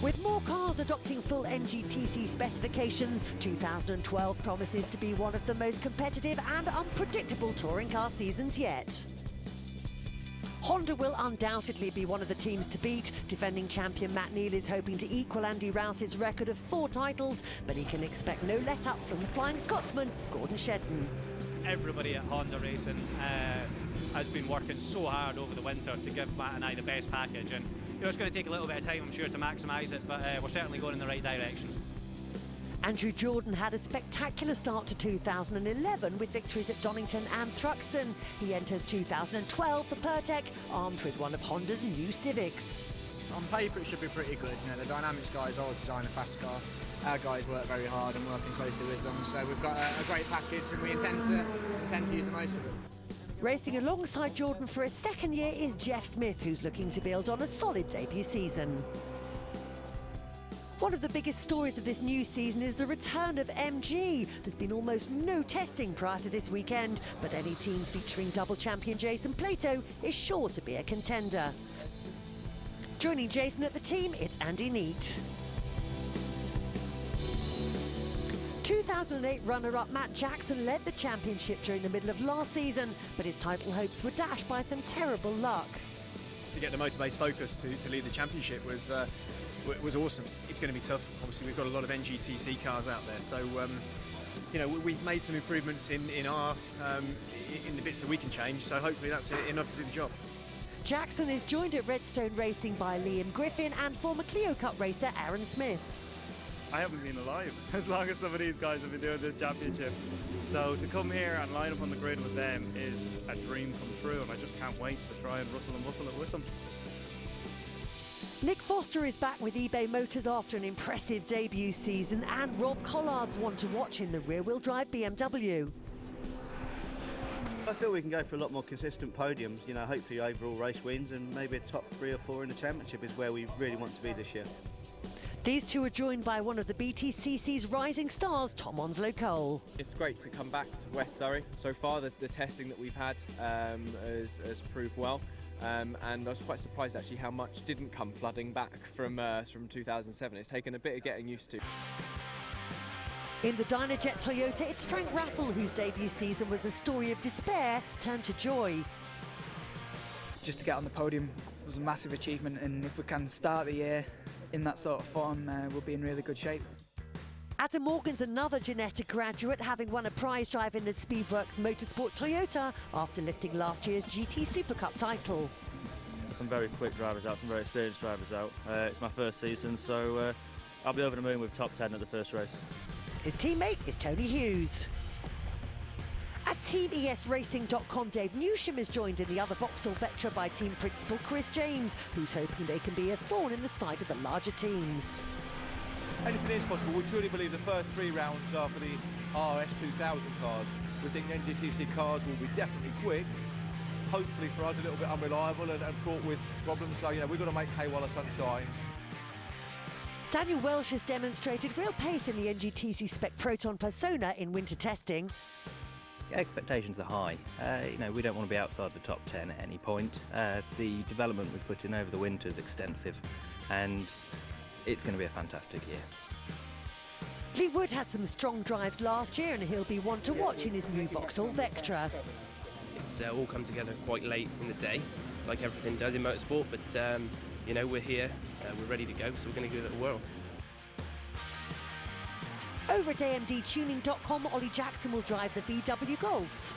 With more cars adopting full NGTC specifications, 2012 promises to be one of the most competitive and unpredictable touring car seasons yet. Honda will undoubtedly be one of the teams to beat. Defending champion Matt Neal is hoping to equal Andy Rouse's record of 4 titles, but he can expect no let-up from the Flying Scotsman, Gordon Shedden. Everybody at Honda Racing has been working so hard over the winter to give Matt and I the best package, and it's going to take a little bit of time, I'm sure, to maximise it, but we're certainly going in the right direction. Andrew Jordan had a spectacular start to 2011 with victories at Donington and Thruxton. He enters 2012 for Pertec, armed with one of Honda's new Civics. On paper it should be pretty good. The Dynamics guys all design a fast car. Our guys work very hard and working closely with them, so we've got a great package and we intend to use the most of it. Racing alongside Jordan for a second year is Jeff Smith, who's looking to build on a solid debut season. One of the biggest stories of this new season is the return of MG. There's been almost no testing prior to this weekend, but any team featuring double champion Jason Plato is sure to be a contender. Joining Jason at the team, it's Andy Neate. 2008 runner-up Matt Jackson led the championship during the middle of last season, but his title hopes were dashed by some terrible luck. To get the motor-based focus to lead the championship was awesome. It's going to be tough. Obviously, we've got a lot of NGTC cars out there, so we've made some improvements in the bits that we can change. So hopefully that's enough to do the job. Jackson is joined at Redstone Racing by Liam Griffin and former Clio Cup racer Aaron Smith. I haven't been alive as long as some of these guys have been doing this championship. So to come here and line up on the grid with them is a dream come true, and I just can't wait to try and rustle and bustle it with them. Nick Foster is back with eBay Motors after an impressive debut season, and Rob Collard's one to watch in the rear-wheel drive BMW. I feel we can go for a lot more consistent podiums, hopefully overall race wins, and maybe a top 3 or 4 in the championship is where we really want to be this year. These two are joined by one of the BTCC's rising stars, Tom Onslow Cole. It's great to come back to West Surrey. So far the testing that we've had has proved well, and I was quite surprised actually how much didn't come flooding back from 2007. It's taken a bit of getting used to. In the Dynajet Toyota, it's Frank Raffle, whose debut season was a story of despair turned to joy. Just to get on the podium was a massive achievement, and if we can start the year in that sort of form, we'll be in really good shape. Adam Morgan's another Ginetta graduate, having won a prize drive in the Speedworks Motorsport Toyota after lifting last year's GT Super Cup title. Some very quick drivers out, some very experienced drivers out. It's my first season, so I'll be over the moon with top 10 at the first race. His teammate is Tony Hughes. At TeamESRacing.com, Dave Newsham is joined in the other Vauxhall Vectra by team principal Chris James, who's hoping they can be a thorn in the side of the larger teams. Anything is possible. We truly believe the first 3 rounds are for the RS2000 cars. We think NGTC cars will be definitely quick, hopefully for us a little bit unreliable and fraught with problems. So, we've got to make hay while the sun shines. Daniel Welsh has demonstrated real pace in the NGTC Spec Proton Persona in winter testing. Expectations are high. We don't want to be outside the top 10 at any point. The development we put in over the winter is extensive, and it's going to be a fantastic year. Lee Wood had some strong drives last year, and he'll be one to watch in his new Vauxhall Vectra. It's all come together quite late in the day, like everything does in motorsport, but we're here, we're ready to go, so we're going to give it a whirl. Over at AMDtuning.com, Ollie Jackson will drive the VW Golf.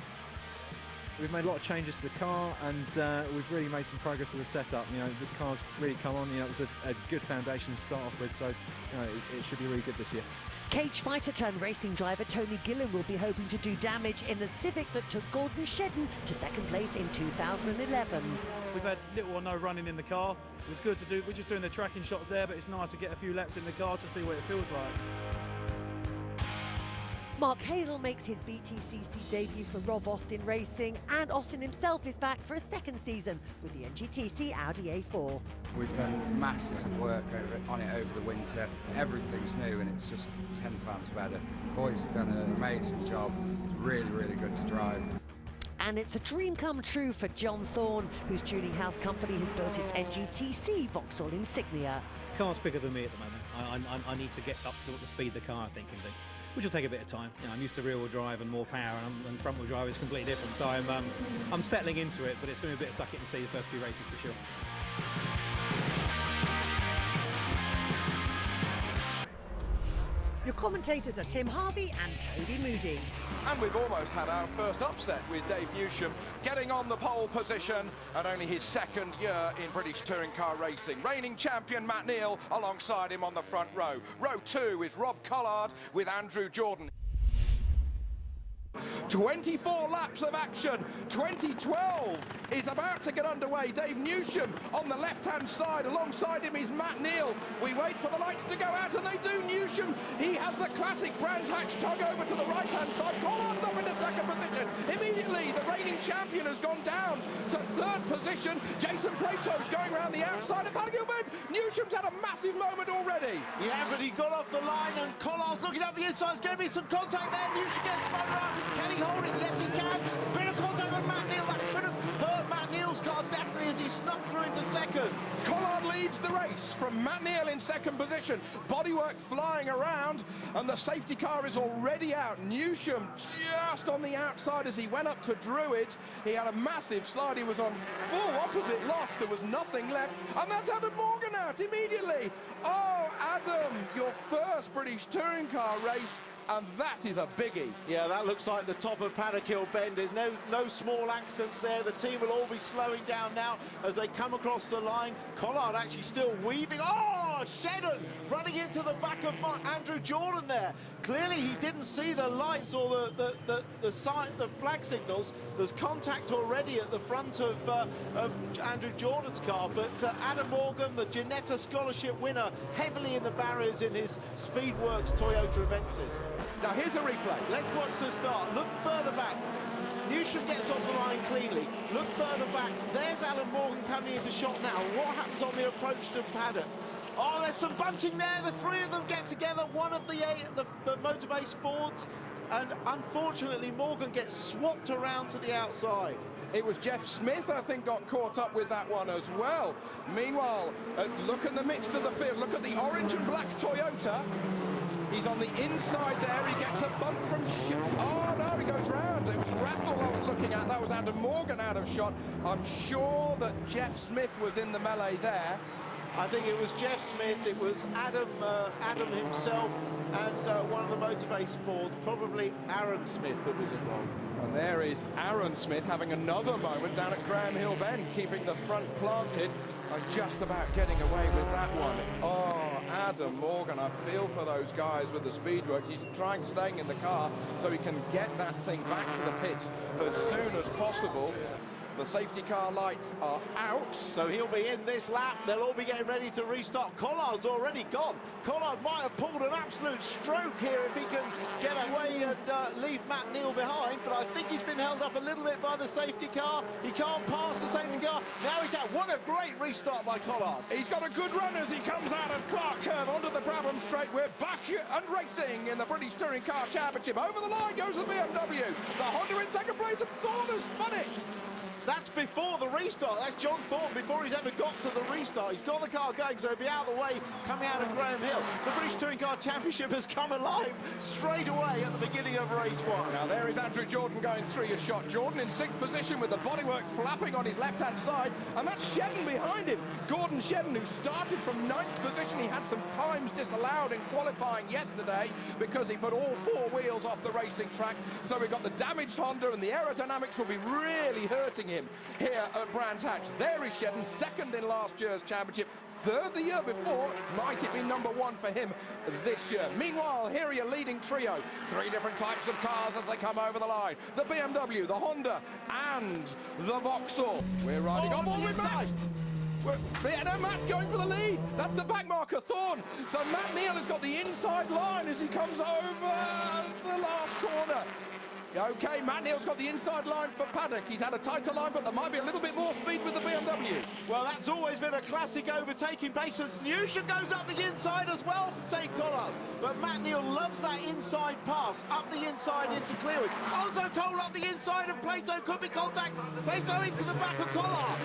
We've made a lot of changes to the car, and we've really made some progress with the setup. The car's really come on. It was a good foundation to start off with, so it should be really good this year. Cage fighter turned racing driver Tony Gillen will be hoping to do damage in the Civic that took Gordon Shedden to second place in 2011. We've had little or no running in the car. It was good to do. We're just doing the tracking shots there, but it's nice to get a few laps in the car to see what it feels like. Mark Hazel makes his BTCC debut for Rob Austin Racing, and Austin himself is back for a second season with the NGTC Audi A4. We've done masses of work on it over the winter. Everything's new and it's just 10 times better. Boys have done an amazing job. It's really, really good to drive. And it's a dream come true for John Thorne, whose tuning house company has built its NGTC Vauxhall Insignia. car's quicker than me at the moment. I need to get up to what the speed the car I think can do, which will take a bit of time. You know, I'm used to rear-wheel drive and more power, and front-wheel drive is completely different. So I'm settling into it, but it's going to be a bit of suck it and see the first few races for sure. Your commentators are Tim Harvey and Toby Moody. And we've almost had our first upset with Dave Newsham getting on the pole position and only his second year in British touring car racing. Reigning champion Matt Neal alongside him on the front row. Row 2 is Rob Collard with Andrew Jordan. 24 laps of action. 2012 is about to get underway. Dave Newsham on the left-hand side. Alongside him is Matt Neal. We wait for the lights to go out, and they do. Newsham, he has the classic Brands Hatch tug over to the right-hand side. Collard's up into second position. Immediately, the reigning champion has gone down to third position. Jason Plato's going around the outside of Gilbert. Newsham's had a massive moment already. Yeah, but he got off the line, and Collard's looking up the inside. There's going to be some contact there. Newsham gets spun around. Can he hold it? Yes, he can. Bit of contact with Matt Neal. That could have hurt Matt Neal's car, definitely, as he snuck through into second. Collard leads the race from Matt Neal in second position. Bodywork flying around, and the safety car is already out. Newsham just on the outside as he went up to Druid. He had a massive slide. He was on full opposite lock. There was nothing left, and that's Adam Morgan out immediately. Oh, Adam, your first British touring car race, and that is a biggie. Yeah, that looks like the top of Paddock Hill Bend. There's no small accidents there. The team will all be slowing down now as they come across the line. Collard actually still weaving. Oh, Shedden running into the back of Andrew Jordan there. Clearly he didn't see the lights or the flag signals. There's contact already at the front of Andrew Jordan's car, but Adam Morgan, the Ginetta Scholarship winner, heavily in the barriers in his Speedworks Toyota Avensis. Now here's a replay. Let's watch the start. Look further back. Newsham gets off the line cleanly. Look further back. There's Alan Morgan coming into shot now. What happens on the approach to Paddock? Oh, there's some bunching there. The three of them get together. One of the motor-based Fords. And unfortunately, Morgan gets swapped around to the outside. It was Jeff Smith, I think, got caught up with that one as well. Meanwhile, look at the mix to the field. Look at the orange and black Toyota. He's on the inside there. He gets a bump from... Oh, no, he goes round. It was Rathel I was looking at. That was Adam Morgan out of shot. I'm sure that Jeff Smith was in the melee there. I think it was Jeff Smith, it was Adam himself, and one of the motor-based Fords, probably Aaron Smith, that was involved. And there is Aaron Smith having another moment down at Graham Hill Bend, keeping the front planted and just about getting away with that one. Oh, Adam Morgan, I feel for those guys with the Speedworks. He's staying in the car so he can get that thing back to the pits as soon as possible. The safety car lights are out. So he'll be in this lap. They'll all be getting ready to restart. Collard's already gone. Collard might have pulled an absolute stroke here if he can get away and leave Matt Neal behind, but I think he's been held up a little bit by the safety car. He can't pass the safety car. Now he can. What a great restart by Collard. He's got a good run as he comes out of Clark Curve onto the Brabham Straight. We're back and racing in the British Touring Car Championship. Over the line goes the BMW. The Honda in second place, and Thorne has spun it. That's before the restart. That's John Thorne before he's ever got to the restart. He's got the car going, so he'll be out of the way coming out of Graham Hill. The British Touring Car Championship has come alive straight away at the beginning of race one. Now there is Andrew Jordan going through your shot. Jordan in sixth position with the bodywork flapping on his left-hand side, and that's Shedden behind him. Gordon Shedden, who started from ninth position. He had some times disallowed in qualifying yesterday because he put all four wheels off the racing track. So we've got the damaged Honda, and the aerodynamics will be really hurting him here at Brands Hatch. There is Shedden, second in last year's championship, third the year before. Might it be number one for him this year? Meanwhile, here are your leading trio. Three different types of cars as they come over the line. The BMW, the Honda, and the Vauxhall. We're riding on board with Matt. No, Matt's going for the lead. That's the back marker, Thorne. So Matt Neal has got the inside line as he comes over the last corner. Okay, Matt Neal's got the inside line for Paddock. He's had a tighter line, but there might be a little bit more speed with the BMW. Well, that's always been a classic overtaking pace, as Newsham goes up the inside as well for Tate Collard. But Matt Neal loves that inside pass, up the inside into Clearwood. Alonso Cole up the inside of Plato, could be contact. Plato into the back of Collard.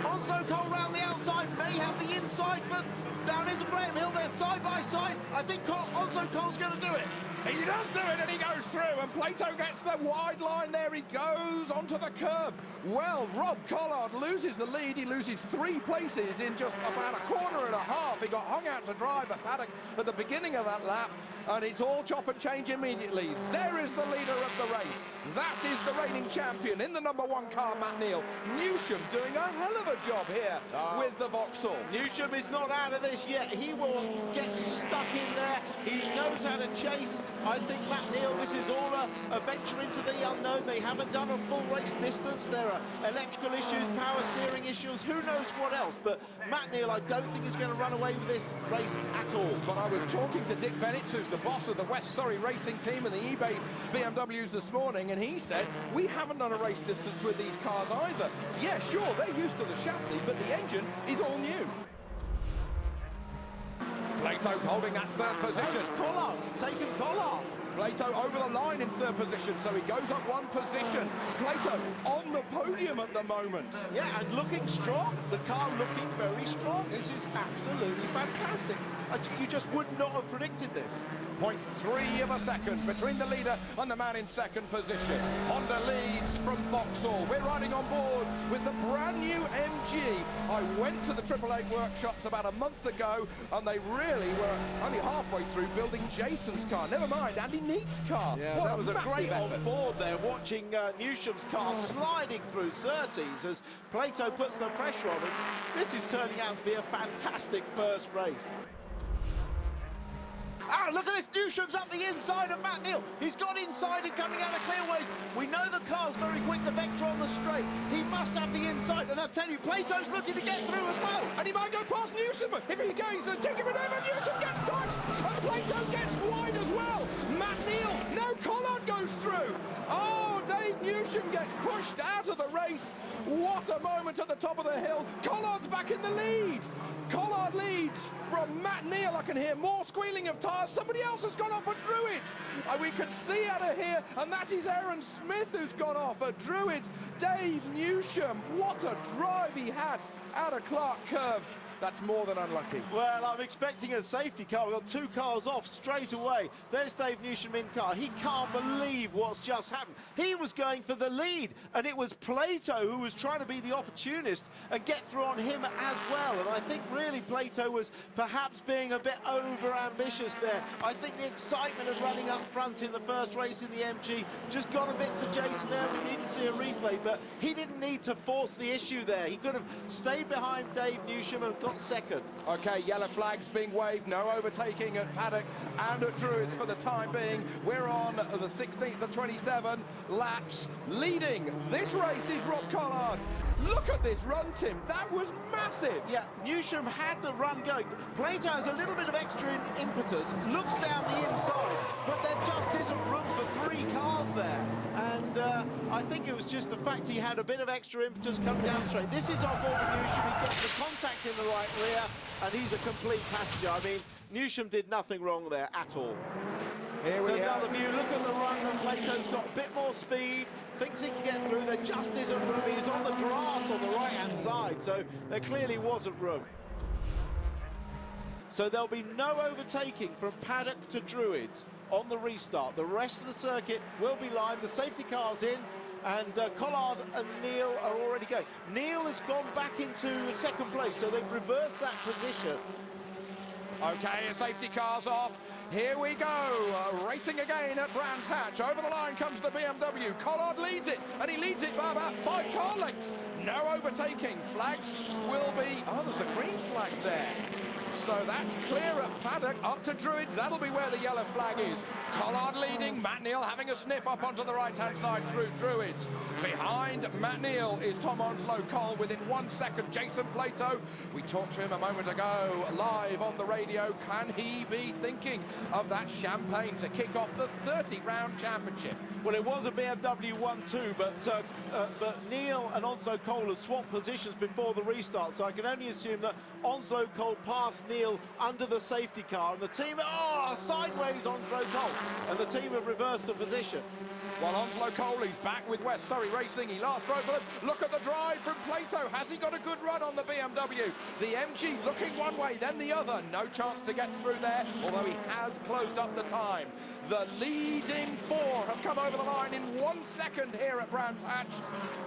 Onslow Cole round the outside, may have the inside for down into Graham Hill. They're side by side. I think Onslow Cole's going to do it. He does do it, and he goes through, and Plato gets the wide line there. He goes onto the curb. Well, Rob Collard loses the lead. He loses 3 places in just about a quarter and a half. He got hung out to drive at Paddock at the beginning of that lap, and it's all chop and change immediately. There is the leader of the race. That is the reigning champion in the #1 car, Matt Neal. Newsham doing a hell of a job here with the Vauxhall. Newsham is not out of this yet. He will get stuck in there. He knows how to chase. I think Matt Neal, this is all a venture into the unknown. They haven't done a full race distance. There are electrical issues, power steering issues, who knows what else. But Matt Neal, I don't think is going to run away with this race at all. But I was talking to Dick Bennett, who's the boss of the West Surrey racing team and the eBay BMWs this morning, and he said, we haven't done a race distance with these cars either. Yeah, sure, they're used to the chassis, but the engine is all new. Plato holding that 3rd position. It's Collard, taken Collard. Plato over the line in 3rd position, so he goes up 1 position. Plato on the podium at the moment. Yeah, and looking strong. The car looking very strong. This is absolutely fantastic. You just would not have predicted this. 0.3 of a second between the leader and the man in 2nd position. Honda leads from Vauxhall. We're riding on board with the brand new MG. I went to the AAA workshops about a month ago, and they really were only halfway through building Jason's car. Never mind, Andy Neat's car. Yeah, what that was a great effort. on board there, watching Newsham's car sliding through Surtees as Plato puts the pressure on us. This is turning out to be a fantastic first race. Ah, look at this, Newsham's up the inside of Matt Neal. He's got inside and coming out of clearways. We know the car's very quick, the Vectra on the straight. He must have the inside, and I'll tell you, Plato's looking to get through as well. And he might go past Newsham. If he goes and take him over, Newsham gets touched, and Plato gets wide as well. Matt Neal, no, Collard goes through. Oh, Dave Newsham gets pushed out of the race. What a moment at the top of the hill. Collard's back in the lead. Collard leads from Matt Neal. I can hear more squealing of tyres. Somebody else has gone off at Druids. We can see out of here, and that is Aaron Smith who's gone off at Druids. Dave Newsham, what a drive he had out of Clark Curve. That's more than unlucky. Well, I'm expecting a safety car. We've got 2 cars off straight away. There's Dave Newsham in car. He can't believe what's just happened. He was going for the lead, and it was Plato who was trying to be the opportunist and get through on him as well. And I think really Plato was perhaps being a bit over-ambitious there. I think the excitement of running up front in the first race in the MG just got a bit to Jason there. We need to see a replay, but he didn't need to force the issue there. He could have stayed behind Dave Newsham and got 2nd. Okay, yellow flags being waved, no overtaking at Paddock and at Druids for the time being. We're on the 16th of 27 laps. Leading this race is Rob Collard. Look at this run, Tim. That was massive. Yeah, Newsham had the run going. Plato has a little bit of extra impetus, looks down the inside, but there just isn't room for 3 cars there. And I think it was just the fact he had a bit of extra impetus coming down straight. This is on board with Newsham. He gets the contact in the right rear, and he's a complete passenger. I mean, Newsham did nothing wrong there at all. Here we so go. another view, look at the run, and Plato's got a bit more speed, thinks he can get through, there just isn't room. He's on the grass on the right-hand side, so there clearly wasn't room. So there'll be no overtaking from Paddock to Druids on the restart. The rest of the circuit will be live, the safety car's in, and Collard and Neal are already going. Neal has gone back into 2nd place, so they've reversed that position. Okay, a safety car's off. Here we go, racing again at Brands Hatch. Over the line comes the BMW. Collard leads it, and he leads it by about 5 car lengths. No overtaking. Flags will be... Oh, there's a green flag there. So that's clear at Paddock, up to Druids. That'll be where the yellow flag is. Collard leading, Matt Neal having a sniff up onto the right-hand side through Druids. Behind Matt Neal is Tom Onslow Cole within 1 second. Jason Plato, we talked to him a moment ago, live on the radio. Can he be thinking of that champagne to kick off the 30-round championship? Well, it was a BMW 1-2, but Neal and Onslow Cole have swapped positions before the restart, so I can only assume that Onslow Cole passed Neil under the safety car, and the team, sideways Onslow Cole, and the team have reversed the position. Well, Onslow Cole, he's back with West Surrey Racing. He last drove for them. Look at the drive from Plato. Has he got a good run on the BMW? The MG looking one way, then the other. No chance to get through there, although he has closed up the time. The leading four have come over the line in 1 second here at Brands Hatch.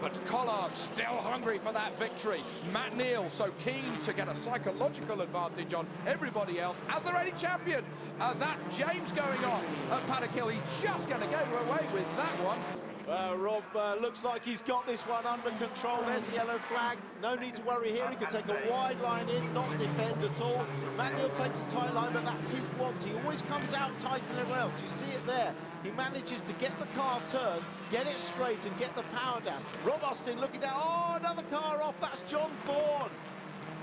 But Collard still hungry for that victory. Matt Neal so keen to get a psychological advantage on everybody else as the reigning champion. That's James going on at Paddock Hill. He's just going to go away with that one. Rob looks like he's got this one under control. There's the yellow flag. No need to worry here. He can take a wide line in, not defend at all. Matt Neal takes a tight line, but that's his want. He always comes out tighter than everyone else. You see it there. He manages to get the car turned, get it straight, and get the power down. Rob Austin looking down. Oh, another car off. That's John Thorne.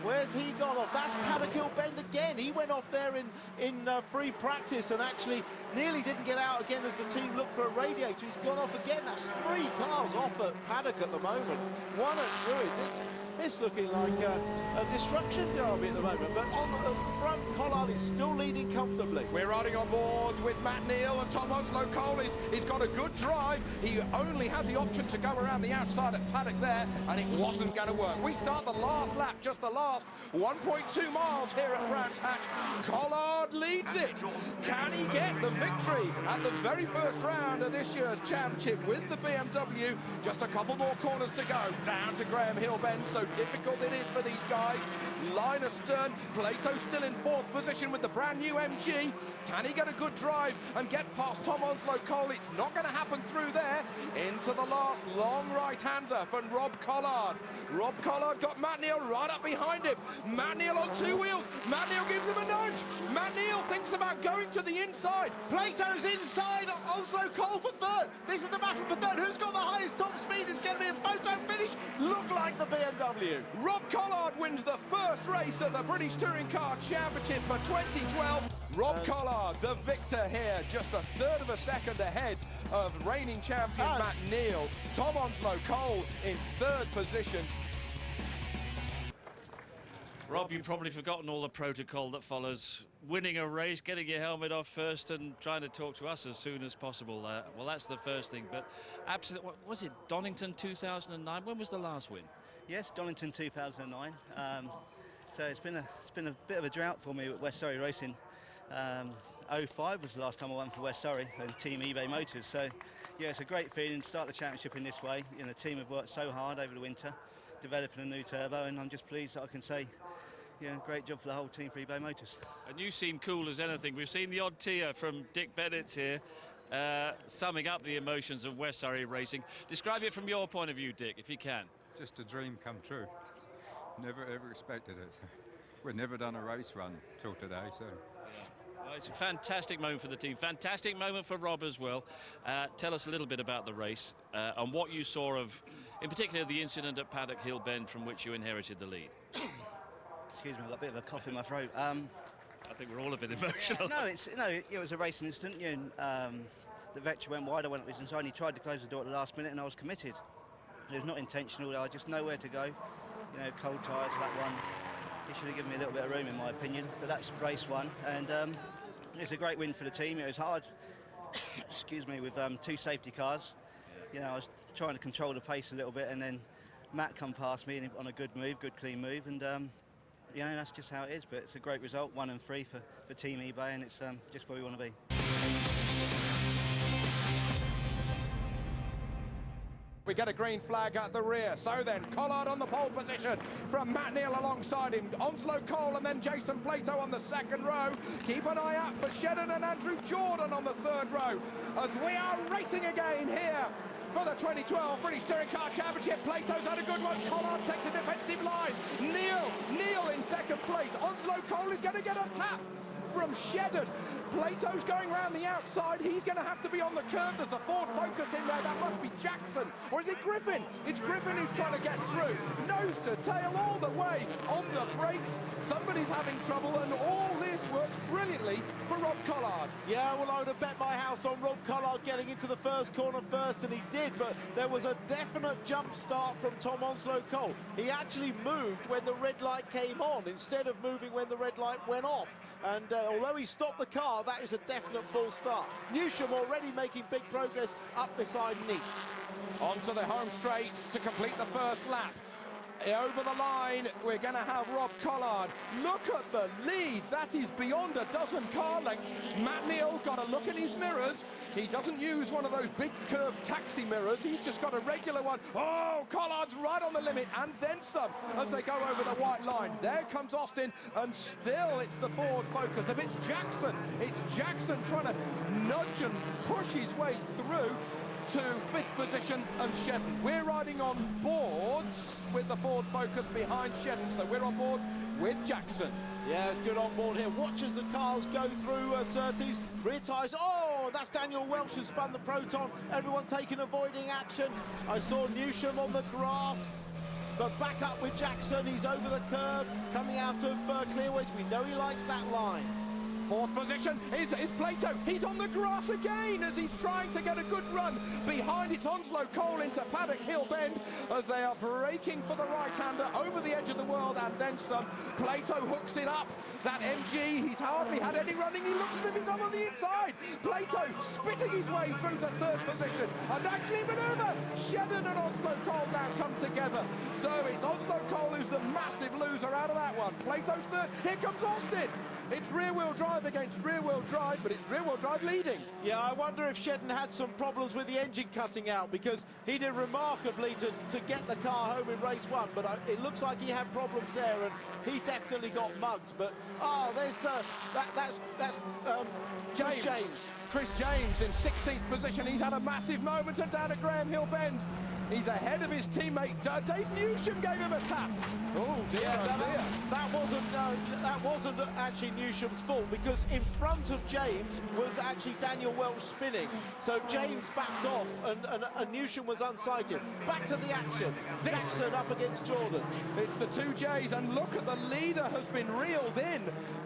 Where's he gone off? That's Paddock Hill Bend again. He went off there in free practice and actually nearly didn't get out again as the team looked for a radiator. He's gone off again. That's 3 cars off at Paddock at the moment. 1 at Druids. It's looking like a destruction derby at the moment. But on the front, Collard is still leading comfortably. We're riding on boards with Matt Neal, and Tom Onslow Cole. He's got a good drive. He only had the option to go around the outside at Paddock there, and it wasn't going to work. We start the last lap, just the last 1.2 miles here at Brands Hatch. Collard leads it. Can he get the victory at the very first round of this year's championship with the BMW? Just a couple more corners to go down to Graham Hill Bend. So difficult it is for these guys. Line astern, Plato still in 4th position with the brand new MG. Can he get a good drive and get past Tom Onslow Cole? It's not going to happen through there. Into the last long right-hander from Rob Collard. Rob Collard got Matt Neal right up behind him. Matt Neal on 2 wheels. Matt Neal gives him a nudge. Matt Neal thinks about going to the inside. Plato's inside. Onslow Cole for 3rd. This is the battle for 3rd. Who's got the highest top speed? It's going to be a photo finish. Look like the BMW. Rob Collard wins the first race of the British Touring Car Championship for 2012. Rob Collard, the victor here, just a 1/3 of a second ahead of reigning champion Matt Neal. Tom Onslow Cole in 3rd position. Rob, you've probably forgotten all the protocol that follows winning a race, getting your helmet off first and trying to talk to us as soon as possible. Well, that's the first thing, but absolutely, was it Donington 2009? When was the last win? Yes, Donington 2009. So it's been a bit of a drought for me at West Surrey Racing. 05 was the last time I won for West Surrey and Team eBay Motors. So yeah, it's a great feeling to start the championship in this way. You know, the team have worked so hard over the winter, developing a new turbo, and I'm just pleased that I can say, yeah, great job for the whole team for eBay Motors. And you seem cool as anything. We've seen the odd tear from Dick Bennett here, summing up the emotions of West Surrey Racing. Describe it from your point of view, Dick, if you can. Just a dream come true. Never ever expected it. We've never done a race run till today, so. Well, it's a fantastic moment for the team. Fantastic moment for Rob as well. Tell us a little bit about the race and what you saw of, in particular, the incident at Paddock Hill Bend from which you inherited the lead. Excuse me, I've got a bit of a cough in my throat. I think we're all a bit emotional. No, it was a racing incident. You know, the vector went wide. I went up his inside. And he tried to close the door at the last minute, and I was committed. It was not intentional. I just know where to go. You know, cold tyres, that one. He should have given me a little bit of room, in my opinion. But that's race 1, and it's a great win for the team. It was hard. Excuse me, with 2 safety cars. You know, I was trying to control the pace a little bit, and then Matt come past me on a good move, good clean move, and you know, that's just how it is. But it's a great result, 1 and 3 for Team eBay, and it's just where we want to be. We get a green flag at the rear. So then, Collard on the pole position from Matt Neal alongside him. Onslow Cole and then Jason Plato on the 2nd row. Keep an eye out for Shedden and Andrew Jordan on the 3rd row as we are racing again here for the 2012 British Touring Car Championship. Plato's had a good one. Collard takes a defensive line. Neal in 2nd place. Onslow Cole is going to get a tap from Shedden. Plato's going round the outside. He's going to have to be on the curve. There's a Ford Focus in there. That must be Jackson. Or is it Griffin? It's Griffin who's trying to get through. Nose to tail all the way on the brakes. Somebody's having trouble, and all this works brilliantly for Rob Collard. Yeah, well, I would have bet my house on Rob Collard getting into the first corner first, and he did, but there was a definite jump start from Tom Onslow Cole. He actually moved when the red light came on instead of moving when the red light went off. And although he stopped the car, that is a definite false start. Newsham already making big progress up beside Neat. Onto the home straight to complete the first lap. Over the line, we're going to have Rob Collard. Look at the lead. That is beyond a dozen car lengths. Matt Neal got a look in his mirrors. He doesn't use one of those big curved taxi mirrors. He's just got a regular one. Oh, Collard's right on the limit, and then some as they go over the white line. There comes Austin, and still it's the Ford Focus. If it's Jackson trying to nudge and push his way through to 5th position and Shedden. We're riding on boards with the Ford Focus behind Shedden, so we're on board with Jackson. Yeah, good on board here. Watch as the cars go through Surtees. Rear tyres. Oh, that's Daniel Welch who spun the Proton. Everyone taking avoiding action. I saw Newsham on the grass. But back up with Jackson. He's over the curb, coming out of Clearways. We know he likes that line. 4th position is Plato. He's on the grass again as he's trying to get a good run. Behind it's Onslow Cole into Paddock Hill Bend as they are braking for the right-hander over the edge of the world and then some. Plato hooks it up. That MG, he's hardly had any running. He looks as if he's up on the inside. Plato spitting his way through to 3rd position. A nice clean manoeuvre. Shedden and Onslow Cole now come together. So it's Onslow Cole who's the massive loser out of that one. Plato's 3rd. Here comes Austin. It's rear-wheel drive against rear-wheel drive, but it's rear-wheel drive leading. Yeah, I wonder if Shedden had some problems with the engine cutting out, because he did remarkably to get the car home in race 1, but it looks like he had problems there, and he definitely got mugged. But there's that's James. Chris James in 16th position. He's had a massive moment down at Graham Hill Bend. He's ahead of his teammate. Dave Newsham gave him a tap. Oh dear, yeah, that wasn't actually Newsham's fault, because in front of James was actually Daniel Welch spinning. So James backed off and Newsham was unsighted. Back to the action. Jackson up against Jordan. It's the 2 J's, and look at the leader has been reeled in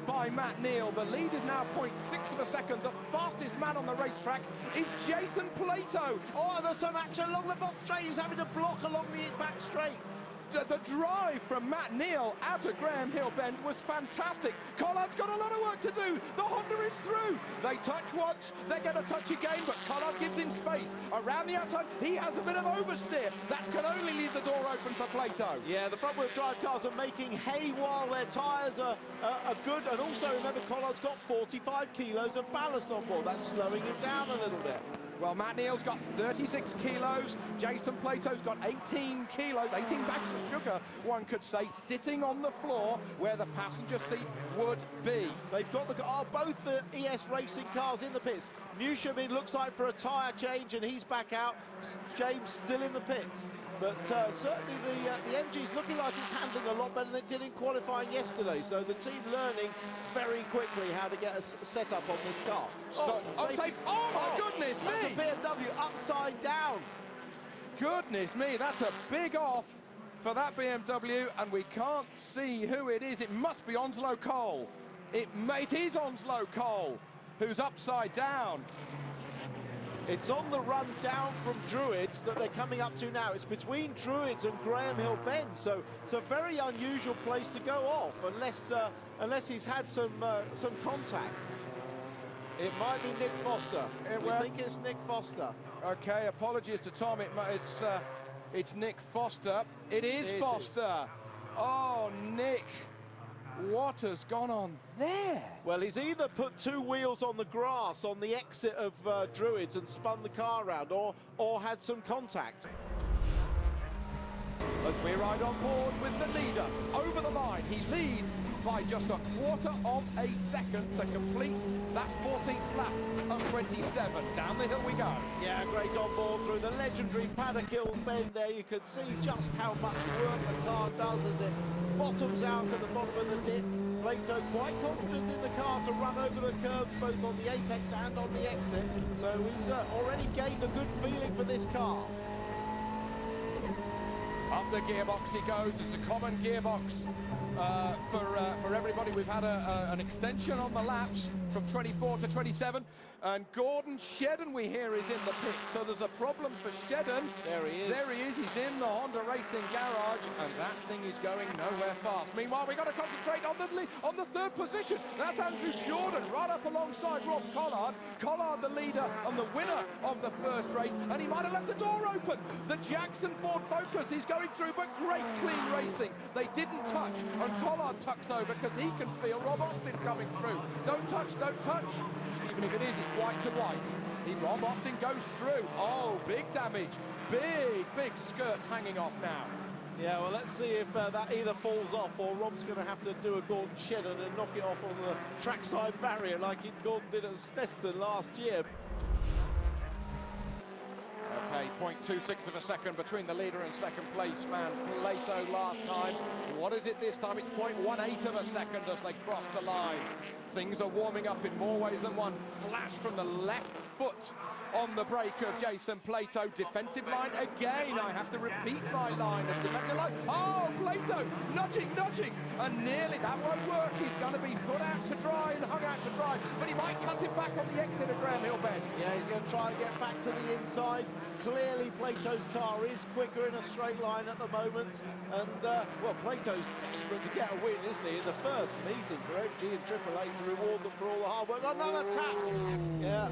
by Matt Neal. The lead is now 0.6 of a second. The fastest man on the racetrack is Jason Plato. Oh, there's some action along the box straight. He's having to block along the back straight. The drive from Matt Neal out of Graham Hill Bend was fantastic. Collard's got a lot of work to do. The Honda is through. They touch once, they get a touch again, but Collard gives him space. Around the outside, he has a bit of oversteer. That can only leave the door open for Plato. Yeah, the front-wheel drive cars are making hay while their tyres are good. And also, remember, Collard's got 45 kilos of ballast on board. That's slowing him down a little bit. Well, Matt Neal's got 36 kilos. Jason Plato's got 18 kilos, 18 bags of sugar, one could say, sitting on the floor where the passenger seat would be. They've got both the ES Racing cars in the pits. Newsham, it looks like, for a tyre change, and he's back out. James still in the pits. But certainly the MG's looking like it's handling a lot better than it did in qualifying yesterday. So the team learning very quickly how to get a setup on this car. Safe. Oh my goodness me! That's a BMW upside down. Goodness me, that's a big off for that BMW, and we can't see who it is. It must be Onslow Cole. It is Onslow Cole who's upside down. It's on the run down from Druids that they're coming up to now. It's between Druids and Graham Hill Bend, so it's a very unusual place to go off, unless he's had some contact. It might be Nick Foster. We think it's Nick Foster. Okay, apologies to Tom. It's Nick Foster. It is Foster. Oh, Nick. What has gone on there? Well, he's either put 2 wheels on the grass on the exit of Druids and spun the car around, or had some contact. As we ride on board with the leader over the line, he leads by just a quarter of a second to complete that 14th lap of 27. Down the hill we go. Yeah, great on board through the legendary Paddock Hill Bend there. You can see just how much work the car does as it bottoms out at the bottom of the dip. Plato quite confident in the car to run over the curbs both on the apex and on the exit. So he's already gained a good feeling for this car. Up the gearbox he goes. It's a common gearbox for everybody. We've had an extension on the laps from 24 to 27. And Gordon Shedden, we hear, is in the pit. So there's a problem for Shedden. There he is. There he is. He's in the Honda Racing garage, and that thing is going nowhere fast. Meanwhile, we've got to concentrate on the third position. That's Andrew Jordan, right up alongside Rob Collard. Collard, the leader and the winner of the first race, and he might have left the door open. The Jackson Ford Focus is going through, but great clean racing. They didn't touch, and Collard tucks over because he can feel Rob Austin coming through. Don't touch, don't touch. Even if it is, it's white to white. Rob Austin goes through. Oh, big damage. Big skirts hanging off now. Yeah, well, let's see if that either falls off or Rob's going to have to do a Gordon Shedden and knock it off on the trackside barrier like Gordon did at Snetterton last year. Okay, 0.26 of a second between the leader and second place man Plato last time. What is it this time? It's 0.18 of a second as they cross the line. Things are warming up in more ways than one. Flash from the left foot on the brake of Jason Plato. Defensive line again. I have to repeat my line of defensive line. Oh, Plato nudging, and nearly that won't work. He's going to be put out to dry and hung out to dry, but he might cut it back on the exit of Graham Hill Bend. Yeah, he's going to try and get back to the inside. Clearly, Plato's car is quicker in a straight line at the moment, and well, Plato's desperate to get a win, isn't he? In the first meeting for MG and Triple A to reward them for all the hard work. Another tap. Yeah.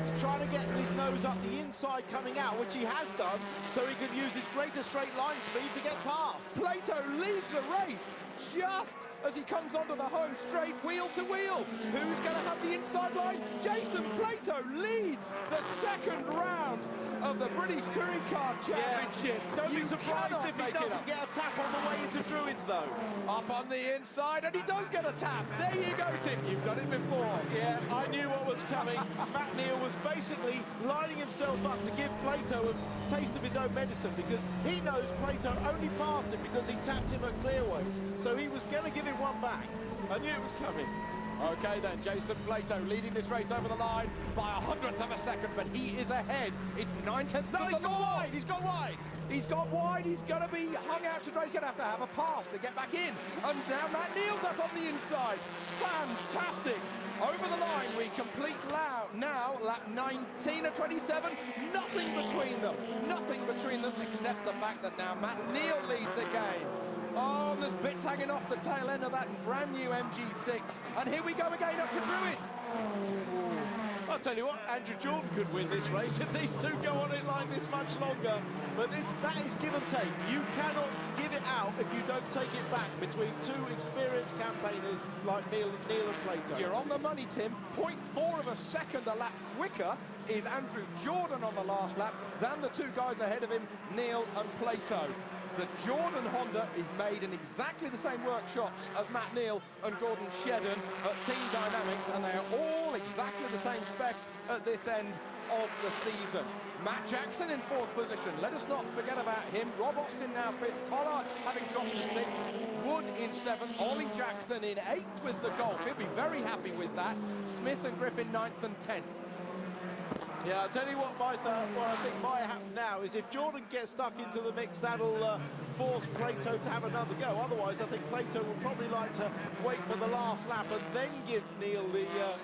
He's trying to get his nose up the inside coming out, which he has done, so he can use his greater straight line speed to get past. Plato leads the race just as he comes onto the home straight, wheel to wheel. Who's going to have the inside line? Jason Plato leads the second round of the British Touring Car Championship. Yeah. Don't be surprised if he doesn't get a tap on the way into Druids, though. Up on the inside, and he does get a tap. There you go, Tim. You've done it before. Yeah, I knew what was coming. Matt Neal was basically lining himself up to give Plato a taste of his own medicine, because he knows Plato only passed him because he tapped him at Clearways. So he was going to give him one back. I knew it was coming. Okay then, Jason Plato leading this race over the line by 100th of a second, but he is ahead. It's 9/10. No, he's gone wide. He's gone wide. He's got wide. He's going to be hung out to dry. He's going to have a pass to get back in. And now Matt Neal's up on the inside. Fantastic. Over the line, we complete now lap 19 of 27. Nothing between them. Nothing between them except the fact that now Matt Neal leads again. Oh, and there's bits hanging off the tail end of that brand new MG6. And here we go again up to Druids. I'll tell you what, Andrew Jordan could win this race if these two go on it like this much longer. But that is give and take. You cannot give it out if you don't take it back between two experienced campaigners like Neal and Plato. You're on the money, Tim. 0.4 of a second a lap quicker is Andrew Jordan on the last lap than the two guys ahead of him, Neal and Plato. The Jordan Honda is made in exactly the same workshops as Matt Neal and Gordon Shedden at Team Dynamics, and they are all exactly the same spec at this end of the season. Matt Jackson in fourth position. Let us not forget about him. Rob Austin now fifth. Collard having dropped to sixth. Wood in seventh. Ollie Jackson in eighth with the Golf. He'll be very happy with that. Smith and Griffin ninth and 10th. Yeah, I'll tell you what I think might happen now is if Jordan gets stuck into the mix, that'll force Plato to have another go. Otherwise, I think Plato will probably like to wait for the last lap and then give Neal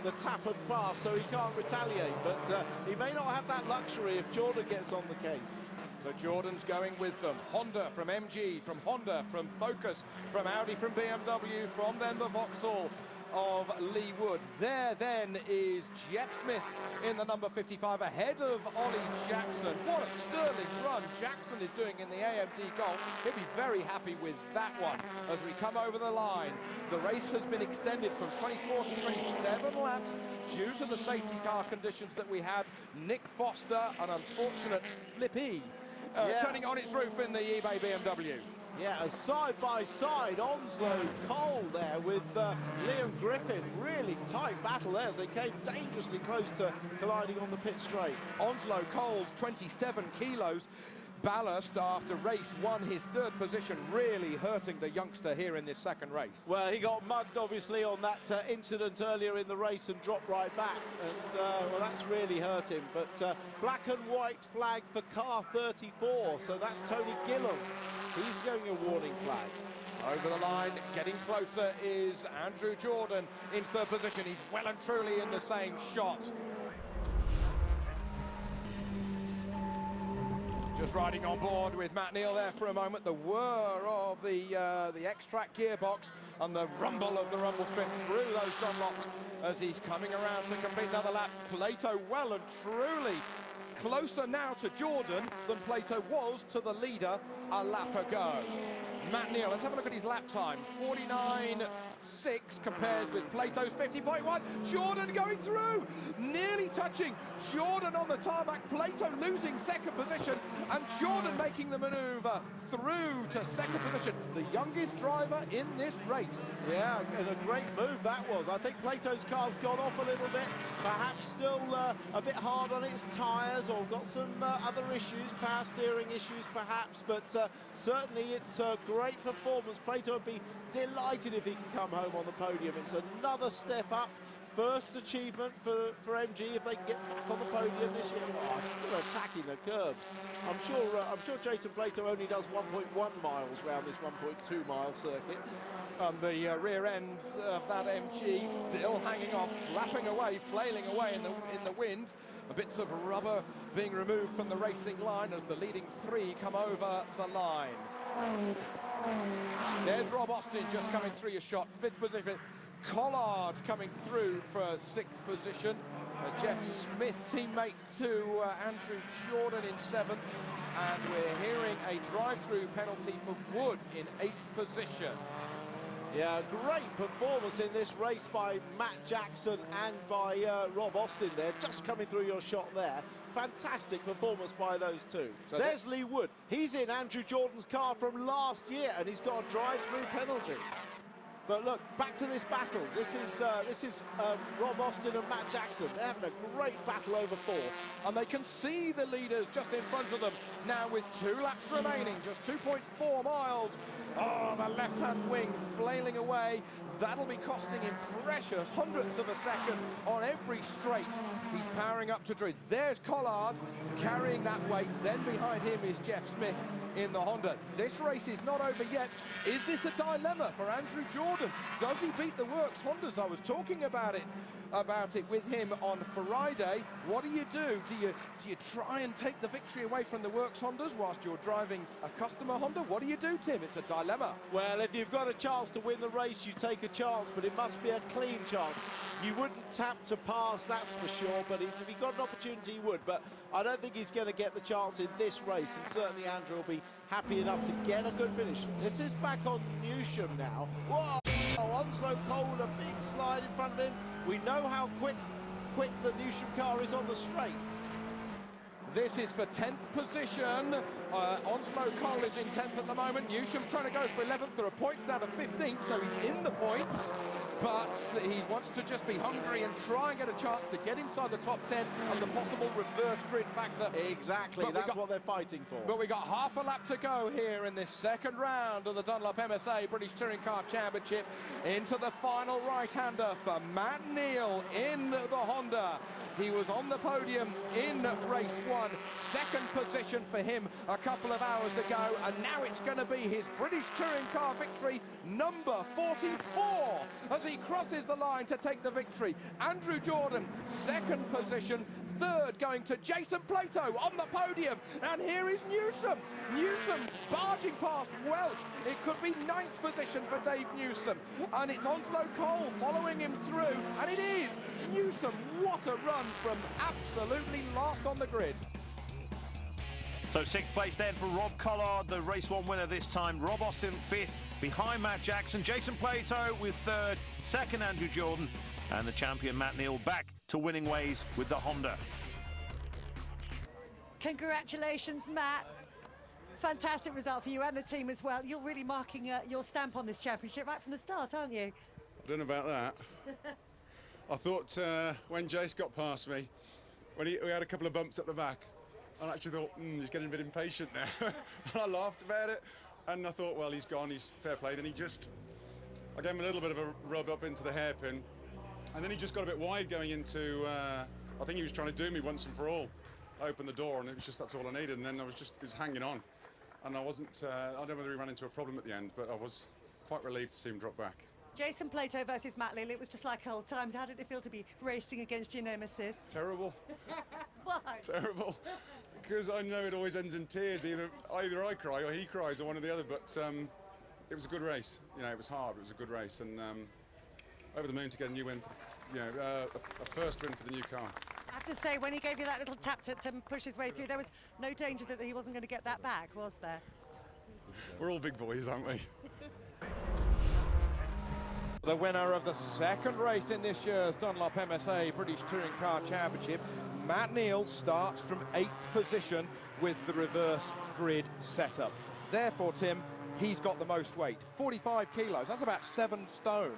the tap and pass so he can't retaliate. But he may not have that luxury if Jordan gets on the case. So Jordan's going with them. Honda from MG, from Honda, from Focus, from Audi, from BMW, from then the Vauxhall of Lee Wood. There then is Jeff Smith in the number 55 ahead of Ollie Jackson. What a sterling run Jackson is doing in the AMD Golf. He'll be very happy with that one as we come over the line. The race has been extended from 24 to 27 laps due to the safety car conditions that we had. Nick Foster, an unfortunate flippy, turning on its roof in the eBay BMW. Yeah, a side-by-side Onslow Cole there with Liam Griffin. Really tight battle there as they came dangerously close to colliding on the pit straight. Onslow Cole's 27 kilos ballast after race one, his third position, really hurting the youngster here in this second race. Well, he got mugged obviously on that incident earlier in the race and dropped right back, and well, that's really hurt him. But black and white flag for car 34, so that's Tony Gillam. He's going a warning flag. Over the line, getting closer is Andrew Jordan in third position. He's well and truly in the same shot. Just riding on board with Matt Neal there for a moment. The whir of the X-Track gearbox and the rumble of the rumble strip through those Dunlops as he's coming around to complete another lap. Plato well and truly closer now to Jordan than Plato was to the leader a lap ago. Matt Neal, let's have a look at his lap time. 49.6 compares with Plato's 50.1. Jordan going through, nearly touching Jordan on the tarmac. Plato losing second position, and Jordan making the manoeuvre through to second position. The youngest driver in this race. Yeah, and a great move that was. I think Plato's car's gone off a little bit, perhaps still a bit hard on its tyres, or got some other issues, power steering issues perhaps, but certainly it's a great performance. Plato would be delighted if he can come home on the podium. It's another step up. First achievement for MG if they can get back on the podium this year. Oh, still attacking the curbs. I'm sure Jason Plato only does 1.1 miles round this 1.2 mile circuit. And the rear end of that MG still hanging off, flapping away, flailing away in the wind. Bits of rubber being removed from the racing line as the leading three come over the line. There's Rob Austin just coming through your shot, fifth position. Collard coming through for sixth position. Jeff Smith, teammate to Andrew Jordan in seventh. And we're hearing a drive-through penalty for Wood in eighth position. Yeah, great performance in this race by Matt Jackson and by Rob Austin there, just coming through your shot there. Fantastic performance by those two. So there's Lee Wood. He's in Andrew Jordan's car from last year, and he's got a drive-through penalty. But look, back to this battle. This is Rob Austin and Matt Jackson. They're having a great battle over fourth. And they can see the leaders just in front of them now with 2 laps remaining, just 2.4 miles. Oh, the left-hand wing flailing away. That'll be costing him precious hundredths of a second on every straight. He's powering up to Driz. There's Collard carrying that weight. Then behind him is Jeff Smith in the Honda. This race is not over yet. Is this a dilemma for Andrew Jordan? Does he beat the Works Hondas? I was talking about it with him on Friday. What do? Do you try and take the victory away from the Works Hondas whilst you're driving a customer Honda? What do you do, Tim? It's a dilemma. Well, if you've got a chance to win the race, you take a chance, but it must be a clean chance. You wouldn't tap to pass, that's for sure, but if he got an opportunity, he would. But I don't think he's going to get the chance in this race, and certainly Andrew will be happy enough to get a good finish. This is back on Newsham now. Whoa! Onslow Cole with a big slide in front of him. We know how quick the Newsham car is on the straight. This is for 10th position. Onslow Cole is in 10th at the moment. Newsham's trying to go for 11th. There are points down to 15th, so he's in the points. But he wants to just be hungry and try and get a chance to get inside the top 10 and the possible reverse grid factor. Exactly, that's what they're fighting for. But we got half a lap to go here in this second round of the Dunlop MSA British Touring Car Championship. Into the final right-hander for Matt Neal in the Honda. He was on the podium in race 1. Second position for him a couple of hours ago, and now it's going to be his British Touring Car victory, number 44, as he crosses the line to take the victory. Andrew Jordan, second position. Third going to Jason Plato on the podium, and here is Newsham. Newsham barging past Welsh. It could be 9th position for Dave Newsham, and it's Onslow Cole following him through, and it is Newsham. What a run from absolutely last on the grid. So 6th place then for Rob Collard, the race 1 winner this time. Rob Austin 5th, behind Matt Jackson. Jason Plato with 3rd, 2nd Andrew Jordan, and the champion Matt Neal back to winning ways with the Honda. Congratulations, Matt. Fantastic result for you and the team as well. You're really marking your stamp on this championship right from the start, aren't you? I don't know about that. I thought when Jace got past me, when we had a couple of bumps at the back, I actually thought, he's getting a bit impatient now. And I laughed about it, and I thought, well, he's gone, he's fair play. Then I gave him a little bit of a rub up into the hairpin, and then he just got a bit wide going into, I think he was trying to do me once and for all. I opened the door, and it was just, that's all I needed, and then it was hanging on. and I wasn't. I don't know whether he ran into a problem at the end, but I was quite relieved to see him drop back. Jason Plato versus Matt Neal, it was just like old times. How did it feel to be racing against your nemesis? Terrible. Why? Terrible. Because I know it always ends in tears. Either I cry or he cries or one or the other. But it was a good race. You know, it was hard. It was a good race, and over the moon to get a new win. A first win for the new car. I have to say, when he gave you that little tap to push his way through, there was no danger that he wasn't going to get that back, was there? We're all big boys, aren't we? The winner of the second race in this year's Dunlop MSA British Touring Car Championship, Matt Neal, starts from 8th position with the reverse grid setup. Therefore, Tim, he's got the most weight, 45 kilos. That's about 7 stone.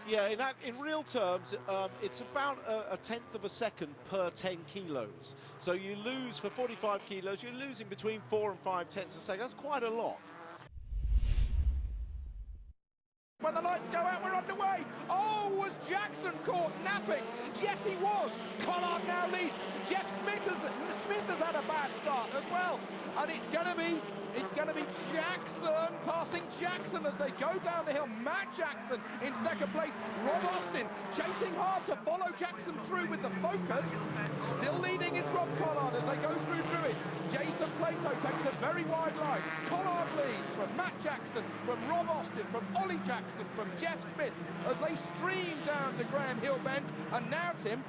Yeah, in real terms, it's about a tenth of a second per 10 kilos. So you lose, for 45 kilos, you're losing between 4 and 5 tenths of a second. That's quite a lot. When the lights go out, we're underway. Oh, was Jackson caught napping? Yes, he was. Collard now leads. Jeff Smith has had a bad start as well. And it's going to be Jackson passing Jackson as they go down the hill. Matt Jackson in second place. Rob Austin chasing hard to follow Jackson through with the Focus. Still leading is Rob Collard as they go through Druid. Jason Plato takes a very wide line. Collard leads from Matt Jackson, from Rob Austin, from Ollie Jackson, from Jeff Smith as they stream down to Graham Hill Bend. And now, Tim,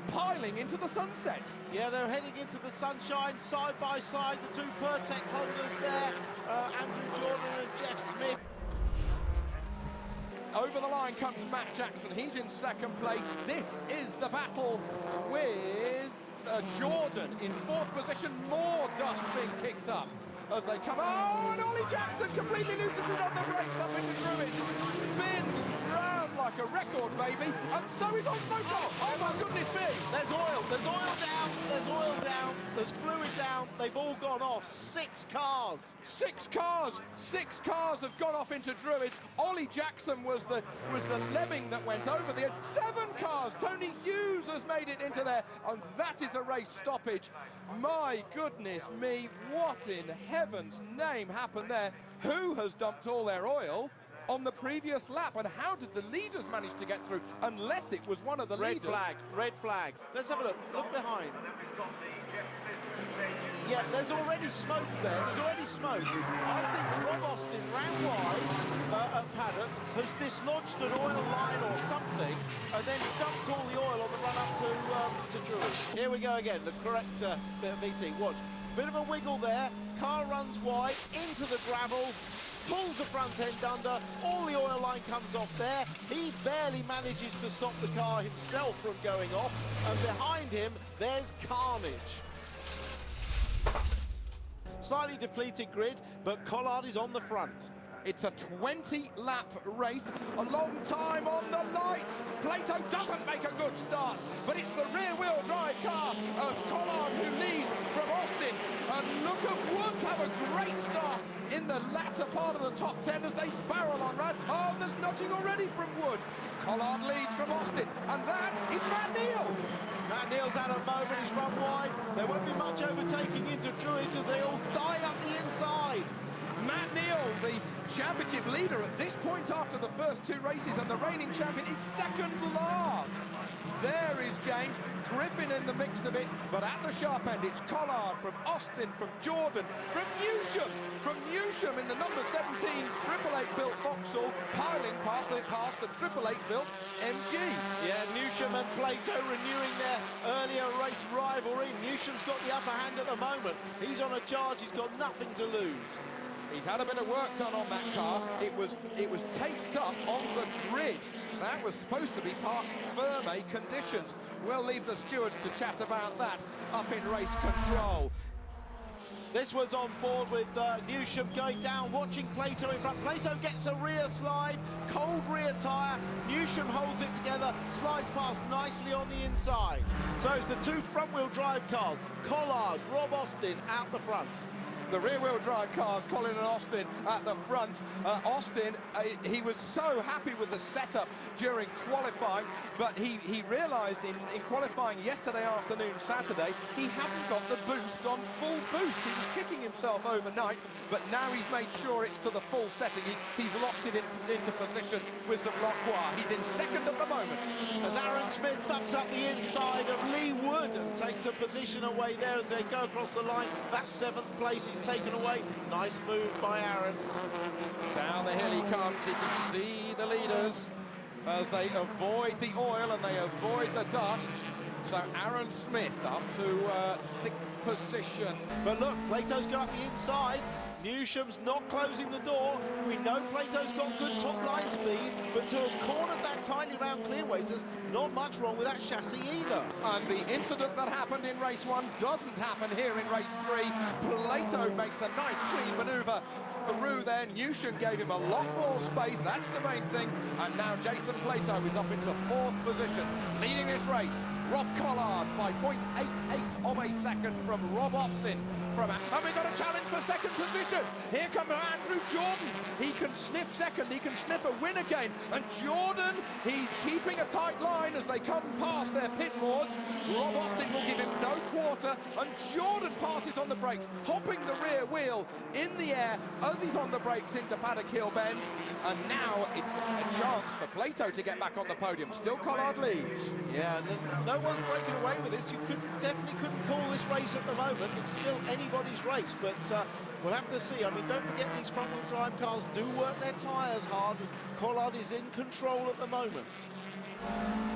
piling into the sunset. Yeah, they're heading into the sunshine side by side, the two Pertec holders there, Andrew Jordan and Jeff Smith. Over the line comes Matt Jackson. He's in second place. This is the battle with Jordan in 4th position. More dust being kicked up as they come. Oh, and Ollie Jackson completely loses it on the brakes up into Druid. Spin round like a record, baby. And so is on Focus. Oh my goodness me. There's oil down, there's fluid down. They've all gone off. 6 cars. 6 cars have gone off into Druids. Ollie Jackson was the lemming that went over the end. 7 cars. Tony Hughes has made it into there, and that is a race stoppage. My goodness me, what in heaven's name happened there? Who has dumped all their oil on the previous lap, and how did the leaders manage to get through, unless it was one of the leaders? Red flag. Let's have a look. Look behind. Yeah, there's already smoke there. There's already smoke. I think Rob Austin ran wide at paddock, has dislodged an oil line or something, and then dumped all the oil on the run up to Druid. Here we go again, the correct bit of VT. Watch. Bit of a wiggle there. Car runs wide into the gravel, pulls the front end under, all the oil line comes off there. He barely manages to stop the car himself from going off, and behind him, there's carnage. Slightly depleted grid, but Collard is on the front. It's a 20-lap race, a long time on the lights. Plato doesn't make a good start, but it's the rear-wheel drive car of Collard who leads from Austin. And look at Woods have a great start in the latter part of the top 10 as they barrel on round. Oh, there's nudging already from Wood. Collard leads from Austin, and that is Matt Neal. Matt Neal's had a moment, he's run wide. There won't be much overtaking into Druids as they all die up the inside. Matt Neal, the championship leader at this point after the first 2 races, and the reigning champion is second last. There is James Griffin in the mix of it, but at the sharp end it's Collard from Austin, from Jordan, from Newsham in the number 17 888 built Vauxhall, piling past the 888 built MG. Yeah, Newsham and Plato renewing their earlier race rivalry. Newsham's got the upper hand at the moment. He's on a charge, he's got nothing to lose. He's had a bit of work done on that car. It was taped up on the grid. That was supposed to be parc ferme conditions. We'll leave the stewards to chat about that up in race control. This was on board with Newsham going down, watching Plato in front. Plato gets a rear slide, cold rear tyre. Newsham holds it together, slides past nicely on the inside. So it's the 2 front-wheel drive cars. Collard, Rob Austin out the front. the rear-wheel drive cars, Colin and Austin at the front. Austin, he was so happy with the setup during qualifying, but he realised in qualifying yesterday afternoon, Saturday, he hadn't got the boost on full boost. He was kicking himself overnight, but now he's made sure it's to the full setting. He's locked it into position with some lock wire. He's in second at the moment. As Aaron Smith ducks up the inside of Lee Wood and takes a position away there as they go across the line. That 7th place is taken away. Nice move by Aaron. Down the hill he comes. You can see the leaders as they avoid the oil and they avoid the dust. So Aaron Smith up to 6th position. But look, Plato's got up the inside. Newsham's not closing the door. We know Plato's got good top line speed, but to have cornered that tightly round clearways, there's not much wrong with that chassis either. And the incident that happened in race 1 doesn't happen here in race 3. Plato makes a nice clean manoeuvre through there. Newsham gave him a lot more space, that's the main thing. And now Jason Plato is up into 4th position, leading this race. Rob Collard by 0.88 of a second from Rob Austin. And we've got a challenge for 2nd position. Here comes Andrew Jordan. He can sniff 2nd, he can sniff a win again. And Jordan, he's keeping a tight line as they come past their pit boards. Rob Austin will give him no quarter, and Jordan passes on the brakes, hopping the rear wheel in the air as he's on the brakes into Paddock Hill Bend. And now it's a chance for Plato to get back on the podium. Still Collard leads. Yeah, no one's breaking away with this. You definitely couldn't call this race at the moment. It's still anybody's race, but we'll have to see. I mean, don't forget these front-wheel drive cars do work their tyres hard, and Collard is in control at the moment.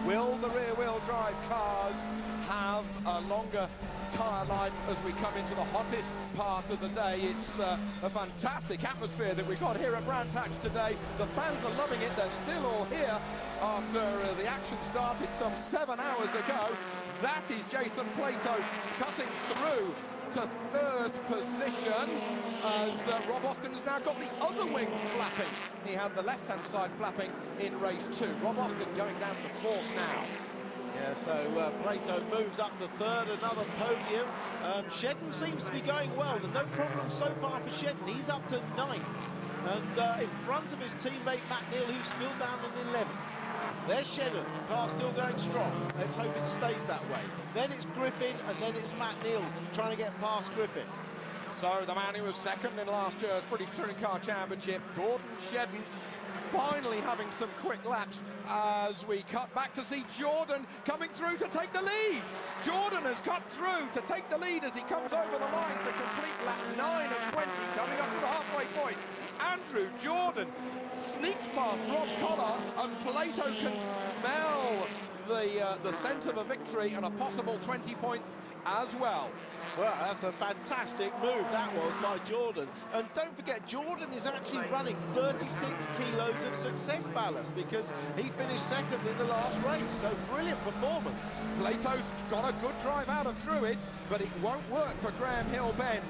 Will the rear-wheel drive cars have a longer tyre life as we come into the hottest part of the day? It's a fantastic atmosphere that we've got here at Brands Hatch today. The fans are loving it. They're still all here after the action started some 7 hours ago. That is Jason Plato cutting through to 3rd position as Rob Austin has now got the other wing flapping. He had the left-hand side flapping in race 2. Rob Austin going down to 4th now. Yeah, so Plato moves up to 3rd, another podium. Shedden seems to be going well. There's no problem so far for Shedden. He's up to 9th. And in front of his teammate Matt Neal, who's still down in 11th. There's Shedden, car still going strong. Let's hope it stays that way. Then it's Griffin, and then it's Matt Neal trying to get past Griffin. So the man who was 2nd in last year's British Touring Car Championship, Gordon Shedden, finally having some quick laps as we cut back to see Jordan coming through to take the lead. Jordan has cut through to take the lead as he comes over the line to complete lap 9 of 20, coming up to the halfway point. Andrew Jordan sneaks past Rob Collard, and Plato can smell the scent of a victory and a possible 20 points as well. Well, that's a fantastic move that was by Jordan. And don't forget, Jordan is actually running 36 kilos of success ballast because he finished 2nd in the last race. So brilliant performance. Plato's got a good drive out of Druids, but it won't work for Graham Hill Bend.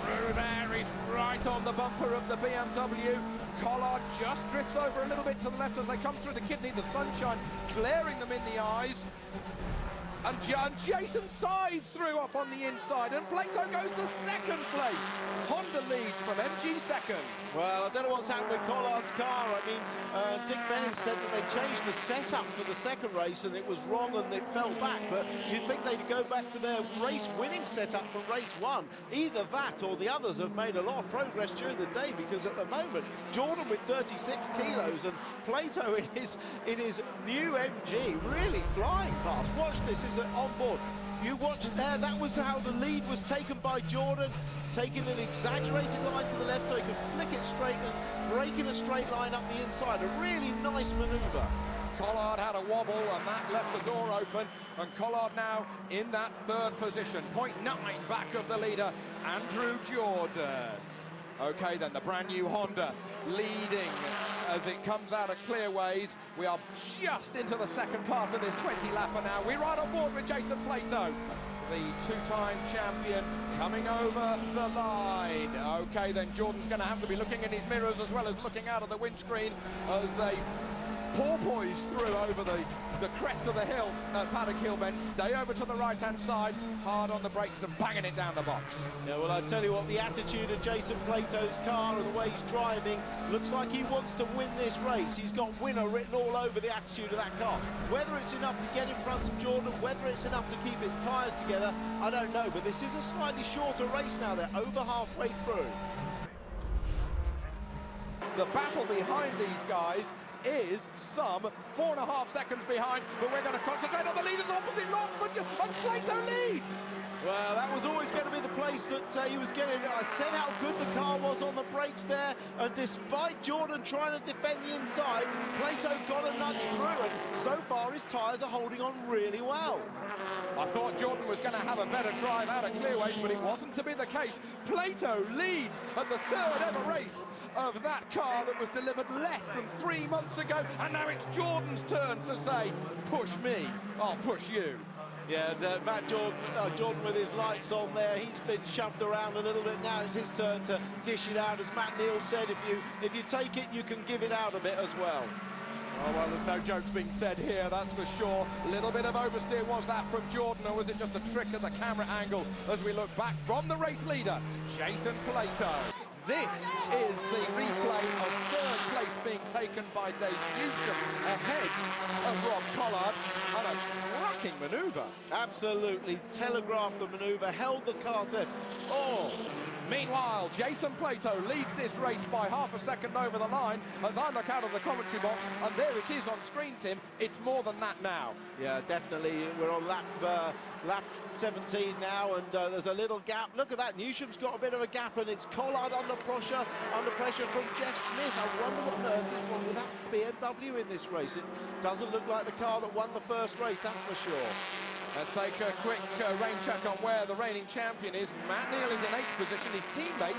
Through there, he's right on the bumper of the BMW. Collard just drifts over a little bit to the left as they come through the kidney, the sunshine glaring them in the eyes. And Jason sides through up on the inside, and Plato goes to 2nd place. Honda leads from MG 2nd. Well, I don't know what's happened with Collard's car. I mean, Dick Bennett said that they changed the setup for the 2nd race and it was wrong and it fell back. But you'd think they'd go back to their race-winning setup from race 1. Either that or the others have made a lot of progress during the day, because at the moment, Jordan with 36 kilos and Plato in his new MG really flying past. Watch this. Is on board. You watch there, that was how the lead was taken by Jordan, taking an exaggerated line to the left so he could flick it straight and break in a straight line up the inside. A really nice manoeuvre. Collard had a wobble and that left the door open, and Collard now in that 3rd position, 0.9 back of the leader, Andrew Jordan. Okay, then the brand new Honda leading as it comes out of Clearways. We are just into the 2nd part of this 20-lapper now. We're right on board with Jason Plato, the 2-time champion, coming over the line. Okay, then Jordan's going to have to be looking in his mirrors as well as looking out of the windscreen as they porpoise through over the crest of the hill at Paddock Hill Bend. Stay over to the right-hand side, hard on the brakes and banging it down the box. Yeah, well, I tell you what, the attitude of Jason Plato's car and the way he's driving looks like he wants to win this race. He's got winner written all over the attitude of that car. Whether it's enough to get in front of Jordan, whether it's enough to keep his tyres together, I don't know, but this is a slightly shorter race now. They're over halfway through. The battle behind these guys is some 4.5 seconds behind, but we're going to concentrate on the leaders opposite Longford, and Plato leads. Well, that was always going to be the place that he was getting. I said how good the car was on the brakes there, and despite Jordan trying to defend the inside, Plato got a nudge through, and so far his tyres are holding on really well. I thought Jordan was going to have a better drive out of Clearways, but it wasn't to be the case. Plato leads at the third ever race of that car that was delivered less than 3 months ago, and now it's Jordan's turn to say, push me, I'll push you. Yeah, and Matt Jordan with his lights on there, he's been shoved around a little bit. Now it's his turn to dish it out. As Matt Neal said, if you take it, you can give it out a bit as well. Oh, well, there's no jokes being said here, that's for sure. Little bit of oversteer, was that from Jordan, or was it just a trick of the camera angle as we look back from the race leader, Jason Plato? This is the replay of third place being taken by Dave Newsham ahead of Rob Collard, and a cracking manoeuvre. Absolutely telegraphed the manoeuvre, held the car to... Oh! Meanwhile, Jason Plato leads this race by half a second over the line as I look out of the commentary box, and there it is on screen, Tim. It's more than that now. Yeah, definitely. We're on lap 17 now, and there's a little gap. Look at that. Newsham's got a bit of a gap, and it's Collard under pressure from Jeff Smith. I wonder what on earth is wrong with that BMW in this race. It doesn't look like the car that won the first race, that's for sure. Let's take a quick rain check on where the reigning champion is. Matt Neal is in 8th position. His teammate,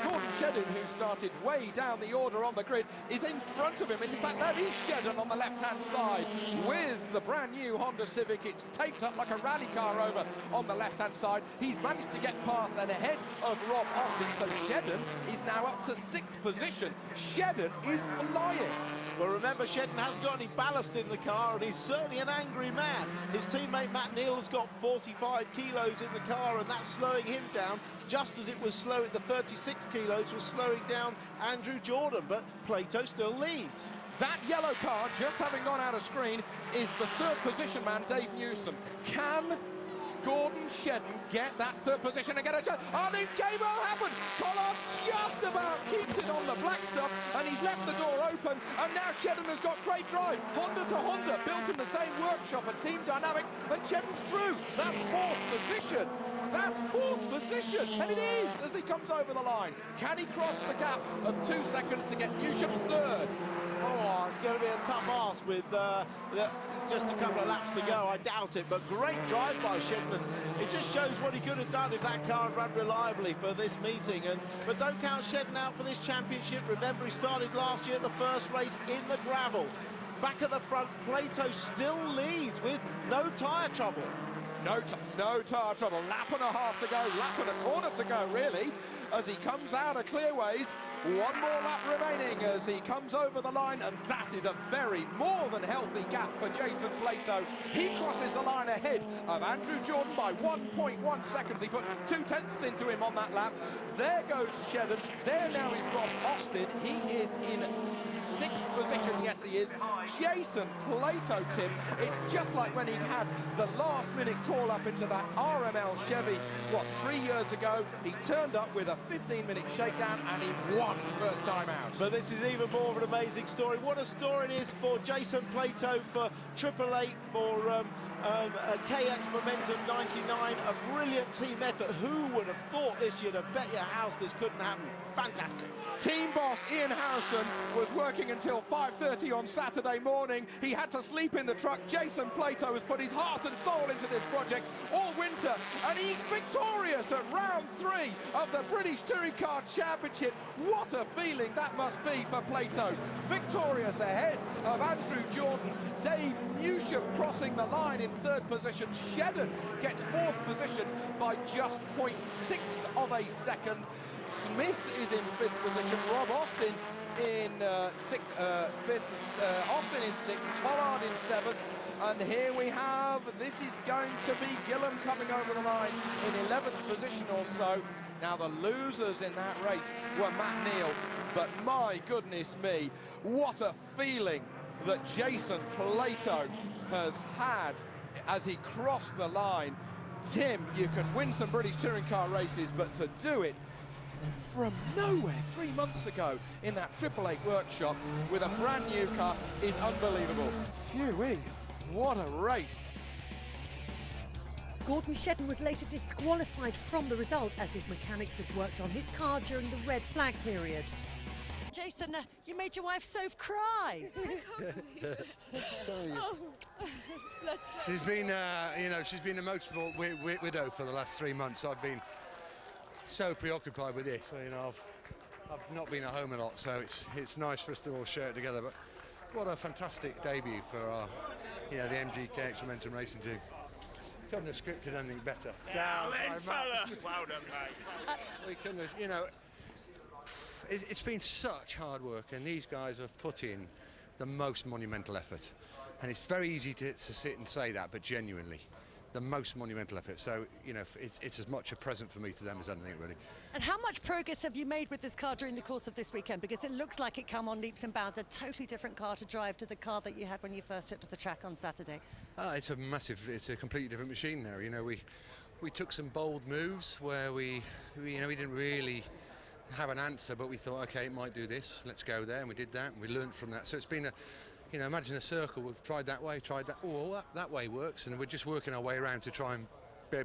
Gordon Shedden, who started way down the order on the grid, is in front of him. In fact, that is Shedden on the left-hand side with the brand new Honda Civic. It's taped up like a rally car over on the left-hand side. He's managed to get past and ahead of Rob Austin, so Shedden is now up to 6th position. Shedden is flying. Well, remember, Shedden hasn't got any ballast in the car, and he's certainly an angry man. His teammate Matt Neal has got 45 kilos in the car, and that's slowing him down, just as it was slowing, the 36 kilos was slowing down Andrew Jordan, but Plato still leads. That yellow car, just having gone out of screen, is the third position man, Dave Newsom. Can Gordon Shedden get that third position and get a chance? Oh, the game will happen! Collard just about keeps it on the black stuff, and he's left the door open, and now Shedden has got great drive. Honda to Honda, built in the same workshop at Team Dynamics, and Shedden's through. That's 4th position. That's 4th position, and it is as he comes over the line. Can he cross the gap of 2 seconds to get Newsham's third? Oh, it's going to be a tough ask with just a couple of laps to go. I doubt it, but great drive by Shedden. It just shows what he could have done if that car had run reliably for this meeting. But don't count Shedden out for this championship. Remember, he started last year the first race in the gravel. Back at the front, Plato still leads with no tyre trouble. No tyre trouble. Lap and a half to go, lap and a quarter to go, really, as he comes out of Clearways. One more lap remaining as he comes over the line, and that is a very more than healthy gap for Jason Plato. He crosses the line ahead of Andrew Jordan by 1.1 seconds. He put 2/10 into him on that lap. There goes Shedden. There now is Rob Austin. He is in 6th position, yes he is. Jason Plato, Tim, it's just like when he had the last-minute call-up into that RML Chevy, 3 years ago. He turned up with a 15-minute shakedown and he won first time out. So this is even more of an amazing story. What a story it is for Jason Plato, for Triple Eight, for KX Momentum 99. A brilliant team effort. Who would have thought this? You'd have bet your house this couldn't happen. Fantastic. Team boss Ian Harrison was working until 5:30 on Saturday morning. He had to sleep in the truck. Jason Plato has put his heart and soul into this project all winter, and he's victorious at round 3 of the British Touring Car Championship. What a feeling that must be for Plato. Victorious ahead of Andrew Jordan. Dave Newsham crossing the line in 3rd position. Shedden gets 4th position by just 0.6 of a second. Smith is in 5th position. Rob Austin in fifth, Austin in sixth, Pollard in seventh, and here we have, this is going to be Gillam coming over the line in 11th position or so. Now the losers in that race were Matt Neal, but my goodness me, what a feeling that Jason Plato has had as he crossed the line. Tim, you can win some British touring car races, but to do it from nowhere 3 months ago in that 888 workshop with a brand new car is unbelievable. Phew-wee, what a race. Gordon Shedden was later disqualified from the result as his mechanics had worked on his car during the red flag period. Jason, you made your wife Soph cry. She's been, she's been a motorsport widow for the last 3 months. I've been so preoccupied with this. I've not been at home a lot, so it's nice for us to all share it together. But what a fantastic debut for our, the MGKX Momentum Racing team. Couldn't have scripted anything better. Well done, mate. We couldn't have, it's been such hard work, and these guys have put in the most monumental effort. And it's very easy to sit and say that, but genuinely, the most monumental effort. So, it's as much a present for me to them as anything, really. And how much progress have you made with this car during the course of this weekend? Because it looks like it come on leaps and bounds, a totally different car to drive to the car that you had when you first took to the track on Saturday. It's a completely different machine there. We took some bold moves where we didn't really have an answer, but we thought, okay, it might do this, let's go there, and we did that, and we learned from that. So it's been imagine a circle. We've tried that way, tried that. Oh, that way works, and we're just working our way around to try and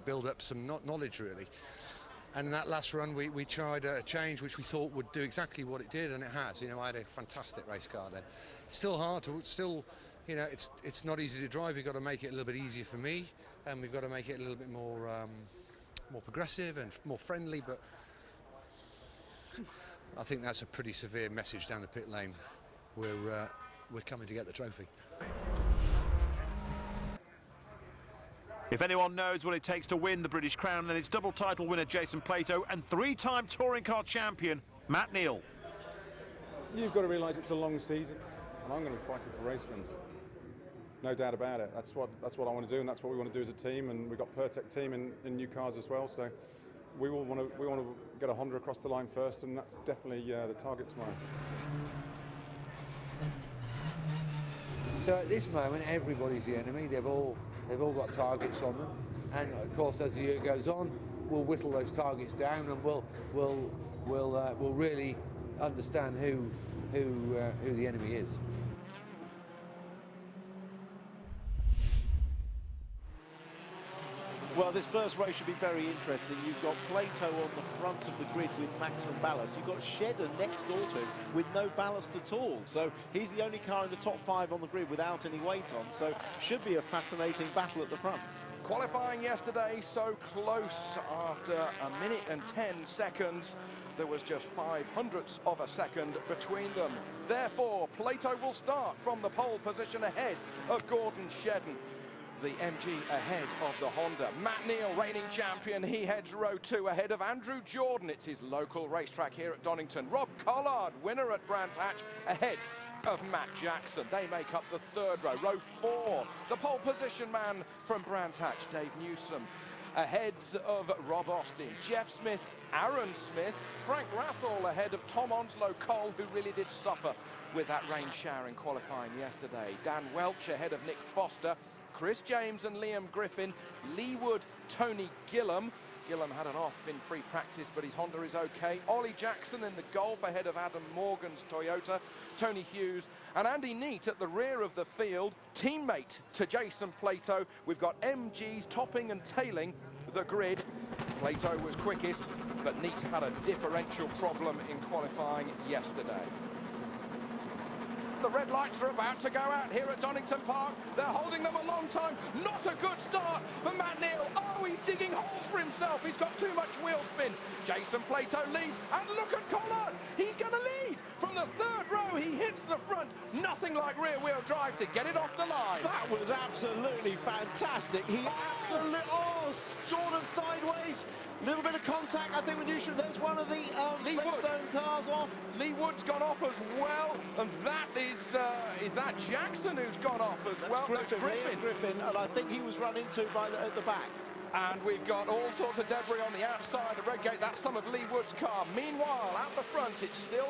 build up some knowledge, really. And that last run, we tried a change which we thought would do exactly what it did, and it has. I had a fantastic race car then. It's still hard to, it's not easy to drive. We've got to make it a little bit easier for me, and we've got to make it a little bit more progressive and more friendly. But I think that's a pretty severe message down the pit lane. We're coming to get the trophy. If anyone knows what it takes to win the British Crown, then it's double title winner Jason Plato and 3-time touring car champion Matt Neal. You've got to realise it's a long season, and I'm going to be fighting for race wins. No doubt about it. That's what I want to do, and that's what we want to do as a team. And we've got Pertec team in new cars as well, so we want to get a Honda across the line first, and that's definitely the target tomorrow. So at this moment, everybody's the enemy. They've all got targets on them, and of course, as the year goes on, we'll whittle those targets down, and we'll really understand who the enemy is. Well, this first race should be very interesting. You've got Plato on the front of the grid with maximum ballast. You've got Shedden next door to him with no ballast at all. So he's the only car in the top 5 on the grid without any weight on. So should be a fascinating battle at the front. Qualifying yesterday, so close. After 1 minute and 10 seconds, there was just 0.05 of a second between them. Therefore, Plato will start from the pole position ahead of Gordon Shedden. The MG ahead of the Honda. Matt Neal, reigning champion, he heads row 2 ahead of Andrew Jordan. It's his local racetrack here at Donington. Rob Collard, winner at Brands Hatch, ahead of Matt Jackson. They make up the 3rd row. Row 4, the pole position man from Brands Hatch, Dave Newsom, ahead of Rob Austin, Jeff Smith, Aaron Smith, Frank Rathall ahead of Tom Onslow Cole, who really did suffer with that rain shower in qualifying yesterday. Dan Welch ahead of Nick Foster, Chris James and Liam Griffin, Lee Wood, Tony Gillam. Gillam had an off in free practice, but his Honda is okay. Ollie Jackson in the Golf ahead of Adam Morgan's Toyota, Tony Hughes, and Andy Neat at the rear of the field, teammate to Jason Plato. We've got MGs topping and tailing the grid. Plato was quickest, but Neat had a differential problem in qualifying yesterday. The red lights are about to go out here at Donington Park. They're holding them a long time. Not a good start for Matt Neal. Oh, he's digging holes for himself. He's got too much wheel spin. Jason Plato leads, and look at Collard. He's going to lead. From the 3rd row, he hits the front. Nothing like rear-wheel drive to get it off the line. That was absolutely fantastic. He absolutely, across, Jordan sideways. A little bit of contact, I think, with Newsham. There's one of the Redstone cars off. Lee Wood's gone off as well, and that is that Jackson who's gone off as well? That's Griffin, and I think he was run into at the back. And we've got all sorts of debris on the outside of Redgate. That's some of Lee Wood's car. Meanwhile, at the front, it's still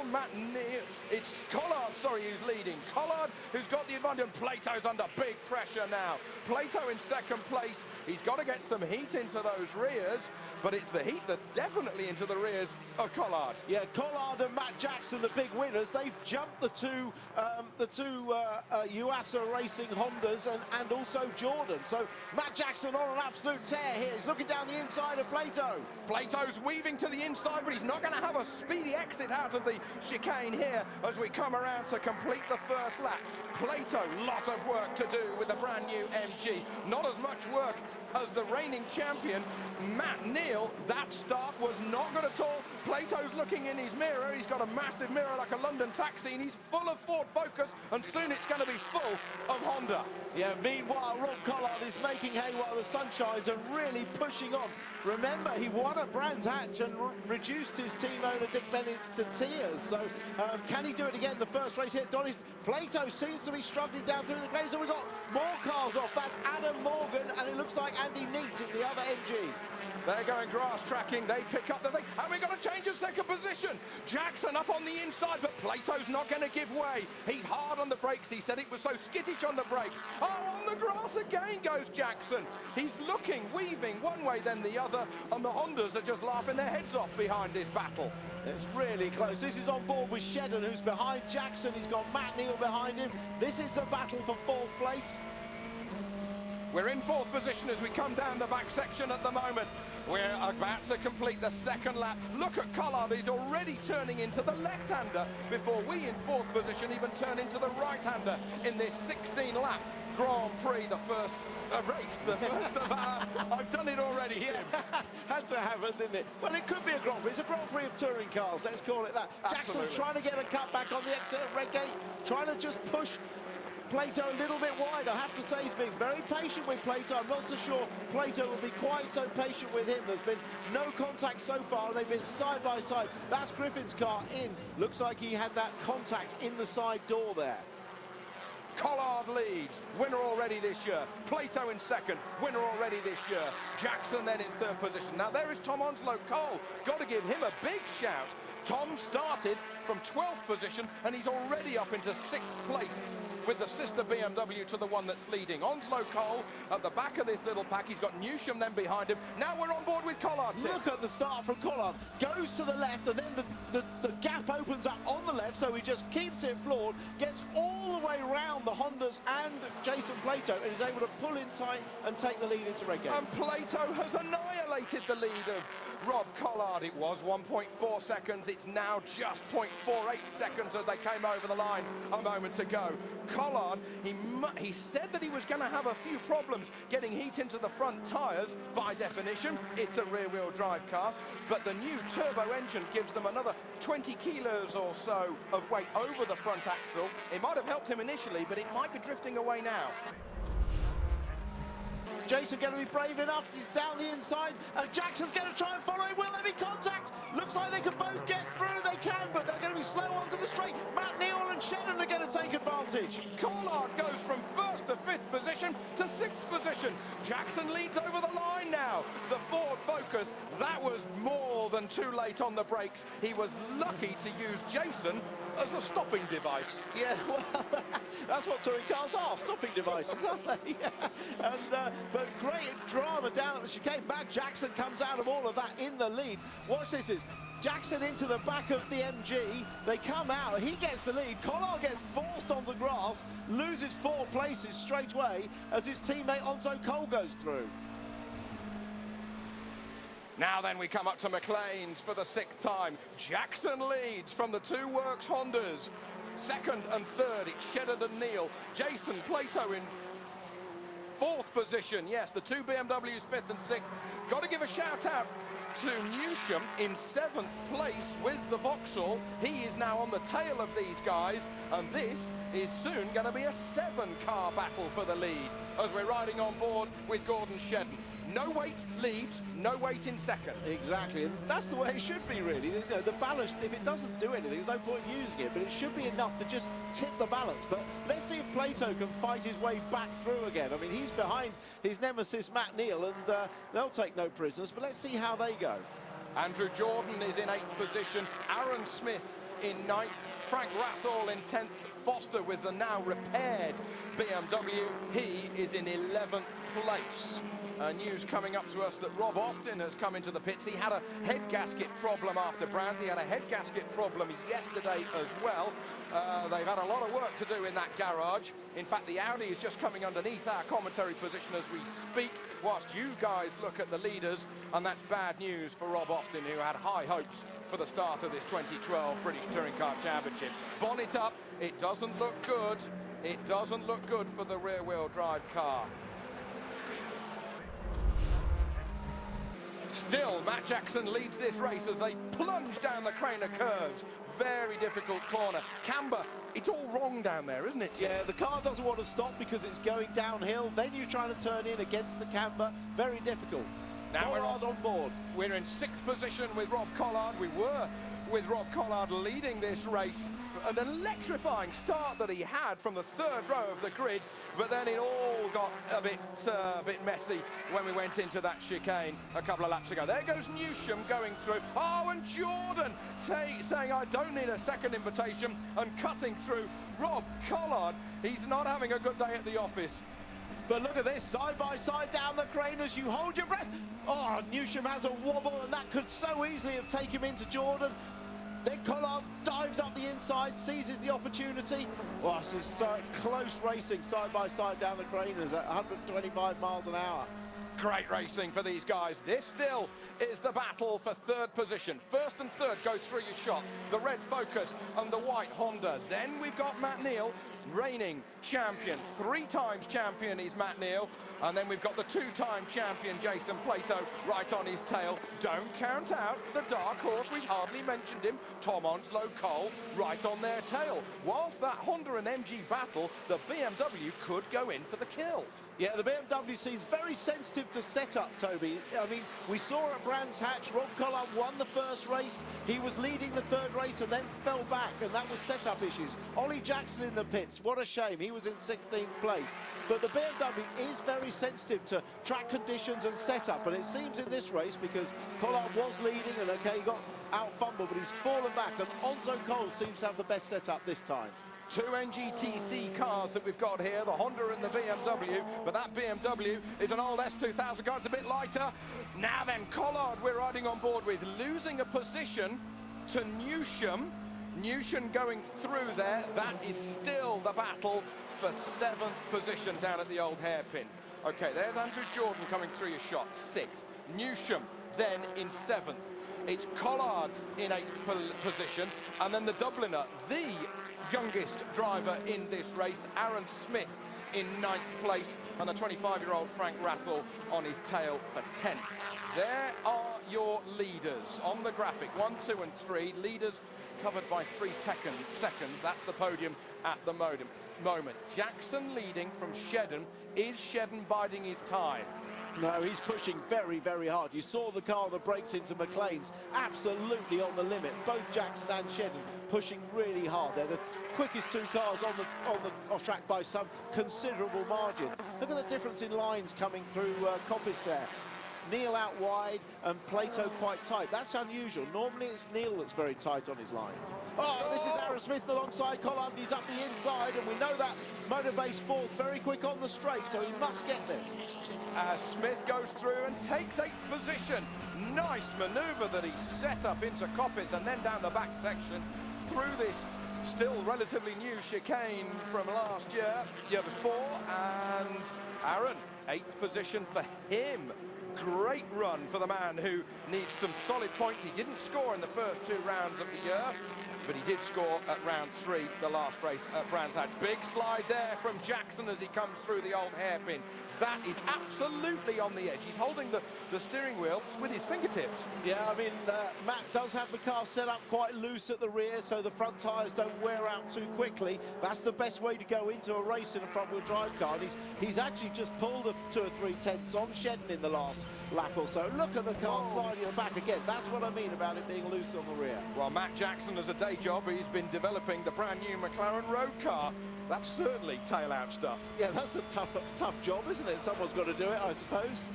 it's Collard, sorry, who's leading. Collard, who's got the advantage, and Plato's under big pressure now. Plato in second place. He's got to get some heat into those rears, but it's the heat that's definitely into the rears of Collard. Yeah, Collard and Matt Jackson, the big winners. They've jumped the two Yuasa Racing Hondas and also Jordan. So Matt Jackson on an absolute tear here. He's looking down the inside of Plato. Plato's weaving to the inside, but he's not going to have a speedy exit out of the chicane here as we come around to complete the first lap. Plato, lot of work to do with the brand new MG. Not as much work as the reigning champion, Matt Neal. That start was not good at all. Plato's looking in his mirror. He's got a massive mirror like a London taxi, and he's full of Ford Focus, and soon it's going to be full of Honda. Yeah, meanwhile, Rob Collard is making hay while the sun shines and really pushing on. Remember, he won at Brands Hatch and reduced his team owner Dick Bennett to tears. So can he do it again the first race here? Plato seems to be struggling down through the grades, and we've got more cars off. That's Adam Morgan, and it looks like Andy Neat in the other MG. They're going grass tracking. They pick up the thing. And we've got a change of second position. Jackson up on the inside, but Plato's not going to give way. He's hard on the brakes. He said it was so skittish on the brakes. Oh, on the grass again goes Jackson. He's looking, weaving one way then the other, and the Hondas are just laughing their heads off behind this battle. It's really close. This is on board with Shedden, who's behind Jackson. He's got Matt Neal behind him. This is the battle for fourth place. We're in fourth position as we come down the back section at the moment. We're about to complete the second lap. Look at Collard, he's already turning into the left-hander before we in fourth position even turn into the right-hander in this 16-lap Grand Prix, the first race, the first of our... I've done it already, Tim. Yeah, had to happen, didn't it? Well, it could be a Grand Prix. It's a Grand Prix of touring cars, let's call it that. Absolutely. Jackson's trying to get a cut back on the exit at Redgate, trying to just push Plato a little bit wide. I have to say he's being very patient with Plato. I'm not so sure Plato will be quite so patient with him. There's been no contact so far, and they've been side by side. That's Griffin's car in. Looks like he had that contact in the side door there. Collard leads, winner already this year. Plato in second, winner already this year. Jackson then in third position. Now there is Tom Onslow Cole. Got to give him a big shout. Tom started from 12th position and he's already up into 6th place with the sister BMW to the one that's leading. Onslow Cole at the back of this little pack. He's got Newsham then behind him. Now we're on board with Collard. Look at the start from Collard. Goes to the left and then the gap opens up on the left, so he just keeps it floored, gets all the way round the Hondas and Jason Plato and is able to pull in tight and take the lead into Redgate. And Plato has annihilated the lead of Rob Collard. It was 1.4 seconds. It's now just 0.48 seconds as they came over the line a moment ago. Collard, he said that he was going to have a few problems getting heat into the front tyres. By definition, it's a rear-wheel drive car, but the new turbo engine gives them another 20 kilos or so of weight over the front axle. It might have helped him initially, but it might be drifting away now. Jason going to be brave enough. He's down the inside, and Jackson's going to try and follow him. Will there be contact? Looks like they can both get through. They can, but they're going to be slow onto the straight. Matt Neal and Shedden are going to take advantage. Collard goes from 1st to 5th position to 6th position. Jackson leads over the line now. The Ford Focus, that was more than too late on the brakes. He was lucky to use Jason as a stopping device. Yeah, well, that's what touring cars are, stopping devices, aren't they? Yeah. And, but great drama down at the chicane. Matt Jackson comes out of all of that in the lead. Watch this, is Jackson into the back of the MG. They come out, he gets the lead. Collard gets forced on the grass, loses 4 places straight away as his teammate Onzo Cole goes through. Now then we come up to McLean's for the 6th time. Jackson leads from the 2 Works Hondas. 2nd and 3rd, it's Shedden and Neal. Jason Plato in 4th position. Yes, the two BMWs, 5th and 6th. Got to give a shout out to Newsham in 7th place with the Vauxhall. He is now on the tail of these guys, and this is soon going to be a 7-car battle for the lead as we're riding on board with Gordon Shedden. No weight leads, no weight in second. Exactly, and that's the way it should be, really. You know, the balance, if it doesn't do anything, there's no point using it, but it should be enough to just tip the balance. But let's see if Plato can fight his way back through again. I mean, he's behind his nemesis, Matt Neal, and they'll take no prisoners, but let's see how they go. Andrew Jordan is in 8th position, Aaron Smith in 9th, Frank Rathall in 10th, Foster with the now repaired BMW, he is in 11th place. News coming up to us that Rob Austin has come into the pits. He had a head gasket problem after Brands. He had a head gasket problem yesterday as well. They've had a lot of work to do in that garage. In fact, the Audi is just coming underneath our commentary position as we speak, whilst you guys look at the leaders, and that's bad news for Rob Austin, who had high hopes for the start of this 2012 British Touring Car Championship. Bonnet up, it doesn't look good. It doesn't look good for the rear-wheel drive car. Still, Matt Jackson leads this race as they plunge down the Craner curves. Very difficult corner. Camber, it's all wrong down there, isn't it? Yeah, the car doesn't want to stop because it's going downhill. Then you're trying to turn in against the camber. Very difficult. Now Collard on board. We're in 6th position with Rob Collard. We were with Rob Collard leading this race. An electrifying start that he had from the 3rd row of the grid, but then it all got a bit messy when we went into that chicane a couple of laps ago. There goes Newsham going through. Oh, and Jordan saying, I don't need a second invitation, and cutting through Rob Collard. He's not having a good day at the office. But look at this, side by side down the Craners, you hold your breath. Oh, Newsham has a wobble, and that could so easily have taken him into Jordan. Then Collard dives up the inside, seizes the opportunity. Well, this is close racing, side by side down the Craners at 125 miles an hour. Great racing for these guys. This still is the battle for 3rd position. 1st and 3rd go through your shot. The red Focus and the white Honda. Then we've got Matt Neal, reigning champion. 3 times champion is Matt Neal. And then we've got the 2-time champion, Jason Plato, right on his tail. Don't count out the dark horse, we've hardly mentioned him, Tom Onslow Cole, right on their tail. Whilst that Honda and MG battle, the BMW could go in for the kill. Yeah, the BMW seems very sensitive to setup, Toby. I mean, we saw at Brands Hatch, Rob Collard won the 1st race. He was leading the 3rd race and then fell back, and that was setup issues. Ollie Jackson in the pits, what a shame. He was in 16th place. But the BMW is very sensitive to track conditions and setup, and it seems in this race, because Collard was leading, and okay, he got out-fumbled, but he's fallen back, and Onslow Cole seems to have the best setup this time. 2 NGTC cars that we've got here, the Honda and the BMW, but that BMW is an old S2000 car, it's a bit lighter. Now then, Collard we're riding on board with, losing a position to Newsham. Newsham going through there, that is still the battle for 7th position down at the old hairpin. Okay, there's Andrew Jordan coming through your shot, 6th. Newsham then in 7th. It's Collard in 8th position, and then the Dubliner, the youngest driver in this race, Aaron Smith in 9th place, and the 25-year-old Frank Rathall on his tail for 10th. There are your leaders on the graphic, 1, 2 and 3. Leaders covered by 3 seconds. That's the podium at the moment. Jackson leading from Shedden. Is Shedden biding his time? No, he's pushing very, very hard. You saw the car that breaks into McLean's absolutely on the limit. Both Jackson and Shedden pushing really hard. They're the quickest 2 cars on the off track by some considerable margin. Look at the difference in lines coming through Coppice there. Neal out wide and Plato quite tight. That's unusual. Normally it's Neal that's very tight on his lines. Oh, this is Aaron Smith alongside Collard. He's up the inside, and we know that Motorbase 4th very quick on the straight, so he must get this. Smith goes through and takes 8th position. Nice manoeuvre that he set up into Coppice and then down the back section through this still relatively new chicane from last year before, and Aaron, 8th position for him. Great run for the man who needs some solid points. He didn't score in the first 2 rounds of the year, but he did score at round 3, the last race at Brands Hatch. Big slide there from Jackson as he comes through the old hairpin. That is absolutely on the edge. He's holding the steering wheel with his fingertips. Yeah, I mean, Matt does have the car set up quite loose at the rear, so the front tyres don't wear out too quickly. That's the best way to go into a race in a front-wheel drive car. And he's actually just pulled a 2 or 3 tenths on Shedden in the last lap or so. Look at the car sliding back again. That's what I mean about it being loose on the rear. Well, Matt Jackson, as a day job, he's been developing the brand new McLaren road car. That's certainly tail-out stuff. Yeah, that's a tough job, isn't it? Someone's got to do it, I suppose.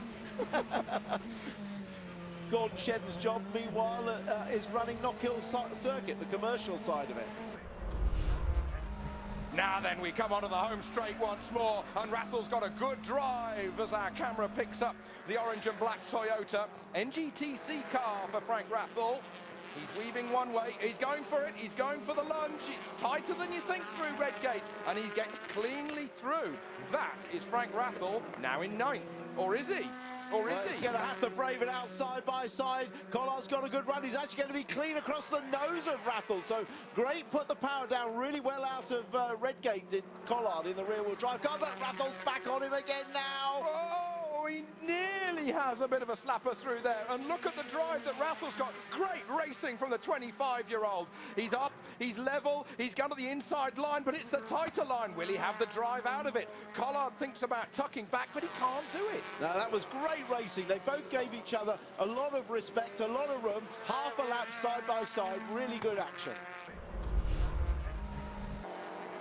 Gordon Shedden's job, meanwhile, is running Knockhill Circuit, the commercial side of it. Now then, we come onto the home straight once more, and Rathell's got a good drive as our camera picks up the orange and black Toyota NGTC car for Frank Rathell. He's weaving one way, he's going for it, he's going for the lunge. It's tighter than you think through Redgate, and he gets cleanly through. That is Frank Rathell, now in 9th. Or is he? Or is he? He's going to have to brave it out side by side. Collard's got a good run. He's actually going to be clean across the nose of Rathell. So great, put the power down really well out of Redgate, did Collard in the rear-wheel drive car. But Rathell's back on him again now. Oh, he nearly has a bit of a slapper through there. And look at the drive that Rathell's got. Great racing from the 25-year-old. He's up, he's level, he's gone to the inside line, but it's the tighter line. Will he have the drive out of it? Collard thinks about tucking back, but he can't do it. Now, that was great racing. They both gave each other a lot of respect, a lot of room. Half a lap side by side. Really good action.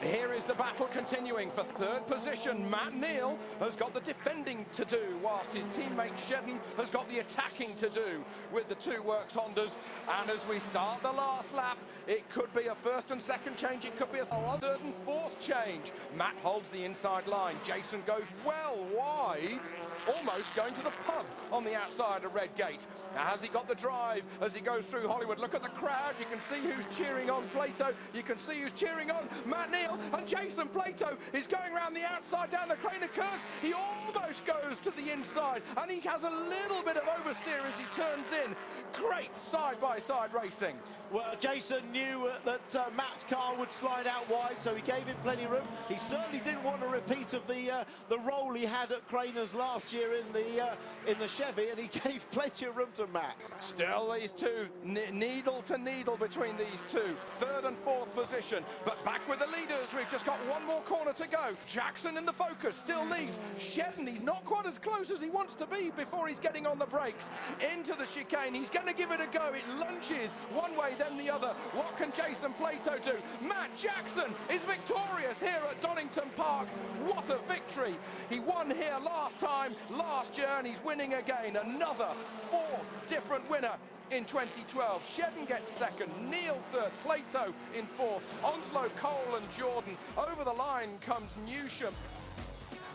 Here is the battle continuing for 3rd position. Matt Neal has got the defending to do, whilst his teammate Shedden has got the attacking to do with the 2 Works Hondas. And as we start the last lap, it could be a 1st and 2nd change, it could be a 3rd and 4th change. Matt holds the inside line. Jason goes well wide, almost going to the pub on the outside of Redgate. Now, has he got the drive as he goes through Hollywood? Look at the crowd. You can see who's cheering on Plato. You can see who's cheering on Matt Neal. And Jason Plato is going around the outside down the Craner curves. He almost goes to the inside, and he has a little bit of oversteer as he turns in. Great side-by-side racing. Well, Jason knew that Matt's car would slide out wide, so he gave him plenty of room. He certainly didn't want a repeat of the role he had at Craner's last year in the Chevy, and he gave plenty of room to Matt. Still these two, needle to needle between these two. 3rd and 4th position, but back with the leaders. We've just got one more corner to go. Jackson in the focus, still leads. Shedden, he's not quite as close as he wants to be before he's getting on the brakes. Into the chicane, he's going to give it a go. It lunges one way, then the other. What can Jason Plato do? Matt Jackson is victorious here at Donington Park. What a victory. He won here last time, last year, and he's winning again. Another 4th different winner in 2012. Shedden gets 2nd, Neal 3rd, Plato in 4th, Onslow, Cole and Jordan. Over the line comes Newsham.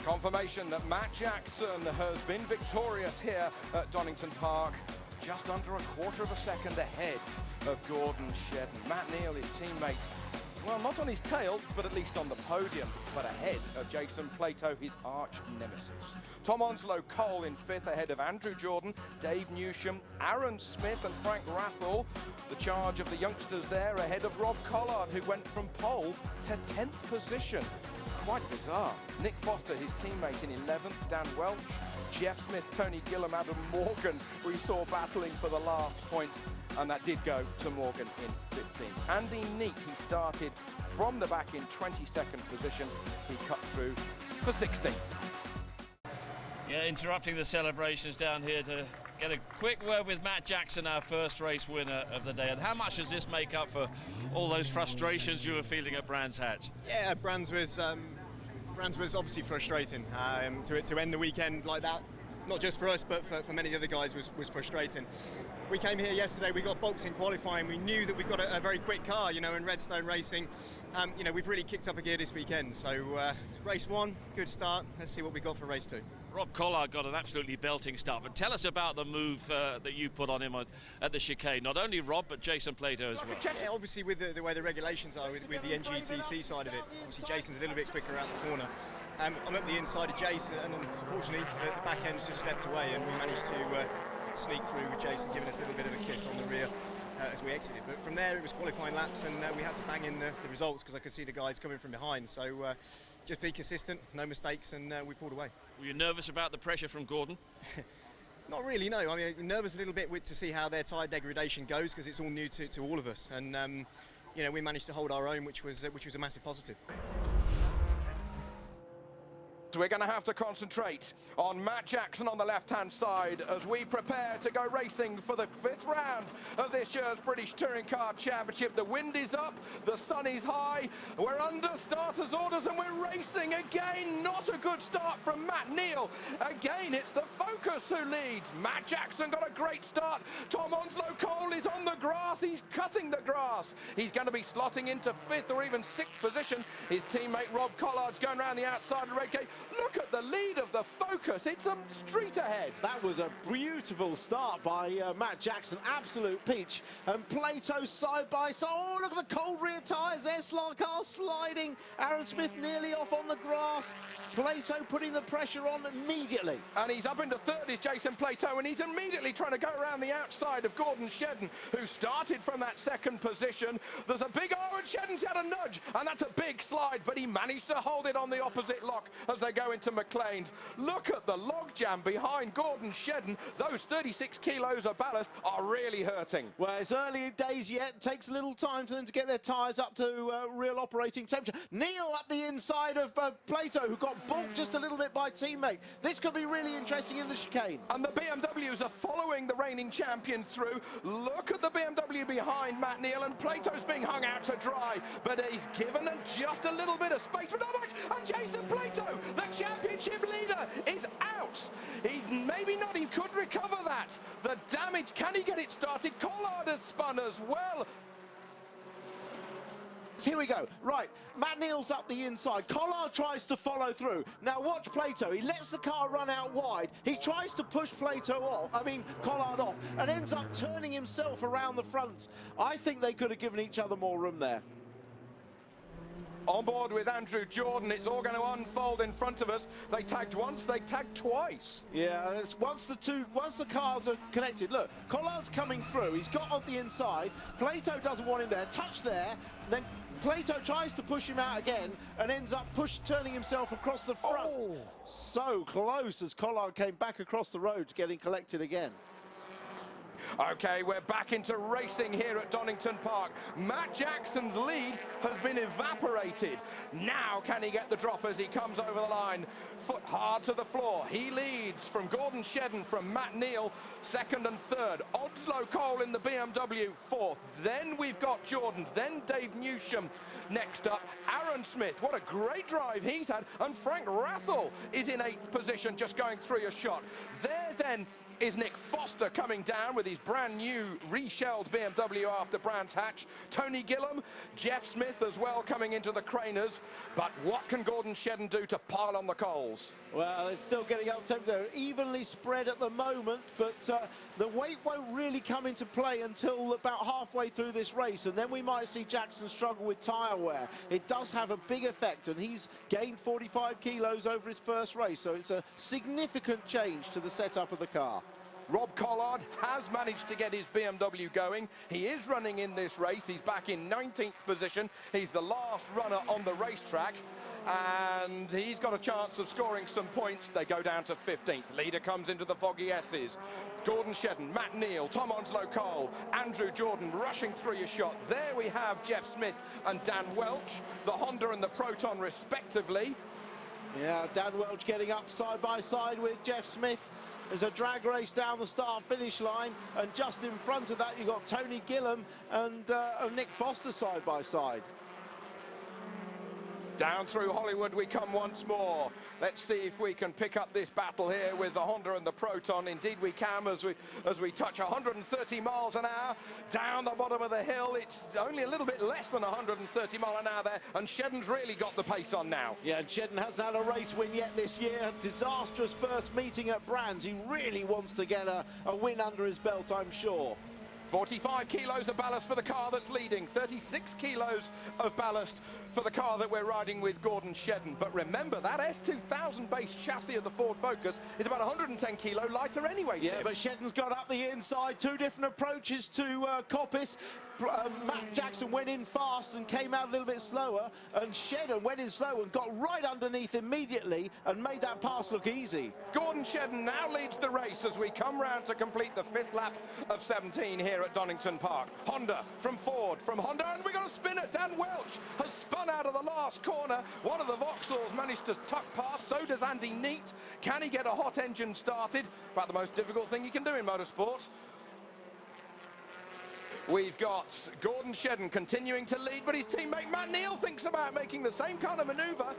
Confirmation that Matt Jackson has been victorious here at Donington Park, just under a 1/4 second ahead of Gordon Shedden. Matt Neal, his teammate, well, not on his tail, but at least on the podium, but ahead of Jason Plato, his arch nemesis. Tom Onslow Cole in 5th, ahead of Andrew Jordan, Dave Newsham, Aaron Smith and Frank Rathell. The charge of the youngsters there, ahead of Rob Collard, who went from pole to 10th position. Quite bizarre. Nick Foster, his teammate, in 11th, Dan Welch, Jeff Smith, Tony Gillam, Adam Morgan, we saw battling for the last point, and that did go to Morgan in 15th. Andy Neat, he started from the back in 22nd position. He cut through for 16th. Yeah, interrupting the celebrations down here to get a quick word with Matt Jackson, our first race winner of the day. And how much does this make up for all those frustrations you were feeling at Brands Hatch? Yeah, Brands was obviously frustrating. To end the weekend like that, not just for us, but for many other guys, was frustrating. We came here yesterday, we got boxed in qualifying, we knew that we've got a very quick car, you know, in Redstone Racing. You know, we've really kicked up a gear this weekend, so race 1, good start. Let's see what we got for race 2. Rob Collard got an absolutely belting start, but tell us about the move that you put on him at the chicane. Not only Rob, but Jason Plato as well. Yeah, obviously with the way the regulations are with the NGTC side of it, obviously Jason's a little bit quicker out the corner. I'm up the inside of Jason, and unfortunately the back end's just stepped away, and we managed to sneak through with Jason, giving us a little bit of a kiss on the rear as we exited. But from there it was qualifying laps, and we had to bang in the results because I could see the guys coming from behind. So just be consistent, no mistakes, and we pulled away. Were you nervous about the pressure from Gordon? Not really, no. I mean, nervous a little bit to see how their tyre degradation goes, because it's all new to all of us. And you know, we managed to hold our own, which was a massive positive. We're going to have to concentrate on Matt Jackson on the left-hand side as we prepare to go racing for the 5th round of this year's British Touring Car Championship. The wind is up, the sun is high, we're under starters' orders and we're racing again. Not a good start from Matt Neal. Again, it's the Focus who leads. Matt Jackson got a great start. Tom Onslow Cole is on the grass, he's cutting the grass. He's going to be slotting into 5th or even 6th position. His teammate Rob Collard's going around the outside of Redgate. Look at the lead of the Focus. It's a street ahead. That was a beautiful start by Matt Jackson. Absolute peach. And Plato side by side. Oh, look at the cold rear tyres there. Car sliding. Aaron Smith nearly off on the grass. Plato putting the pressure on immediately. And he's up into 3rd is Jason Plato, and he's immediately trying to go around the outside of Gordon Shedden, who started from that 2nd position. There's a big and Shedden's had a nudge, and that's a big slide, but he managed to hold it on the opposite lock as they go into McLean's. Look at the logjam behind Gordon Shedden. Those 36 kilos of ballast are really hurting. Well, it's early days yet. It takes a little time for them to get their tyres up to real operating temperature. Neal up the inside of Plato, who got balked just a little bit by teammate. This could be really interesting in the chicane. And the BMWs are following the reigning champion through. Look at the BMW behind Matt Neal, and Plato's being hung out to dry, but he's given them just a little bit of space, but not much. And Jason Plato, the championship leader, is out. He's maybe not, he could recover that. The damage, can he get it started? Collard has spun as well. Here we go. Right, Matt Neal's up the inside. Collard tries to follow through. Now watch Plato. He lets the car run out wide. He tries to push Collard off, and ends up turning himself around the front. I think they could have given each other more room there. On board with Andrew Jordan, it's all going to unfold in front of us. They tagged once, they tagged twice. Yeah, once the cars are connected. Look, Collard's coming through. He's got on the inside. Plato doesn't want him there. Touch there. Then Plato tries to push him out again and ends up turning himself across the front. Oh. So close as Collard came back across the road, getting collected again. Okay, we're back into racing here at Donington Park. Matt Jackson's lead has been evaporated. Now can he get the drop as he comes over the line? Foot hard to the floor. He leads from Gordon Shedden, from Matt Neal, 2nd and 3rd. Onslow Cole in the BMW, 4th. Then we've got Jordan, then Dave Newsham. Next up, Aaron Smith. What a great drive he's had. And Frank Rathel is in 8th position, just going through a shot. There then is Nick Foster coming down with his brand new reshelled BMW after Brands Hatch. Tony Gillam, Jeff Smith as well coming into the Craners. But what can Gordon Shedden do to pile on the coals? Well, it's still getting up tempo. They're evenly spread at the moment, but the weight won't really come into play until about halfway through this race, and then we might see Jackson struggle with tyre wear. It does have a big effect, and he's gained 45 kilos over his first race, so it's a significant change to the setup of the car. Rob Collard has managed to get his BMW going. He is running in this race. He's back in 19th position. He's the last runner on the racetrack, and he's got a chance of scoring some points. They go down to 15th. Leader comes into the foggy S's. Gordon Shedden, Matt Neal, Tom Onslow Cole, Andrew Jordan rushing through your shot. There we have Jeff Smith and Dan Welch, the Honda and the Proton respectively. Yeah, Dan Welch getting up side by side with Jeff Smith. There's a drag race down the start-finish line, and just in front of that you've got Tony Gillam and Nick Foster side by side. Down through Hollywood we come once more. Let's see if we can pick up this battle here with the Honda and the Proton. Indeed we can, as we touch 130 miles an hour down the bottom of the hill. It's only a little bit less than 130 miles an hour there, and Shedden's really got the pace on now. Yeah, and Shedden hasn't had a race win yet this year. Disastrous first meeting at Brands. He really wants to get a win under his belt, I'm sure. 45 kilos of ballast for the car that's leading, 36 kilos of ballast for the car that we're riding with Gordon Shedden. But remember, that S2000 base chassis of the Ford Focus is about 110 kilo lighter anyway, Tim. Yeah, but Shedden's got up the inside, two different approaches to Coppice. Matt Jackson went in fast and came out a little bit slower, and Shedden went in slow and got right underneath immediately and made that pass look easy. Gordon Shedden now leads the race as we come round to complete the 5th lap of 17 here at Donington Park. Honda from Ford, from Honda, and we got a spinner. Dan Welch has spun out of the last corner. One of the Vauxhalls managed to tuck past, so does Andy Neat. Can he get a hot engine started? About the most difficult thing you can do in motorsports. We've got Gordon Shedden continuing to lead, but his teammate Matt Neal thinks about making the same kind of manoeuvre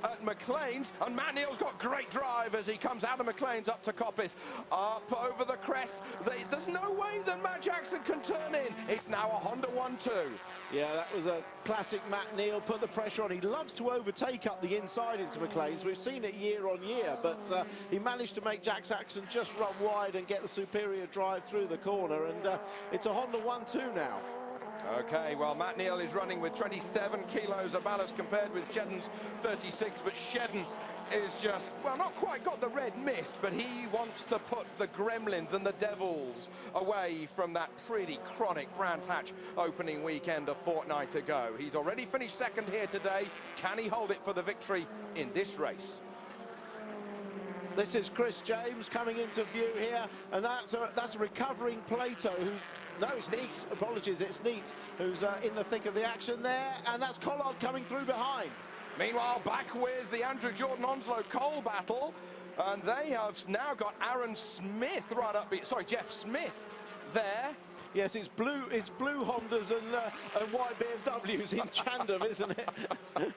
at McLean's, and Matt Neal's got great drive as he comes out of McLean's up to Coppice, up over the crest. There's no way that Matt Jackson can turn in. It's now a Honda 1-2. Yeah, that was a classic Matt Neal, put the pressure on. He loves to overtake up the inside into McLean's. We've seen it year on year, but he managed to make Jack Jackson just run wide and get the superior drive through the corner, and it's a Honda 1-2 now. Okay, well, Matt Neal is running with 27 kilos of ballast compared with Shedden's 36, but Shedden is just, well, not quite got the red mist, but he wants to put the gremlins and the devils away from that pretty chronic Brands Hatch opening weekend a fortnight ago. He's already finished second here today. Can he hold it for the victory in this race? This is Chris James coming into view here, and that's a recovering Plato who... No, it's Neat. Apologies, it's Neat who's in the thick of the action there, and that's Collard coming through behind. Meanwhile, back with the Andrew Jordan-Onslow Cole battle, and they have now got Aaron Smith right up... Sorry, Jeff Smith there. Yes, it's blue Hondas and white BMWs in tandem, isn't it?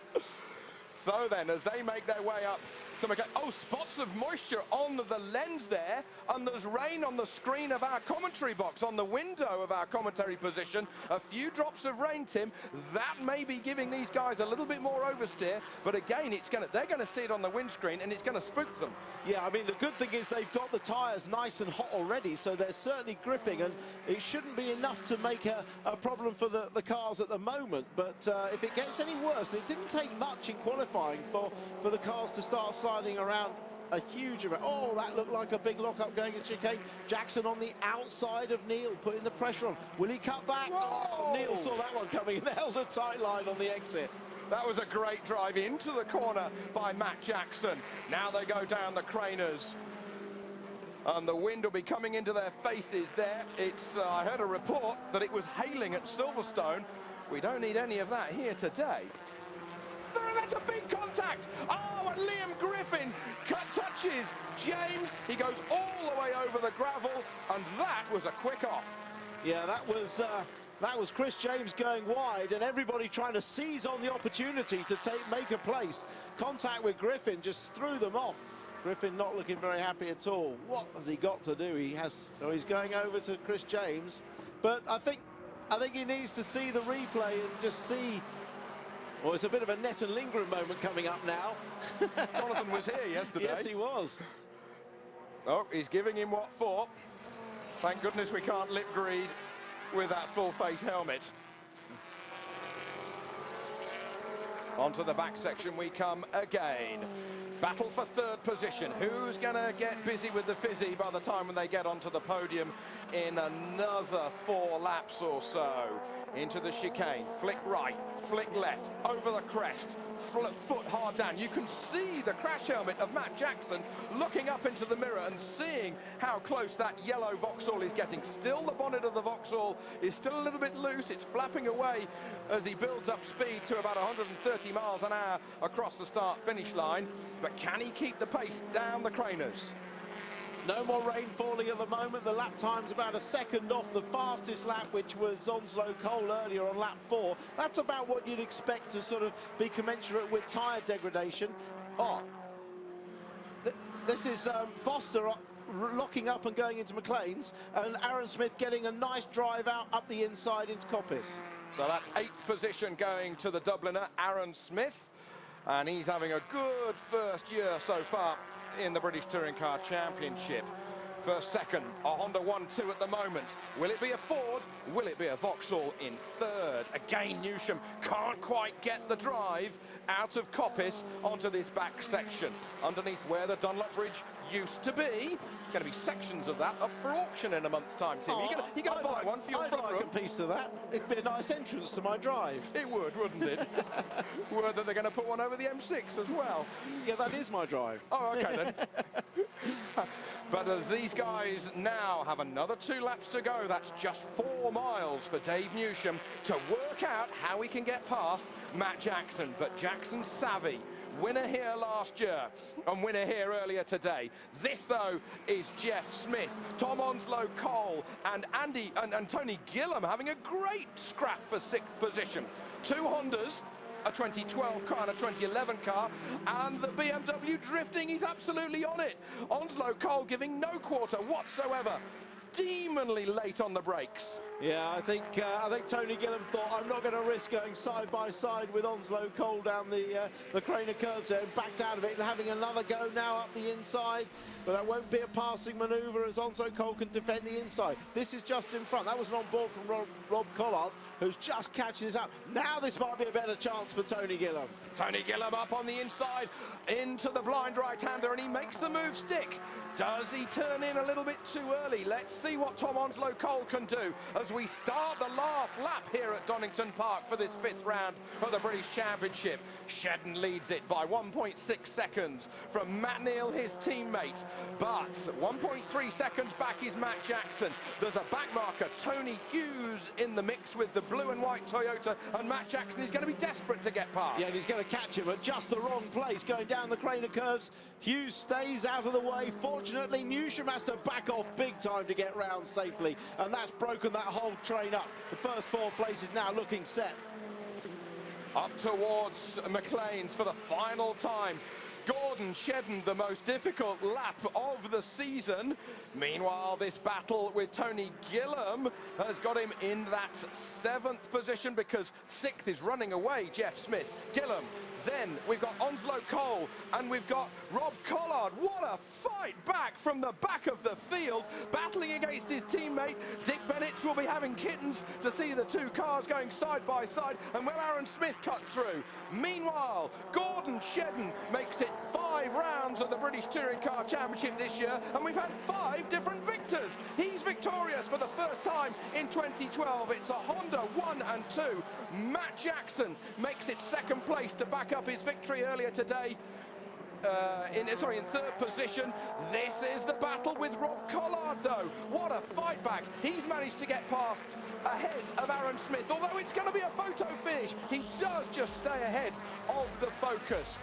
So then, as they make their way up to McLean, oh, spots of moisture on the lens there, and there's rain on the screen of our commentary box, on the window of our commentary position. A few drops of rain, Tim. That may be giving these guys a little bit more oversteer, but again, they're going to see it on the windscreen, and it's going to spook them. Yeah, I mean, the good thing is they've got the tyres nice and hot already, so they're certainly gripping, and it shouldn't be enough to make a problem for the cars at the moment. But if it gets any worse, it didn't take much in qualifying for the cars to start sliding around a huge amount. Oh, that looked like a big lock-up going into chicane. Jackson on the outside of Neal, putting the pressure on. Will he cut back? Oh, Neal saw that one coming and held a tight line on the exit. That was a great drive into the corner by Matt Jackson. Now they go down the Craners, and the wind will be coming into their faces there. I heard a report that it was hailing at Silverstone. We don't need any of that here today. That's a big contact. Oh, and Liam Griffin touches James. He goes all the way over the gravel, and that was a quick off. Yeah, that was Chris James going wide, and everybody trying to seize on the opportunity to make a place. Contact with Griffin just threw them off. Griffin not looking very happy at all. What has he got to do? He's going over to Chris James, but I think he needs to see the replay and just see. Well, it's a bit of a Net and Lindgren moment coming up now. Jonathan was here yesterday. Yes, he was. Oh, he's giving him what for. Thank goodness we can't lip greed with that full-face helmet. Onto the back section we come again. Battle for third position. Who's going to get busy with the fizzy by the time when they get onto the podium in another 4 laps or so? Into the chicane, flick right, flick left, over the crest, foot hard down. You can see the crash helmet of Matt Jackson looking up into the mirror and seeing how close that yellow Vauxhall is getting. Still, the bonnet of the Vauxhall is still a little bit loose. It's flapping away as he builds up speed to about 130 miles an hour across the start-finish line. But can he keep the pace down the Craners? No more rain falling at the moment. The lap time's about a second off the fastest lap, which was Onslow Cole earlier on lap 4. That's about what you'd expect to sort of be commensurate with tyre degradation. Oh, this is Foster locking up and going into McLean's, and Aaron Smith getting a nice drive out up the inside into Coppice. So that's 8th position going to the Dubliner, Aaron Smith, and he's having a good first year so far in the British Touring Car Championship. first second. A Honda 1-2 at the moment. Will it be a Ford? Will it be a Vauxhall in third? Again, Newsham can't quite get the drive out of Coppice onto this back section. Underneath where the Dunlop Bridge used to be. Going to be sections of that up for auction in a month's time, Tim. You're going to buy one for your front room? I'd like a piece of that. It'd be a nice entrance to my drive. It would, wouldn't it? Word that they're going to put one over the M6 as well. Yeah, that is my drive. Oh, okay then. But as these guys now have another 2 laps to go, that's just 4 miles for Dave Newsham to work out how he can get past Matt Jackson. But Jackson's savvy. Winner here last year and winner here earlier today. This, though, is Jeff Smith, Tom Onslow-Cole and Tony Gillam having a great scrap for 6th position. 2 Hondas, a 2012 car and a 2011 car, and the BMW drifting. He's absolutely on it. Onslow-Cole giving no quarter whatsoever. Demonly late on the brakes. Yeah, I think Tony Gillam thought, I'm not going to risk going side by side with Onslow-Cole down the Craner curves there, and backed out of it and having another go now up the inside. But that won't be a passing manoeuvre as Onslow-Cole can defend the inside. This is just in front. That was an on board from Rob Collard, who's just catching this up. Now this might be a better chance for Tony Gillam. Tony Gillam up on the inside into the blind right-hander, and he makes the move stick. Does he turn in a little bit too early? Let's see what Tom Onslow-Cole can do as we start the last lap here at Donington Park for this 5th round of the British Championship. Shedden leads it by 1.6 seconds from Matt Neal, his teammate. But 1.3 seconds back is Matt Jackson. There's a back marker, Tony Hughes, in the mix with the blue and white Toyota, and Matt Jackson is going to be desperate to get past. Yeah, and he's going to catch him at just the wrong place going down the Craner curves. Hughes stays out of the way. Fortunately, Newsham has to back off big time to get round safely, and that's broken that whole train up. The first 4 places now looking set. Up towards McLean's for the final time. Gordon Shedden, the most difficult lap of the season. Meanwhile, this battle with Tony Gillam has got him in that 7th position because 6th is running away, Jeff Smith. Gillam. Then we've got Onslow-Cole and we've got Rob Collard. What a fight back from the back of the field, battling against his teammate. Dick Bennett will be having kittens to see the 2 cars going side by side, and will Aaron Smith cut through? Meanwhile, Gordon Shedden makes it 5 rounds of the British Touring Car Championship this year, and we've had 5 different victors. He's victorious for the first time in 2012. It's a Honda 1 and 2. Matt Jackson makes it 2nd place to back up his victory earlier today. In 3rd position. This is the battle with Rob Collard, though. What a fight back. He's managed to get past ahead of Aaron Smith. Although it's going to be a photo finish, he does just stay ahead of the Focus.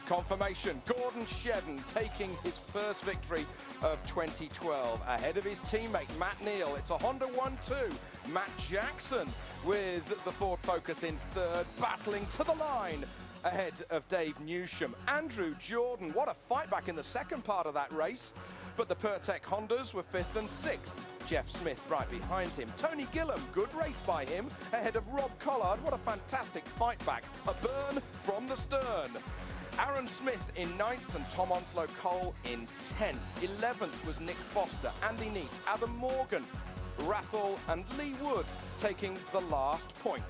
Confirmation, Gordon Shedden taking his first victory of 2012 ahead of his teammate Matt Neal. It's a Honda 1-2. Matt Jackson with the Ford Focus in 3rd, battling to the line ahead of Dave Newsham. Andrew Jordan, what a fight back in the 2nd part of that race. But the Pertec Hondas were 5th and 6th. Jeff Smith right behind him. Tony Gillam, good race by him, ahead of Rob Collard. What a fantastic fight back. A burn from the stern. Aaron Smith in 9th and Tom Onslow-Cole in 10th. 11th was Nick Foster, Andy Neat, Adam Morgan, Rathall and Lee Wood taking the last point.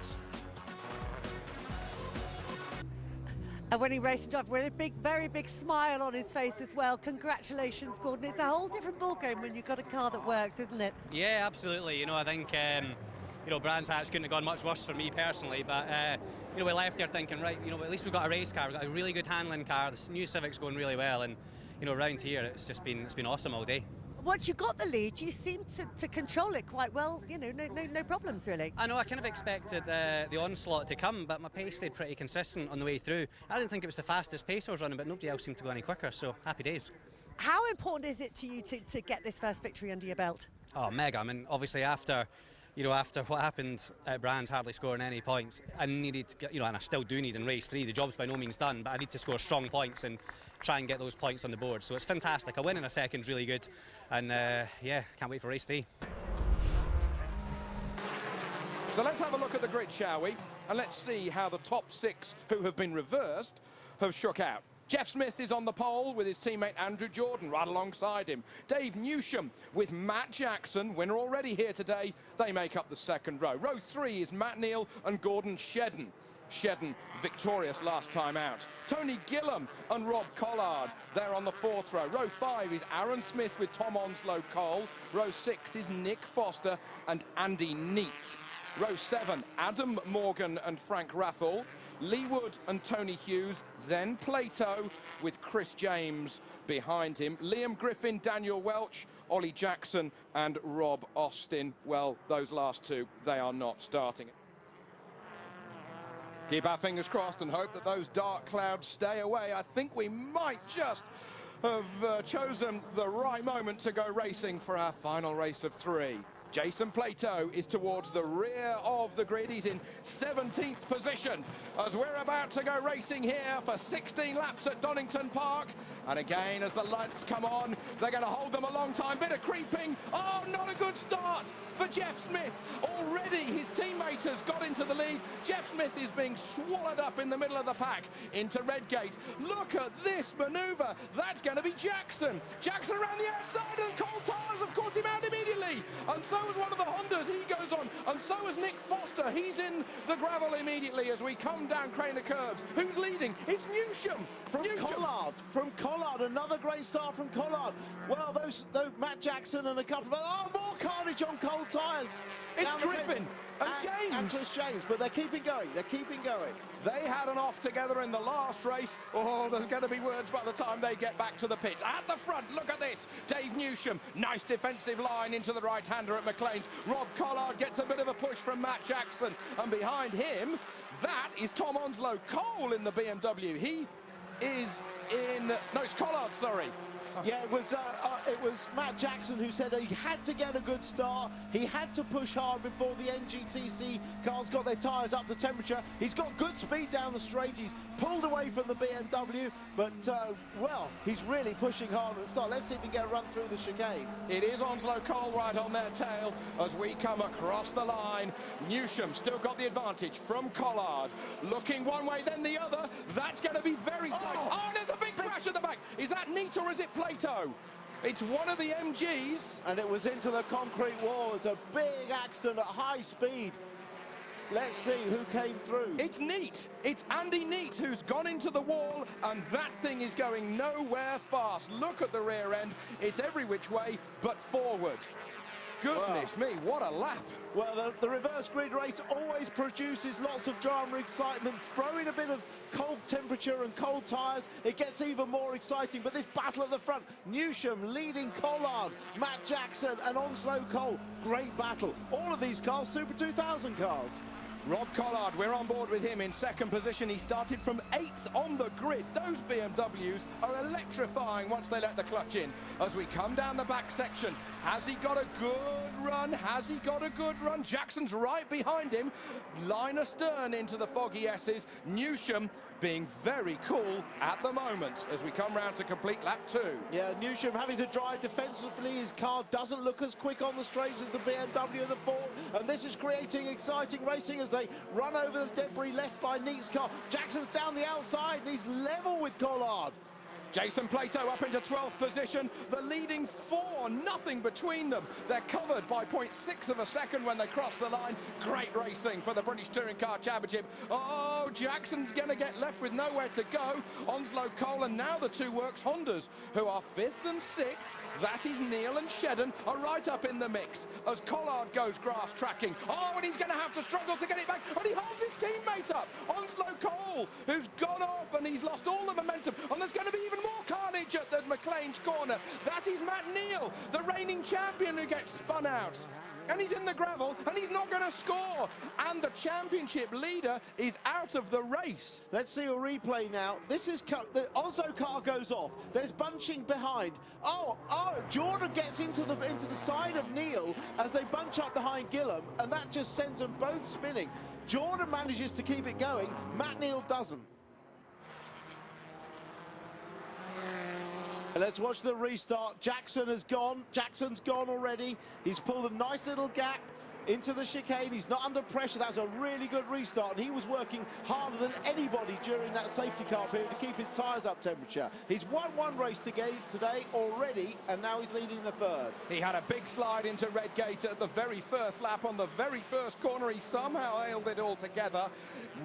And when he raced it off with a big, very big smile on his face as well. Congratulations, Gordon. It's a whole different ballgame when you've got a car that works, isn't it? Yeah, absolutely. You know, I think, you know, Brands Hatch couldn't have gone much worse for me personally, but, you know, we left here thinking, right, you know, at least we've got a race car, we've got a really good handling car, the new Civic's going really well, and, you know, around here it's been awesome all day. Once you got the lead, you seemed to control it quite well, you know, no problems really. I know, I kind of expected the onslaught to come, but my pace stayed pretty consistent on the way through. I didn't think it was the fastest pace I was running, but nobody else seemed to go any quicker, so happy days. How important is it to you to get this first victory under your belt? Oh, mega. I mean, obviously after what happened at Brands hardly scoring any points, I needed to get, you know, and I still do need in race 3, the job's by no means done, but I need to score strong points and try and get those points on the board. So it's fantastic. A win in a second's really good, and yeah, can't wait for race 3. So let's have a look at the grid, shall we? And let's see how the top 6 who have been reversed have shook out. Jeff Smith is on the pole with his teammate Andrew Jordan right alongside him. Dave Newsham with Matt Jackson, winner already here today. They make up the second row. Row 3 is Matt Neal and Gordon Shedden. Shedden victorious last time out. Tony Gillam and Rob Collard, they're on the 4th row. Row 5 is Aaron Smith with Tom Onslow Cole. Row 6 is Nick Foster and Andy Neat. Row 7, Adam Morgan and Frank Rathall. Lee Wood and Tony Hughes, then Plato with Chris James behind him. Liam Griffin, Daniel Welch, Ollie Jackson and Rob Austin. Well, those last two, they are not starting. Keep our fingers crossed and hope that those dark clouds stay away. I think we might just have chosen the right moment to go racing for our final race of 3. Jason Plato is towards the rear of the grid. He's in 17th position as we're about to go racing here for 16 laps at Donington Park. And again, as the lights come on, they're going to hold them a long time. Bit of creeping. Oh, not a good start for Jeff Smith. Already his teammate has got into the lead. Jeff Smith is being swallowed up in the middle of the pack into Redgate. Look at this manoeuvre. That's going to be Jackson. Jackson around the outside, and Cole Tars have caught him out immediately. And so has one of the Hondas. He goes on. And so has Nick Foster. He's in the gravel immediately as we come down Craner Curves. Who's leading? It's Newsham. From Collard. From Collard. Another great start from Collard. Well, those Matt Jackson and a couple of... Oh, more carnage on Cole tyres. It's Griffin and James. And Chris James, but they're keeping going. They're keeping going. They had an off together in the last race. Oh, there's going to be words by the time they get back to the pits. At the front, look at this. Dave Newsham, nice defensive line into the right-hander at McLean's. Rob Collard gets a bit of a push from Matt Jackson. And behind him, that is Tom Onslow Cole in the BMW. He is in... No, it's Collard, sorry. Yeah, it was Matt Jackson who said he had to get a good start. He had to push hard before the NGTC cars got their tyres up to temperature. He's got good speed down the straight. He's pulled away from the BMW, but, well, he's really pushing hard at the start. Let's see if he can get a run through the chicane. It is Onslow Cole right on their tail as we come across the line. Newsham still got the advantage from Collard. Looking one way, then the other. That's going to be very tight. Oh, there's a big crash at the back. Is that Neat or is it Plato? It's one of the MGs. And it was into the concrete wall. It's a big accident at high speed. Let's see who came through. It's Neat. It's Andy Neat who's gone into the wall, and that thing is going nowhere fast. Look at the rear end. It's every which way but forward. Goodness me, what a lap. Well, the reverse grid race always produces lots of drama and excitement. Throw in a bit of cold temperature and cold tyres, it gets even more exciting. But this battle at the front, Newsham leading Collard, Matt Jackson and Onslow Cole. Great battle. All of these cars, Super 2000 cars. Rob Collard, we're on board with him in second position. He started from 8th on the grid. Those BMWs are electrifying once they let the clutch in. As we come down the back section, has he got a good run? Has he got a good run? Jackson's right behind him. Line astern into the foggy S's. Newsham being very cool at the moment as we come round to complete lap 2. Yeah, Newsham having to drive defensively. His car doesn't look as quick on the straights as the BMW and the Ford, and this is creating exciting racing as they run over the debris left by Neat's car. Jackson's down the outside and he's level with Collard. Jason Plato up into 12th position. The leading 4, nothing between them. They're covered by 0.6 of a second when they cross the line. Great racing for the British Touring Car Championship. Oh, Jackson's going to get left with nowhere to go. Onslow Cole and now the two Works Hondas, who are 5th and 6th. That is Neal and Shedden are right up in the mix as Collard goes grass tracking. Oh, and he's going to have to struggle to get it back. And he holds his teammate up. Onslow Cole, who's gone off and he's lost all the momentum. And there's going to be even more carnage at the McLean's corner. That is Matt Neal, the reigning champion, who gets spun out. And he's in the gravel, and he's not going to score. And the championship leader is out of the race. Let's see a replay now. This is the Onslow car goes off. There's bunching behind. Oh, Jordan gets into the side of Neal as they bunch up behind Gillam, and that just sends them both spinning. Jordan manages to keep it going. Matt Neal doesn't. Let's watch the restart. Jackson has gone. Jackson's gone already. He's pulled a nice little gap. into the chicane. He's not under pressure. That's a really good restart, and he was working harder than anybody during that safety car period to keep his tyres up temperature. He's won one race today already, and now he's leading the third. He had a big slide into Redgate at the very first lap. On the very first corner, he somehow held it all together.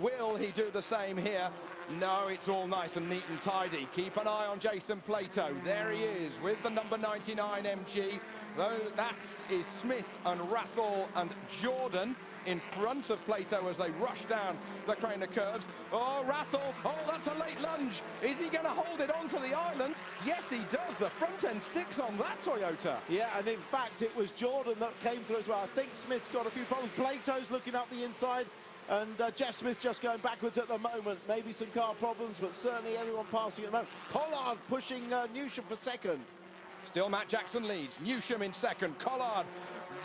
Will he do the same here? No, it's all nice and neat and tidy. Keep an eye on Jason Plato. There he is with the number 99 MG. Though that is Smith and Rathall and Jordan in front of Plato as they rush down the Craner curves. Oh, Rathall, oh, that's a late lunge. Is he going to hold it onto the island? Yes, he does. The front end sticks on that Toyota. Yeah, and in fact, it was Jordan that came through as well. I think Smith's got a few problems. Plato's looking up the inside. And Jeff Smith just going backwards at the moment. Maybe some car problems, but certainly everyone passing at the moment. Collard pushing Newsham for second. Still Matt Jackson leads. Newsham in second. Collard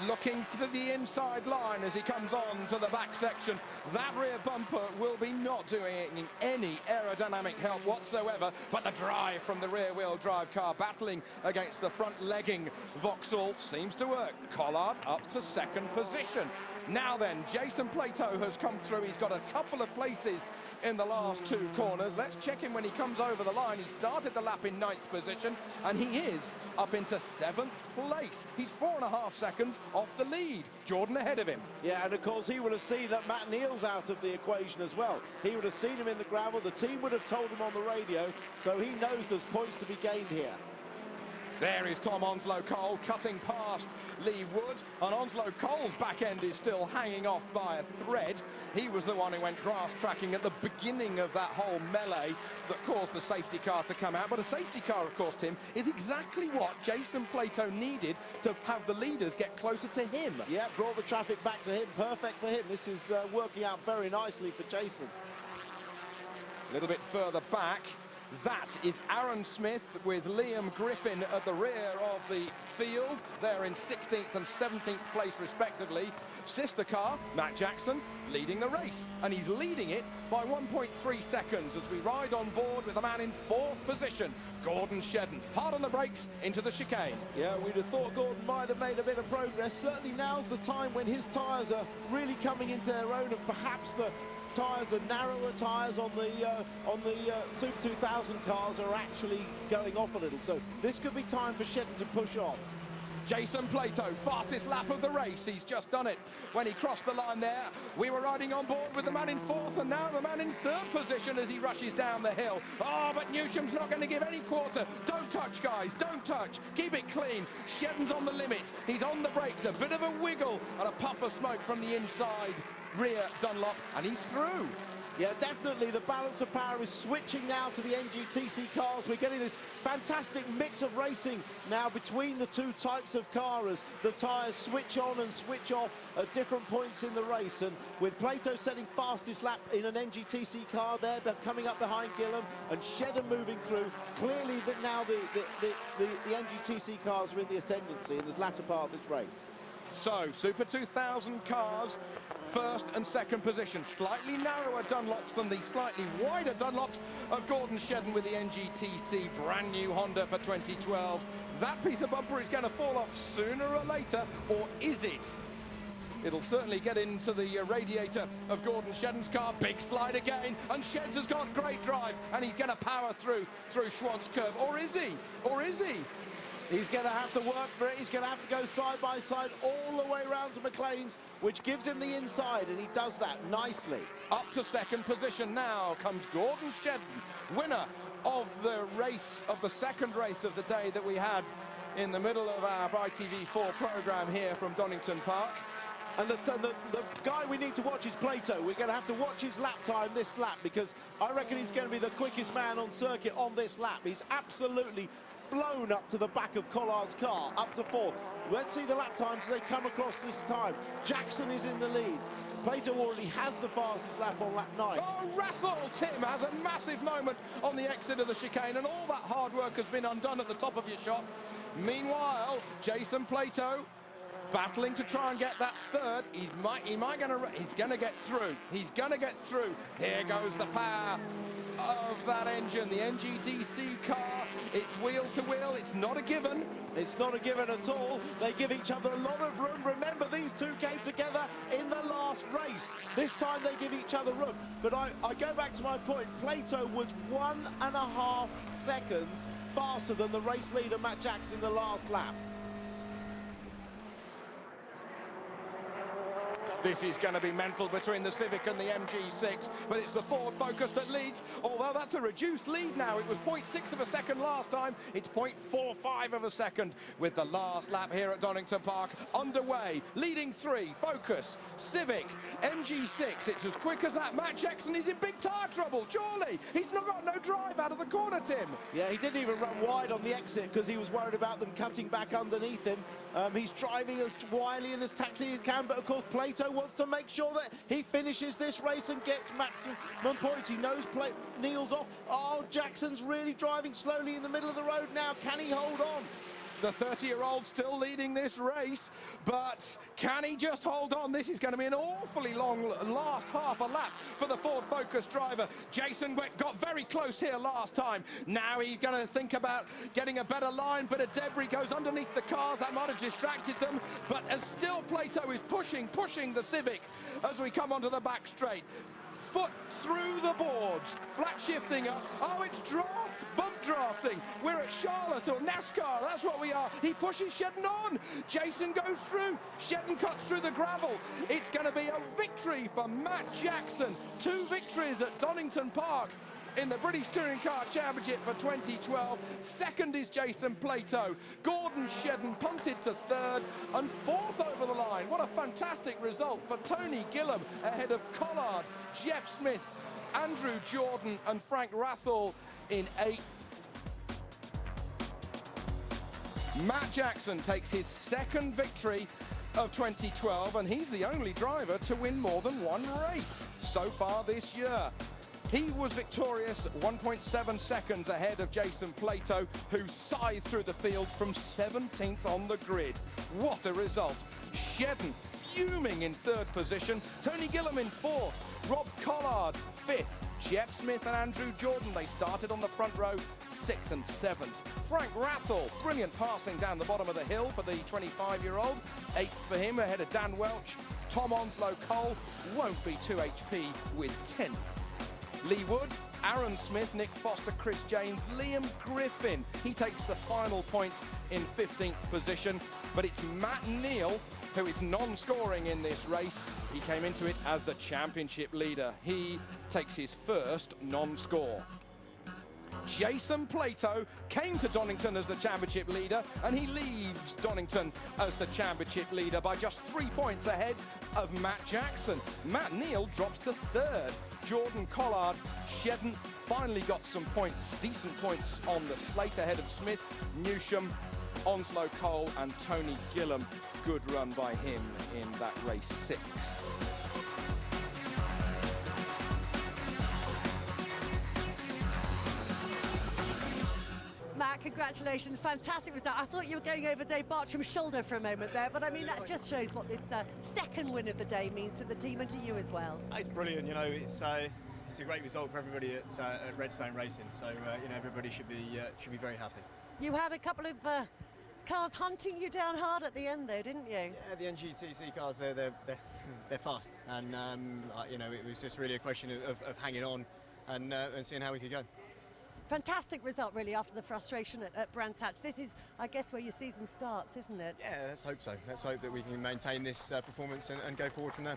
looking for the inside line as he comes on to the back section. That rear bumper will be not doing any aerodynamic help whatsoever, but the drive from the rear wheel drive car battling against the front legging Vauxhall seems to work. Collard up to second position. Now then, Jason Plato has come through. He's got a couple of places in the last two corners. Let's check him when he comes over the line. He started the lap in 9th position, and he is up into 7th place. He's 4.5 seconds off the lead. Jordan ahead of him. Yeah, and of course he would have seen that Matt Neal's out of the equation as well. He would have seen him in the gravel. The team would have told him on the radio, so he knows there's points to be gained here. There is Tom Onslow-Cole cutting past Lee Wood, and Onslow-Cole's back end is still hanging off by a thread. He was the one who went grass tracking at the beginning of that whole melee that caused the safety car to come out. But a safety car, of course, Tim, is exactly what Jason Plato needed to have the leaders get closer to him. Yeah, brought the traffic back to him. Perfect for him. This is working out very nicely for Jason. A little bit further back. That is Aaron Smith with Liam Griffin at the rear of the field. They're in 16th and 17th place respectively. Sister car, Matt Jackson, leading the race. And he's leading it by 1.3 seconds as we ride on board with a man in 4th position, Gordon Shedden. Hard on the brakes into the chicane. Yeah, we'd have thought Gordon might have made a bit of progress. Certainly now's the time when his tyres are really coming into their own, and perhaps the tyres, the narrower tyres on the Super 2000 cars are actually going off a little. So this could be time for Shedden to push on. Jason Plato, fastest lap of the race. He's just done it when he crossed the line there. We were riding on board with the man in 4th, and now the man in 3rd position as he rushes down the hill. Oh, but Newsham's not going to give any quarter. Don't touch, guys, don't touch. Keep it clean. Shedden's on the limit. He's on the brakes. A bit of a wiggle and a puff of smoke from the inside rear Dunlop, and he's through. Yeah, definitely the balance of power is switching now to the NGTC cars. We're getting this fantastic mix of racing now between the two types of car as the tyres switch on and switch off at different points in the race. And with Plato setting fastest lap in an NGTC car there, but coming up behind Gillam, and Shedden moving through, clearly that now the NGTC cars are in the ascendancy in this latter part of this race. So, Super 2000 cars, 1st and 2nd position. Slightly narrower Dunlops than the slightly wider Dunlops of Gordon Shedden with the NGTC brand new Honda for 2012. That piece of bumper is going to fall off sooner or later, or is it? It'll certainly get into the radiator of Gordon Shedden's car. Big slide again, and Sheds has got great drive, and he's going to power through Schwantz curve. Or is he? Or is he? He's going to have to work for it. He's going to have to go side by side all the way around to McLean's, which gives him the inside, and he does that nicely. Up to 2nd position now comes Gordon Shedden, winner of the race, of the 2nd race of the day that we had in the middle of our ITV4 programme here from Donington Park. And the guy we need to watch is Plato. We're going to have to watch his lap time this lap, because I reckon he's going to be the quickest man on circuit on this lap. He's absolutely flown up to the back of Collard's car, up to 4th. Let's see the lap times as they come across this time. Jackson is in the lead. Plato already has the fastest lap on lap 9. Oh, Rathall, Tim, has a massive moment on the exit of the chicane, and all that hard work has been undone at the top of your shot. Meanwhile, Jason Plato battling to try and get that third. He's gonna get through. He's gonna get through. Here goes the power of that engine, the NGTC car. It's wheel to wheel. It's not a given. It's not a given at all. They give each other a lot of room. Remember, these two came together in the last race. This time they give each other room. But I go back to my point. Plato was 1.5 seconds faster than the race leader, Matt Jackson, in the last lap. This is going to be mental between the Civic and the MG6, but it's the Ford Focus that leads, although that's a reduced lead now. It was 0.6 of a second last time. It's 0.45 of a second with the last lap here at Donington Park underway. Leading 3, Focus, Civic, MG6. It's as quick as that. Matt Jackson is in big tyre trouble, surely. He's not got no drive out of the corner, Tim. Yeah, he didn't even run wide on the exit because he was worried about them cutting back underneath him. He's driving as wily and as tactically as he can, but of course Plato wants to make sure that he finishes this race and gets maximum points. He knows Neil's off. Oh, Jackson's really driving slowly in the middle of the road now. Can he hold on? The 30-year-old still leading this race, but can he just hold on? This is going to be an awfully long last half a lap for the Ford Focus driver. Jason got very close here last time. Now he's going to think about getting a better line. Bit of debris goes underneath the cars. That might have distracted them, but as still Plato is pushing the Civic as we come onto the back straight. Foot through the boards, flat shifting up. Oh, it's bump drafting. We're at Charlotte or NASCAR, that's what we are. He pushes Shedden on. Jason goes through. Shedden cuts through the gravel. It's going to be a victory for Matt Jackson. 2 victories at Donington Park in the British Touring Car Championship for 2012. Second is Jason Plato. Gordon Shedden punted to 3rd and 4th over the line. What a fantastic result for Tony Gillam ahead of Collard, Jeff Smith, Andrew Jordan and Frank Rathall in 8th. Matt Jackson takes his 2nd victory of 2012, and he's the only driver to win more than 1 race so far this year. He was victorious 1.7 seconds ahead of Jason Plato, who scythed through the field from 17th on the grid. What a result. Shedden fuming in 3rd position. Tony Gillam in 4th. Rob Collard 5th. Jeff Smith and Andrew Jordan, they started on the front row, 6th and 7th. Frank Rathall, brilliant passing down the bottom of the hill for the 25-year-old. 8th for him ahead of Dan Welch. Tom Onslow Cole won't be 2 HP with 10th. Lee Wood, Aaron Smith, Nick Foster, Chris James, Liam Griffin. He takes the final point in 15th position, but it's Matt Neal who is non-scoring in this race. He came into it as the championship leader. He takes his first non-score. Jason Plato came to Donington as the championship leader, and he leaves Donington as the championship leader by just 3 points ahead of Matt Jackson. Matt Neal drops to 3rd. Jordan Collard, Shedden finally got some points, decent points on the slate ahead of Smith, Newsham, Onslow Cole and Tony Gillam. Good run by him in that race 6. Matt, congratulations, fantastic result. I thought you were going over Dave Bartram's shoulder for a moment there, but I mean, that just shows what this 2nd win of the day means to the team and to you as well. It's brilliant, you know, it's a great result for everybody at Redstone Racing, so, you know, everybody should be very happy. You had a couple of cars hunting you down hard at the end though, didn't you? Yeah, the NGTC cars, they're fast, and, you know, it was just really a question of hanging on and seeing how we could go. Fantastic result, really, after the frustration at Brands Hatch. This is, I guess, where your season starts, isn't it? Yeah, let's hope so. Let's hope that we can maintain this performance and go forward from there.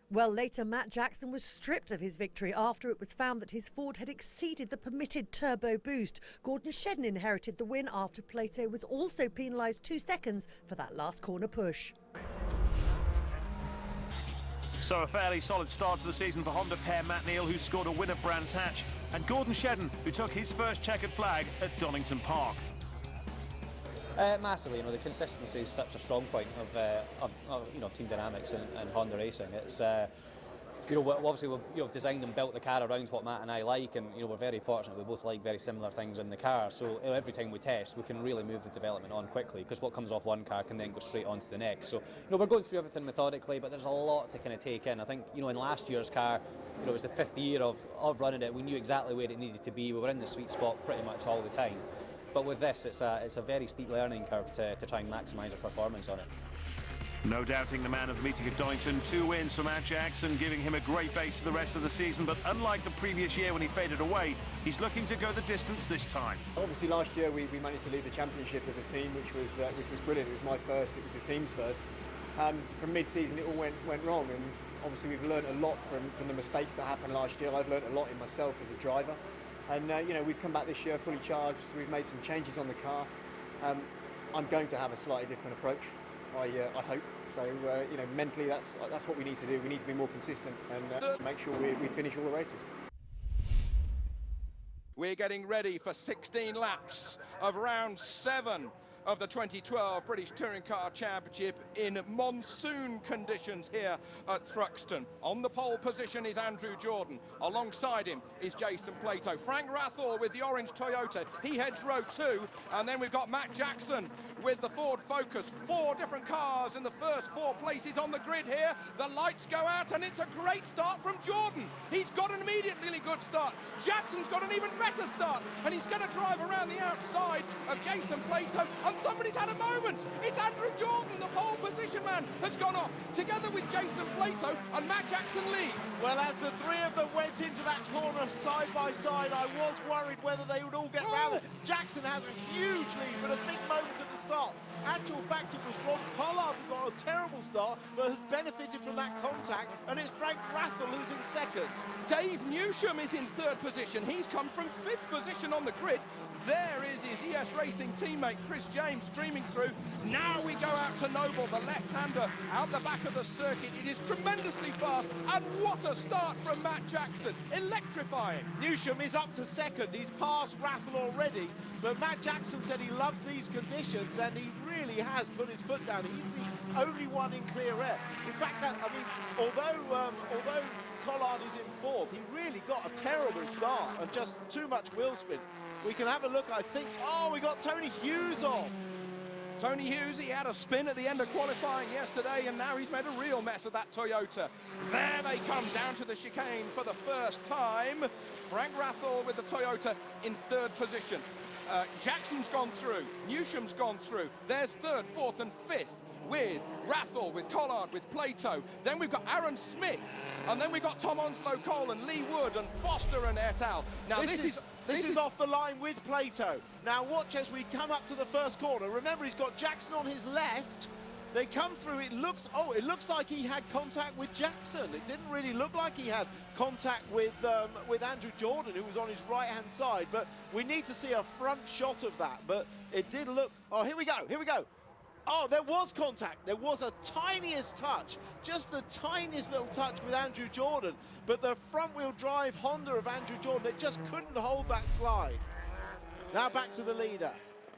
Well, later, Matt Jackson was stripped of his victory after it was found that his Ford had exceeded the permitted turbo boost. Gordon Shedden inherited the win after Plato was also penalised 2 seconds for that last corner push. So a fairly solid start to the season for Honda pair Matt Neal, who scored a win at Brands Hatch, and Gordon Shedden, who took his first checkered flag at Donington Park. Massively, you know, the consistency is such a strong point of you know, team dynamics and Honda racing. It's obviously we've designed and built the car around what Matt and I like, and we're very fortunate we both like very similar things in the car. So every time we test, we can really move the development on quickly, because what comes off one car can then go straight on to the next. So we're going through everything methodically, but there's a lot to kind of take in. I think in last year's car, it was the 5th year of running it. We knew exactly where it needed to be. We were in the sweet spot pretty much all the time. But with this, it's a very steep learning curve to try and maximise our performance on it. No doubting the man of the meeting at Donington. 2 wins for Matt Jackson, giving him a great base for the rest of the season. But unlike the previous year when he faded away, he's looking to go the distance this time. Obviously last year we managed to lead the championship as a team, which was brilliant. It was my first, it was the team's first. From mid-season it all went wrong, and obviously we've learned a lot from the mistakes that happened last year. I've learned a lot in myself as a driver, and we've come back this year fully charged. So we've made some changes on the car. I'm going to have a slightly different approach, I hope. So mentally that's what we need to do. We need to be more consistent and make sure we finish all the races. We're getting ready for 16 laps of round 7 of the 2012 British Touring Car Championship in monsoon conditions here at Thruxton. On the pole position is Andrew Jordan. Alongside him is Jason Plato. Frank Rathor with the orange Toyota. He heads row 2. And then we've got Matt Jackson with the Ford Focus. 4 different cars in the first 4 places on the grid here. The lights go out and it's a great start from Jordan. He's got an immediately good start. Jackson's got an even better start. And he's going to drive around the outside of Jason Plato. And somebody's had a moment. It's Andrew Jordan, the pole position man, has gone off together with Jason Plato, and Matt Jackson leads. Well, as the 3 of them went into that corner side by side, I was worried whether they would all get round it. Jackson has a huge lead, but a big moment at the start. Actual fact, it was Rob Collard who got a terrible start, but has benefited from that contact, and it's Frank Rathel who's in second. Dave Newsham is in 3rd position. He's come from 5th position on the grid. There is his ES Racing teammate Chris James streaming through. Now we go out to Noble, the left-hander out the back of the circuit. It is tremendously fast, and what a start from Matt Jackson. Electrifying. Newsham is up to second. He's passed Rathel already, but Matt Jackson said he loves these conditions, and he really has put his foot down. He's the only one in clear air. In fact, although Collard is in 4th, he really got a terrible start and just too much wheel spin. We can have a look, I think. Oh, we got Tony Hughes off. Tony Hughes, he had a spin at the end of qualifying yesterday, and now he's made a real mess of that Toyota. There they come down to the chicane for the first time. Frank Rathel with the Toyota in 3rd position. Jackson's gone through. Newsham's gone through. There's 3rd, 4th and 5th with Rathel, with Collard, with Plato. Then we've got Aaron Smith, and then we've got Tom Onslow-Cole and Lee Wood and Foster and et al. Now this is off the line with Plato. Now watch as we come up to the first corner. Remember, he's got Jackson on his left. They come through, it looks like he had contact with Jackson. It didn't really look like he had contact with Andrew Jordan, who was on his right-hand side, but we need to see a front shot of that. But it did look, oh, here we go. Oh, there was contact. There was a tiniest touch, just the tiniest little touch with Andrew Jordan. But the front-wheel drive Honda of Andrew Jordan, it just couldn't hold that slide. Now back to the leader.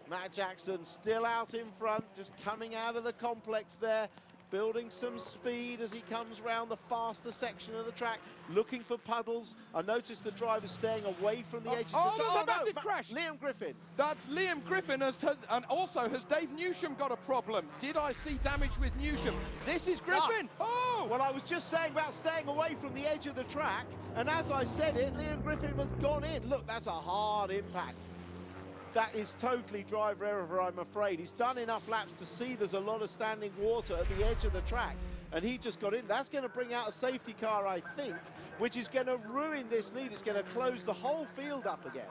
Matt Jackson still out in front, just coming out of the complex there, building some speed as he comes round the faster section of the track, looking for puddles. I noticed the driver staying away from the edge of the track. Oh, there's a massive crash. Liam Griffin. That's Liam Griffin, and also has Dave Newsham got a problem? Did I see damage with Newsham? This is Griffin. Oh! Well, I was just saying about staying away from the edge of the track, and as I said it, Liam Griffin has gone in. Look, that's a hard impact. That is totally driver error, I'm afraid. He's done enough laps to see there's a lot of standing water at the edge of the track, and he just got in. That's going to bring out a safety car, I think, which is going to ruin this lead. It's going to close the whole field up again.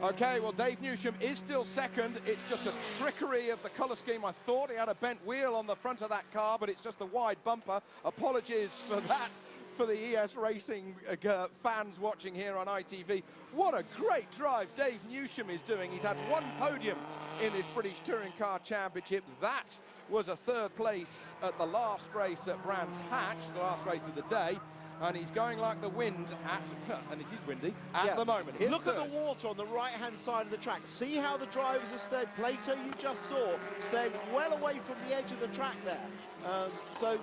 Okay, well, Dave Newsham is still second. It's just a trickery of the colour scheme. I thought he had a bent wheel on the front of that car, but it's just a wide bumper. Apologies for that for the ES Racing fans watching here on ITV. What a great drive Dave Newsham is doing. He's had 1 podium in this British Touring Car Championship. That was a 3rd place at the last race at Brands Hatch, the last race of the day. And he's going like the wind at, and it is windy, at the moment. Here's Look at the water on the right-hand side of the track. See how the drivers are staying. Plato, you just saw, staying well away from the edge of the track there. So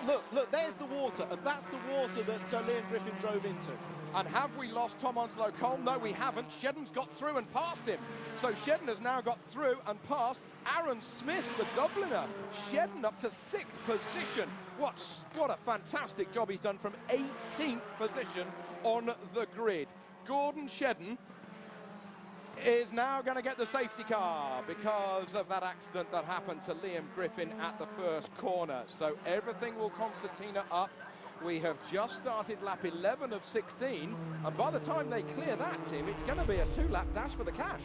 Look, there's the water, and that's the water that Liam Griffin drove into. And have we lost Tom Onslow-Cole? No, we haven't. Shedden's got through and past him. So Shedden has now got through and past Aaron Smith, the Dubliner. Shedden up to 6th position. What a fantastic job he's done from 18th position on the grid. Gordon Shedden is now going to get the safety car because of that accident that happened to Liam Griffin at the first corner. So everything will concertina up. We have just started lap 11 of 16, and by the time they clear that, Tim, it's going to be a 2-lap dash for the cash.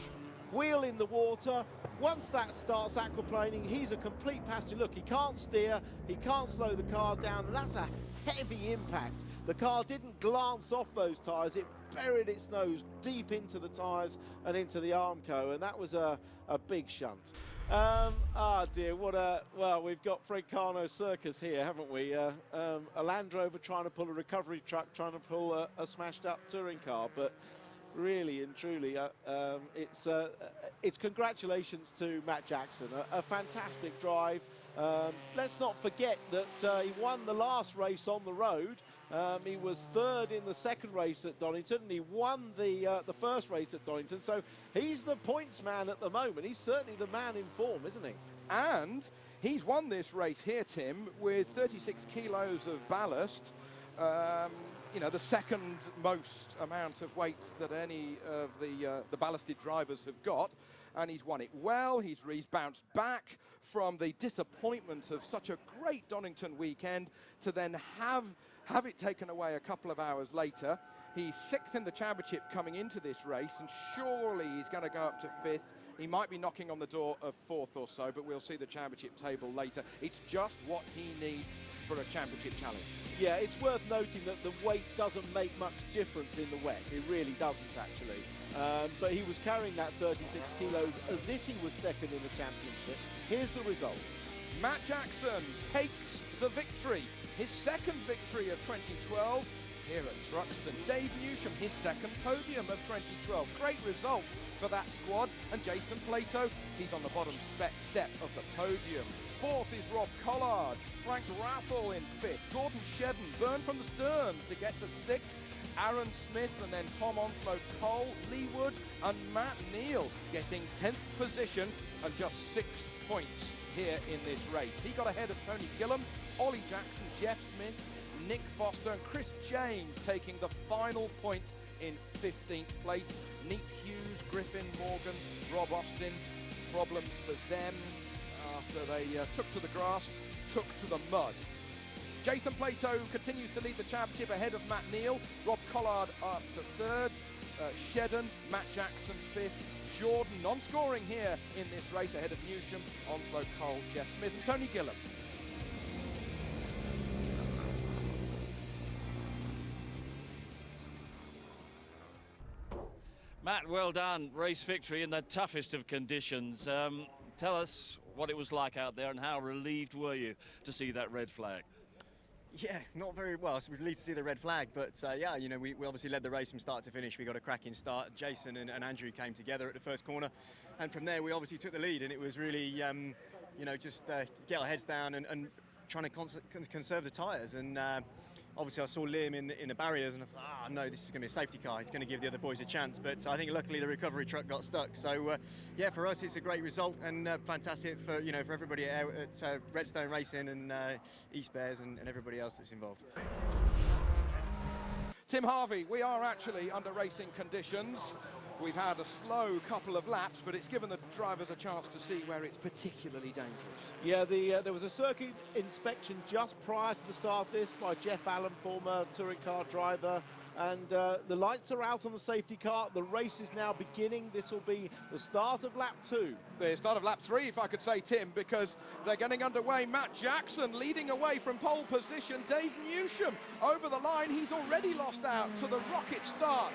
Wheel in the water. Once that starts aquaplaning, he's a complete passenger. Look, he can't steer, he can't slow the car down, and that's a heavy impact. The car didn't glance off those tyres, it buried its nose deep into the tyres and into the Armco, and that was a big shunt. Dear, well, we've got Fred Carno circus here, haven't we? A Land Rover trying to pull a recovery truck, trying to pull a smashed up touring car, but really and truly, it's congratulations to Matt Jackson, a fantastic drive. Let's not forget that he won the last race on the road. He was 3rd in the second race at Donington, and he won the first race at Donington. So he's the points man at the moment. He's certainly the man in form, isn't he? And he's won this race here, Tim, with 36 kilos of ballast. You know, the second most amount of weight that any of the ballasted drivers have got. And he's won it well. He's bounced back from the disappointment of such a great Donington weekend to then have it taken away a couple of hours later. He's 6th in the championship coming into this race, and surely he's going to go up to 5th. He might be knocking on the door of 4th or so, but we'll see the championship table later. It's just what he needs for a championship challenge. Yeah, it's worth noting that the weight doesn't make much difference in the wet. It really doesn't, actually. But he was carrying that 36 kilos as if he was 2nd in the championship. Here's the result. Matt Jackson takes the victory. His 2nd victory of 2012 here at Thruxton. Dave Newsham, his 2nd podium of 2012. Great result for that squad. And Jason Plato, he's on the bottom step of the podium. 4th is Rob Collard. Frank Rathel in 5th. Gordon Shedden burned from the stern to get to 6th. Aaron Smith, and then Tom Onslow-Cole, Lee Wood and Matt Neal getting 10th position and just 6 points here in this race. He got ahead of Tony Gillam, Ollie Jackson, Jeff Smith, Nick Foster and Chris James taking the final point in 15th place. Neat Hughes, Griffin, Morgan, Rob Austin, problems for them after they took to the grass, took to the mud. Jason Plato continues to lead the championship ahead of Matt Neal. Rob Collard up to 3rd. Shedden, Matt Jackson 5th. Jordan non-scoring here in this race ahead of Newsham, Onslow, Cole, Jeff Smith and Tony Gillam. Matt, well done. Race victory in the toughest of conditions. Tell us what it was like out there and how relieved were you to see that red flag? Yeah, not very well. So we're relieved to see the red flag, but yeah, you know, we obviously led the race from start to finish. We got a cracking start. Jason and Andrew came together at the first corner, and from there we obviously took the lead, and it was really, you know, just get our heads down and trying to conserve the tyres. And obviously I saw Liam in the barriers, and I thought, no, this is going to be a safety car. It's going to give the other boys a chance, but I think luckily the recovery truck got stuck. So yeah, for us it's a great result, and fantastic for, you know, for everybody at Redstone Racing and East Bears and everybody else that's involved. Tim Harvey, we are actually under racing conditions. We've had a slow couple of laps, but it's given the drivers a chance to see where it's particularly dangerous. Yeah, there was a circuit inspection just prior to the start of this by Jeff Allen, former touring car driver, and the lights are out on the safety car. The race is now beginning. This will be the start of lap 2. The start of lap 3, if I could say, Tim, because they're getting underway. Matt Jackson leading away from pole position. Dave Newsham over the line. He's already lost out to the rocket start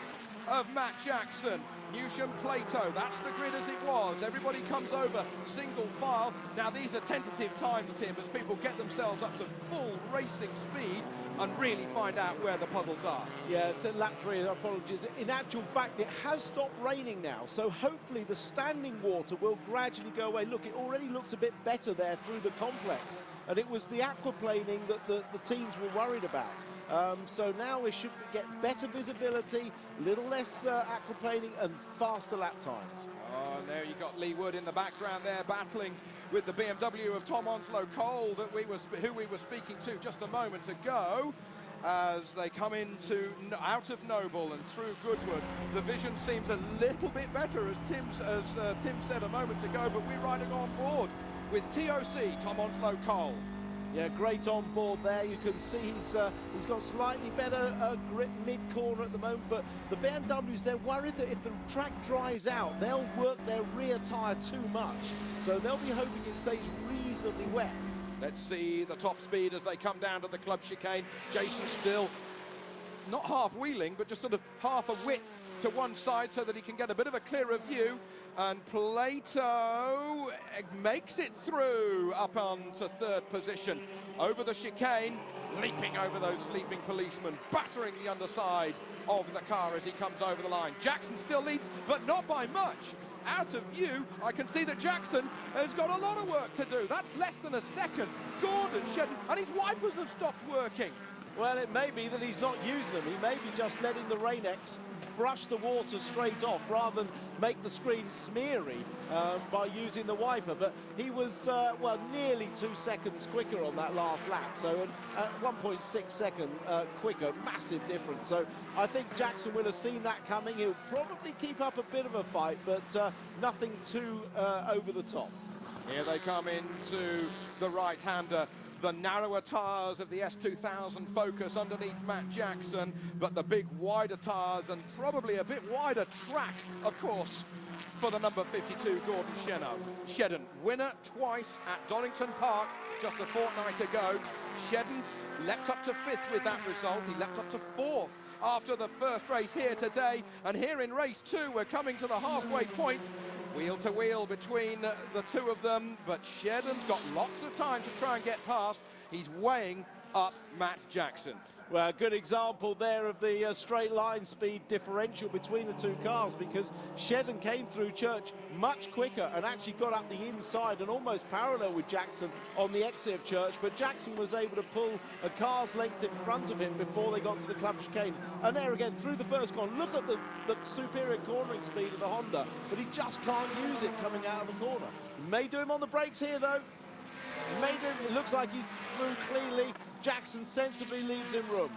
of Matt Jackson. Newsham, Plato, that's the grid as it was. Everybody comes over single file. Now these are tentative times, Tim, as people get themselves up to full racing speed and really find out where the puddles are. Yeah, it's lap 3, apologies. In actual fact, it has stopped raining now, so hopefully the standing water will gradually go away. Look, it already looks a bit better there through the complex, and it was the aquaplaning that the teams were worried about. So now we should get better visibility, little less aquaplaning and faster lap times. Oh, and there you got Lee Wood in the background there, battling with the BMW of Tom Onslow Cole, who we were speaking to just a moment ago, as they come out of Noble and through Goodwood. The vision seems a little bit better, as Tim said a moment ago, but we're riding on board with TOC, Tom Onslow Cole. Yeah, great on board there. You can see he's got slightly better grip mid-corner at the moment, but the BMWs, they're worried that if the track dries out, they'll work their rear tyre too much. So they'll be hoping it stays reasonably wet. Let's see the top speed as they come down to the club chicane. Jason still not half-wheeling, but just sort of half a width to one side so that he can get a bit of a clearer view. And Plato makes it through up onto 3rd position. Over the chicane, leaping over those sleeping policemen, battering the underside of the car as he comes over the line. Jackson still leads, but not by much. Out of view, I can see that Jackson has got a lot of work to do. That's less than a second. Gordon Shedden, and his wipers have stopped working. Well, it may be that he's not using them. He may be just letting the Rain-X brush the water straight off rather than make the screen smeary by using the wiper. But he was, well, nearly 2 seconds quicker on that last lap. So 1.6 second quicker, massive difference. So I think Jackson will have seen that coming. He'll probably keep up a bit of a fight, but nothing too over the top. Here they come into the right-hander. The narrower tyres of the S2000 Focus underneath Matt Jackson, but the big wider tyres and probably a bit wider track, of course, for the number 52 Gordon Shedden. Winner twice at Donington Park just a fortnight ago. Shedden leapt up to 5th with that result. He leapt up to 4th after the first race here today. And here in race 2, we're coming to the halfway point. Wheel to wheel between the two of them, but Shedden's got lots of time to try and get past. He's weighing up Matt Jackson. Well, a good example there of the straight line speed differential between the two cars, because Shedden came through Church much quicker and actually got up the inside and almost parallel with Jackson on the exit of Church, but Jackson was able to pull a car's length in front of him before they got to the club chicane. And there again, through the first corner, look at the superior cornering speed of the Honda, but he just can't use it coming out of the corner. May do him on the brakes here, though. May do him. It looks like he's through cleanly. Jackson sensibly leaves him room.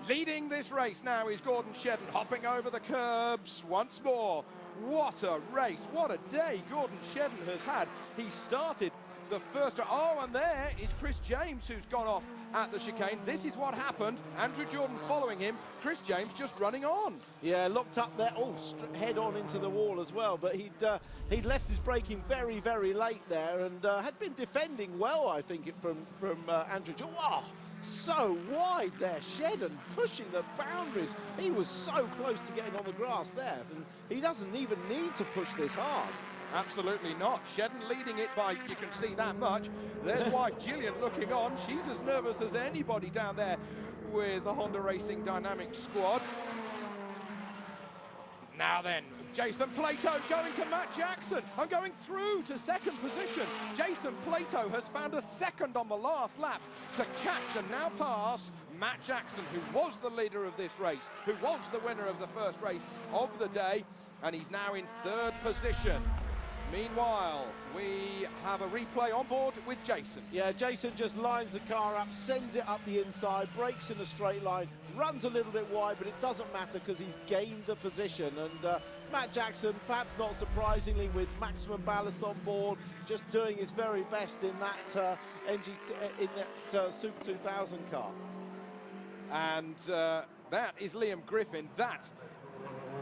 Leading this race now is Gordon Shedden, hopping over the curbs once more. What a race, what a day Gordon Shedden has had. He started the first... Oh, and there is Chris James, who's gone off at the chicane. This is what happened. Andrew Jordan following him. Chris James just running on. Yeah, looked up there. Oh, head on into the wall as well. But he'd left his braking very, very late there and had been defending well, I think, from Andrew Jordan. Wow, so wide there, Shedden pushing the boundaries. He was so close to getting on the grass there. And he doesn't even need to push this hard. Absolutely not. Shedden leading it by, you can see that much. There's wife Gillian looking on. She's as nervous as anybody down there with the Honda Racing Dynamics squad. Now then, Jason Plato going to Matt Jackson and going through to 2nd position. Jason Plato has found a 2nd on the last lap to catch and now pass Matt Jackson, who was the leader of this race, who was the winner of the first race of the day, and he's now in 3rd position. Meanwhile, we have a replay on board with Jason. Yeah, Jason just lines the car up, sends it up the inside, brakes in a straight line, runs a little bit wide, but it doesn't matter because he's gained the position. And Matt Jackson, perhaps not surprisingly, with maximum ballast on board, just doing his very best in that Super 2000 car. And that is Liam Griffin. That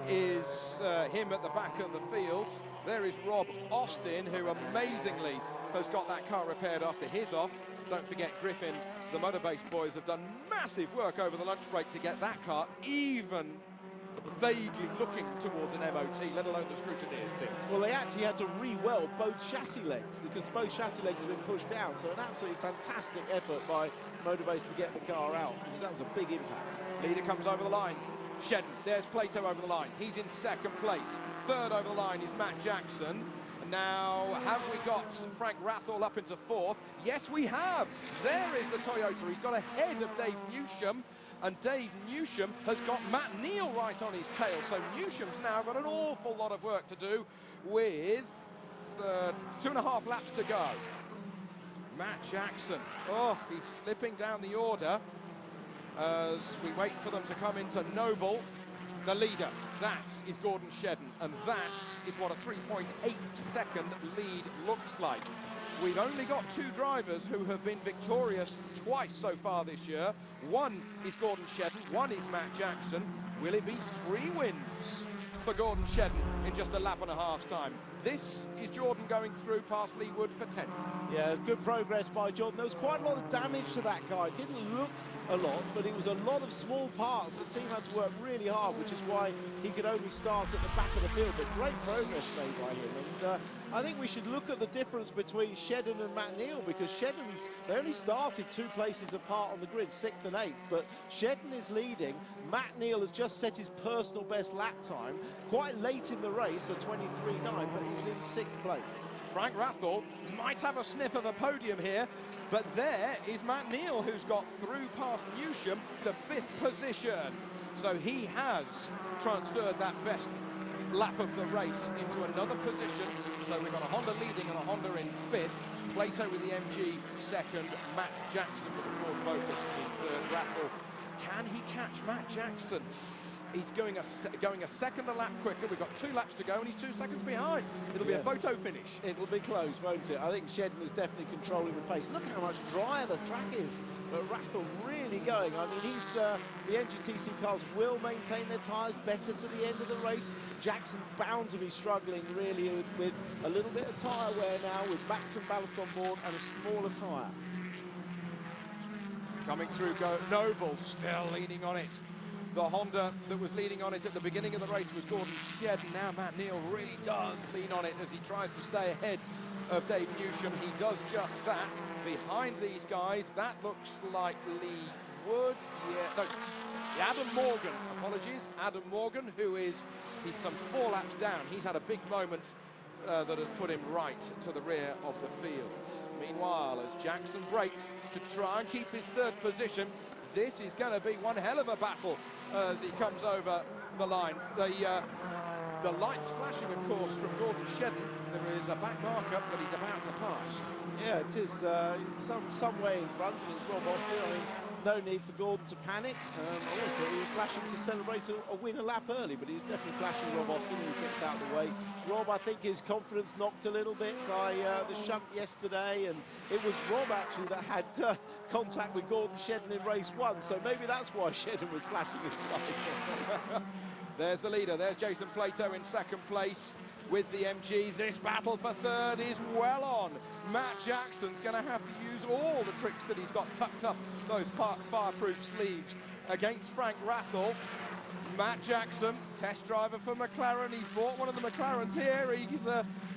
is him at the back of the field. There is Rob Austin, who amazingly has got that car repaired after his off. Don't forget Griffin, the Motorbase boys have done massive work over the lunch break to get that car even vaguely looking towards an MOT, let alone the Scrutineers team. Well, they actually had to re-weld both chassis legs because both chassis legs have been pushed down. So an absolutely fantastic effort by Motorbase to get the car out, because that was a big impact. Leader comes over the line. Shedden, there's Plato over the line. He's in second place. Third over the line is Matt Jackson. Now, have we got Frank Rathall up into fourth? Yes, we have. There is the Toyota. He's got ahead of Dave Newsham, and Dave Newsham has got Matt Neal right on his tail. So Newsham's now got an awful lot of work to do with 2.5 laps to go. Matt Jackson, oh, he's slipping down the order as we wait for them to come into Noble. The leader, that is Gordon Shedden, and that is what a 3.8 second lead looks like. We've only got 2 drivers who have been victorious twice so far this year. One is Gordon Shedden, one is Matt Jackson. Will it be 3 wins for Gordon Shedden in just a lap and a half's time? This is Jordan going through past Lee Wood for 10th. Yeah, good progress by Jordan. There was quite a lot of damage to that car. It didn't look a lot, but it was a lot of small parts. The team had to work really hard, which is why he could only start at the back of the field. But great progress made by him. And I think we should look at the difference between Shedden and Matt Neal, because they only started 2 places apart on the grid, 6th and 8th. But Shedden is leading. Matt Neal has just set his personal best lap time quite late in the race, so 23.9, but he's in 6th place. Frank Rathall might have a sniff of a podium here, but there is Matt Neal, who's got through past Newsham to 5th position. So he has transferred that best lap of the race into another position. So we've got a Honda leading and a Honda in 5th. Plato with the MG 2nd, Matt Jackson with the Ford Focus in 3rd. Rathall, can he catch Matt Jackson? He's going a second a lap quicker. We've got 2 laps to go, and he's 2 seconds behind. It'll be a photo finish. It'll be close, won't it? I think Shedden is definitely controlling the pace. Look how much drier the track is. But Rathall really going. I mean, the NGTC cars will maintain their tyres better to the end of the race. Jackson bound to be struggling really with a little bit of tyre wear now, with mats and ballast on board and a smaller tyre. Coming through, Noble still leaning on it. The Honda that was leading on it at the beginning of the race was Gordon Shedden. Now Matt Neal really does lean on it as he tries to stay ahead of Dave Newsham. He does just that. Behind these guys, that looks like Lee Wood. Yeah, no, Adam Morgan, apologies. Adam Morgan, he's some 4 laps down. He's had a big moment that has put him right to the rear of the fields. Meanwhile, as Jackson brakes to try and keep his 3rd position, this is going to be one hell of a battle as he comes over the line. The lights flashing, of course, from Gordon Shedden. There is a back marker that he's about to pass. Yeah, it is some way in front, and it's Rob Austin. I mean, no need for Gordon to panic. I always thought he was flashing to celebrate a win a lap early, but he's definitely flashing Rob Austin, who gets out of the way. Rob, I think his confidence knocked a little bit by the shunt yesterday, and it was Rob actually that had contact with Gordon Shedden in race 1, so maybe that's why Shedden was flashing his lights. There's the leader. There's Jason Plato in 2nd place with the MG. This battle for 3rd is well on. Matt Jackson's going to have to use all the tricks that he's got tucked up those fireproof sleeves against Frank Rathall. Matt Jackson, test driver for McLaren. He's brought one of the McLarens here.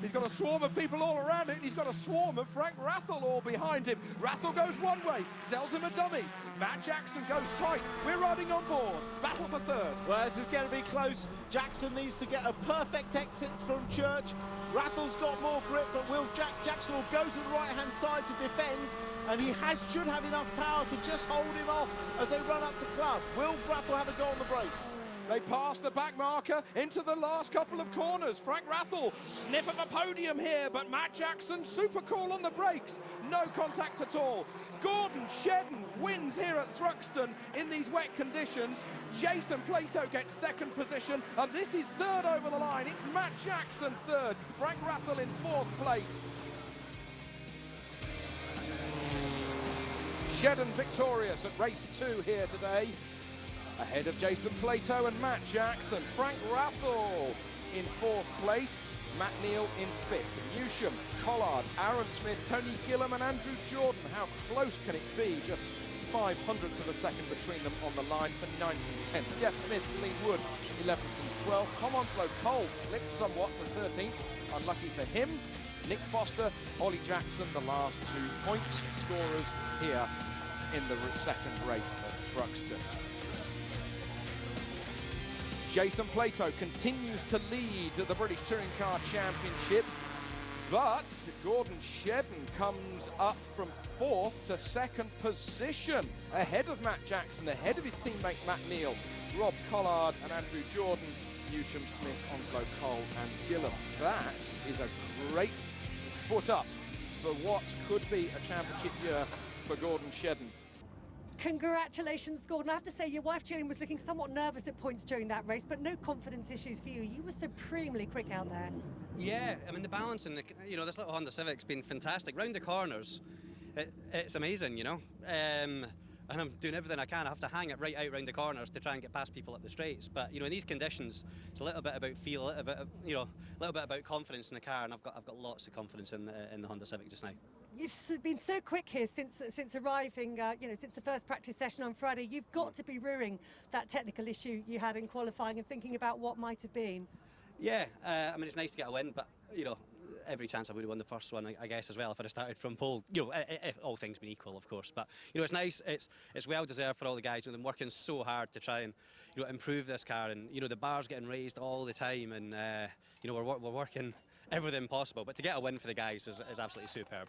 He's got a swarm of people all around it, and he's got a swarm of Frank Rathall all behind him. Rathall goes one way, sells him a dummy. Matt Jackson goes tight. We're riding on board. Battle for 3rd. Well, this is going to be close. Jackson needs to get a perfect exit from Church. Rathall's got more grip, but Jackson will go to the right-hand side to defend, and he should have enough power to just hold him off as they run up to club. Will Rathall have a go on the brakes? They pass the back marker into the last couple of corners. Frank Rathall, sniff of a podium here, but Matt Jackson, super cool on the brakes. No contact at all. Gordon Shedden wins here at Thruxton in these wet conditions. Jason Plato gets 2nd position, and this is 3rd over the line. It's Matt Jackson 3rd, Frank Rathall in 4th place. Shedden victorious at race 2 here today. Ahead of Jason Plato and Matt Jackson. Frank Rathall in 4th place. Matt Neal in 5th. Newsham, Collard, Aaron Smith, Tony Gillam and Andrew Jordan. How close can it be? Just 0.05 of a second between them on the line for 9th and 10th. Jeff Smith, Lee Wood, 11th and 12th. Tom Onslow Cole slipped somewhat to 13th. Unlucky for him. Nick Foster, Ollie Jackson, the last 2 points scorers here in the second race at Thruxton. Jason Plato continues to lead the British Touring Car Championship, but Gordon Shedden comes up from 4th to 2nd position, ahead of Matt Jackson, ahead of his teammate Matt Neal, Rob Collard and Andrew Jordan, Newsham, Smith, Onslow, Cole and Gillam. That is a great foot up for what could be a championship year for Gordon Shedden. Congratulations, Gordon. I have to say, your wife Jillian was looking somewhat nervous at points during that race, but no confidence issues for you. You were supremely quick out there. Yeah, I mean, the balance in this little Honda Civic's been fantastic. Round the corners, it's amazing, and I'm doing everything I can. I have to hang it right out round the corners to try and get past people up the straights. But in these conditions, it's a little bit about feel, a little bit about confidence in the car, and I've got lots of confidence in the Honda Civic just now. You've been so quick here since arriving, since the first practice session on Friday. You've got to be ruining that technical issue you had in qualifying and thinking about what might have been. Yeah, I mean, it's nice to get a win, but every chance I would have won the first one, I guess, as well, if I'd have started from pole. If all things being equal, of course. But it's nice. It's well deserved for all the guys. They've been working so hard to try and improve this car, and the bar's getting raised all the time, and we're working everything possible. But to get a win for the guys is absolutely superb.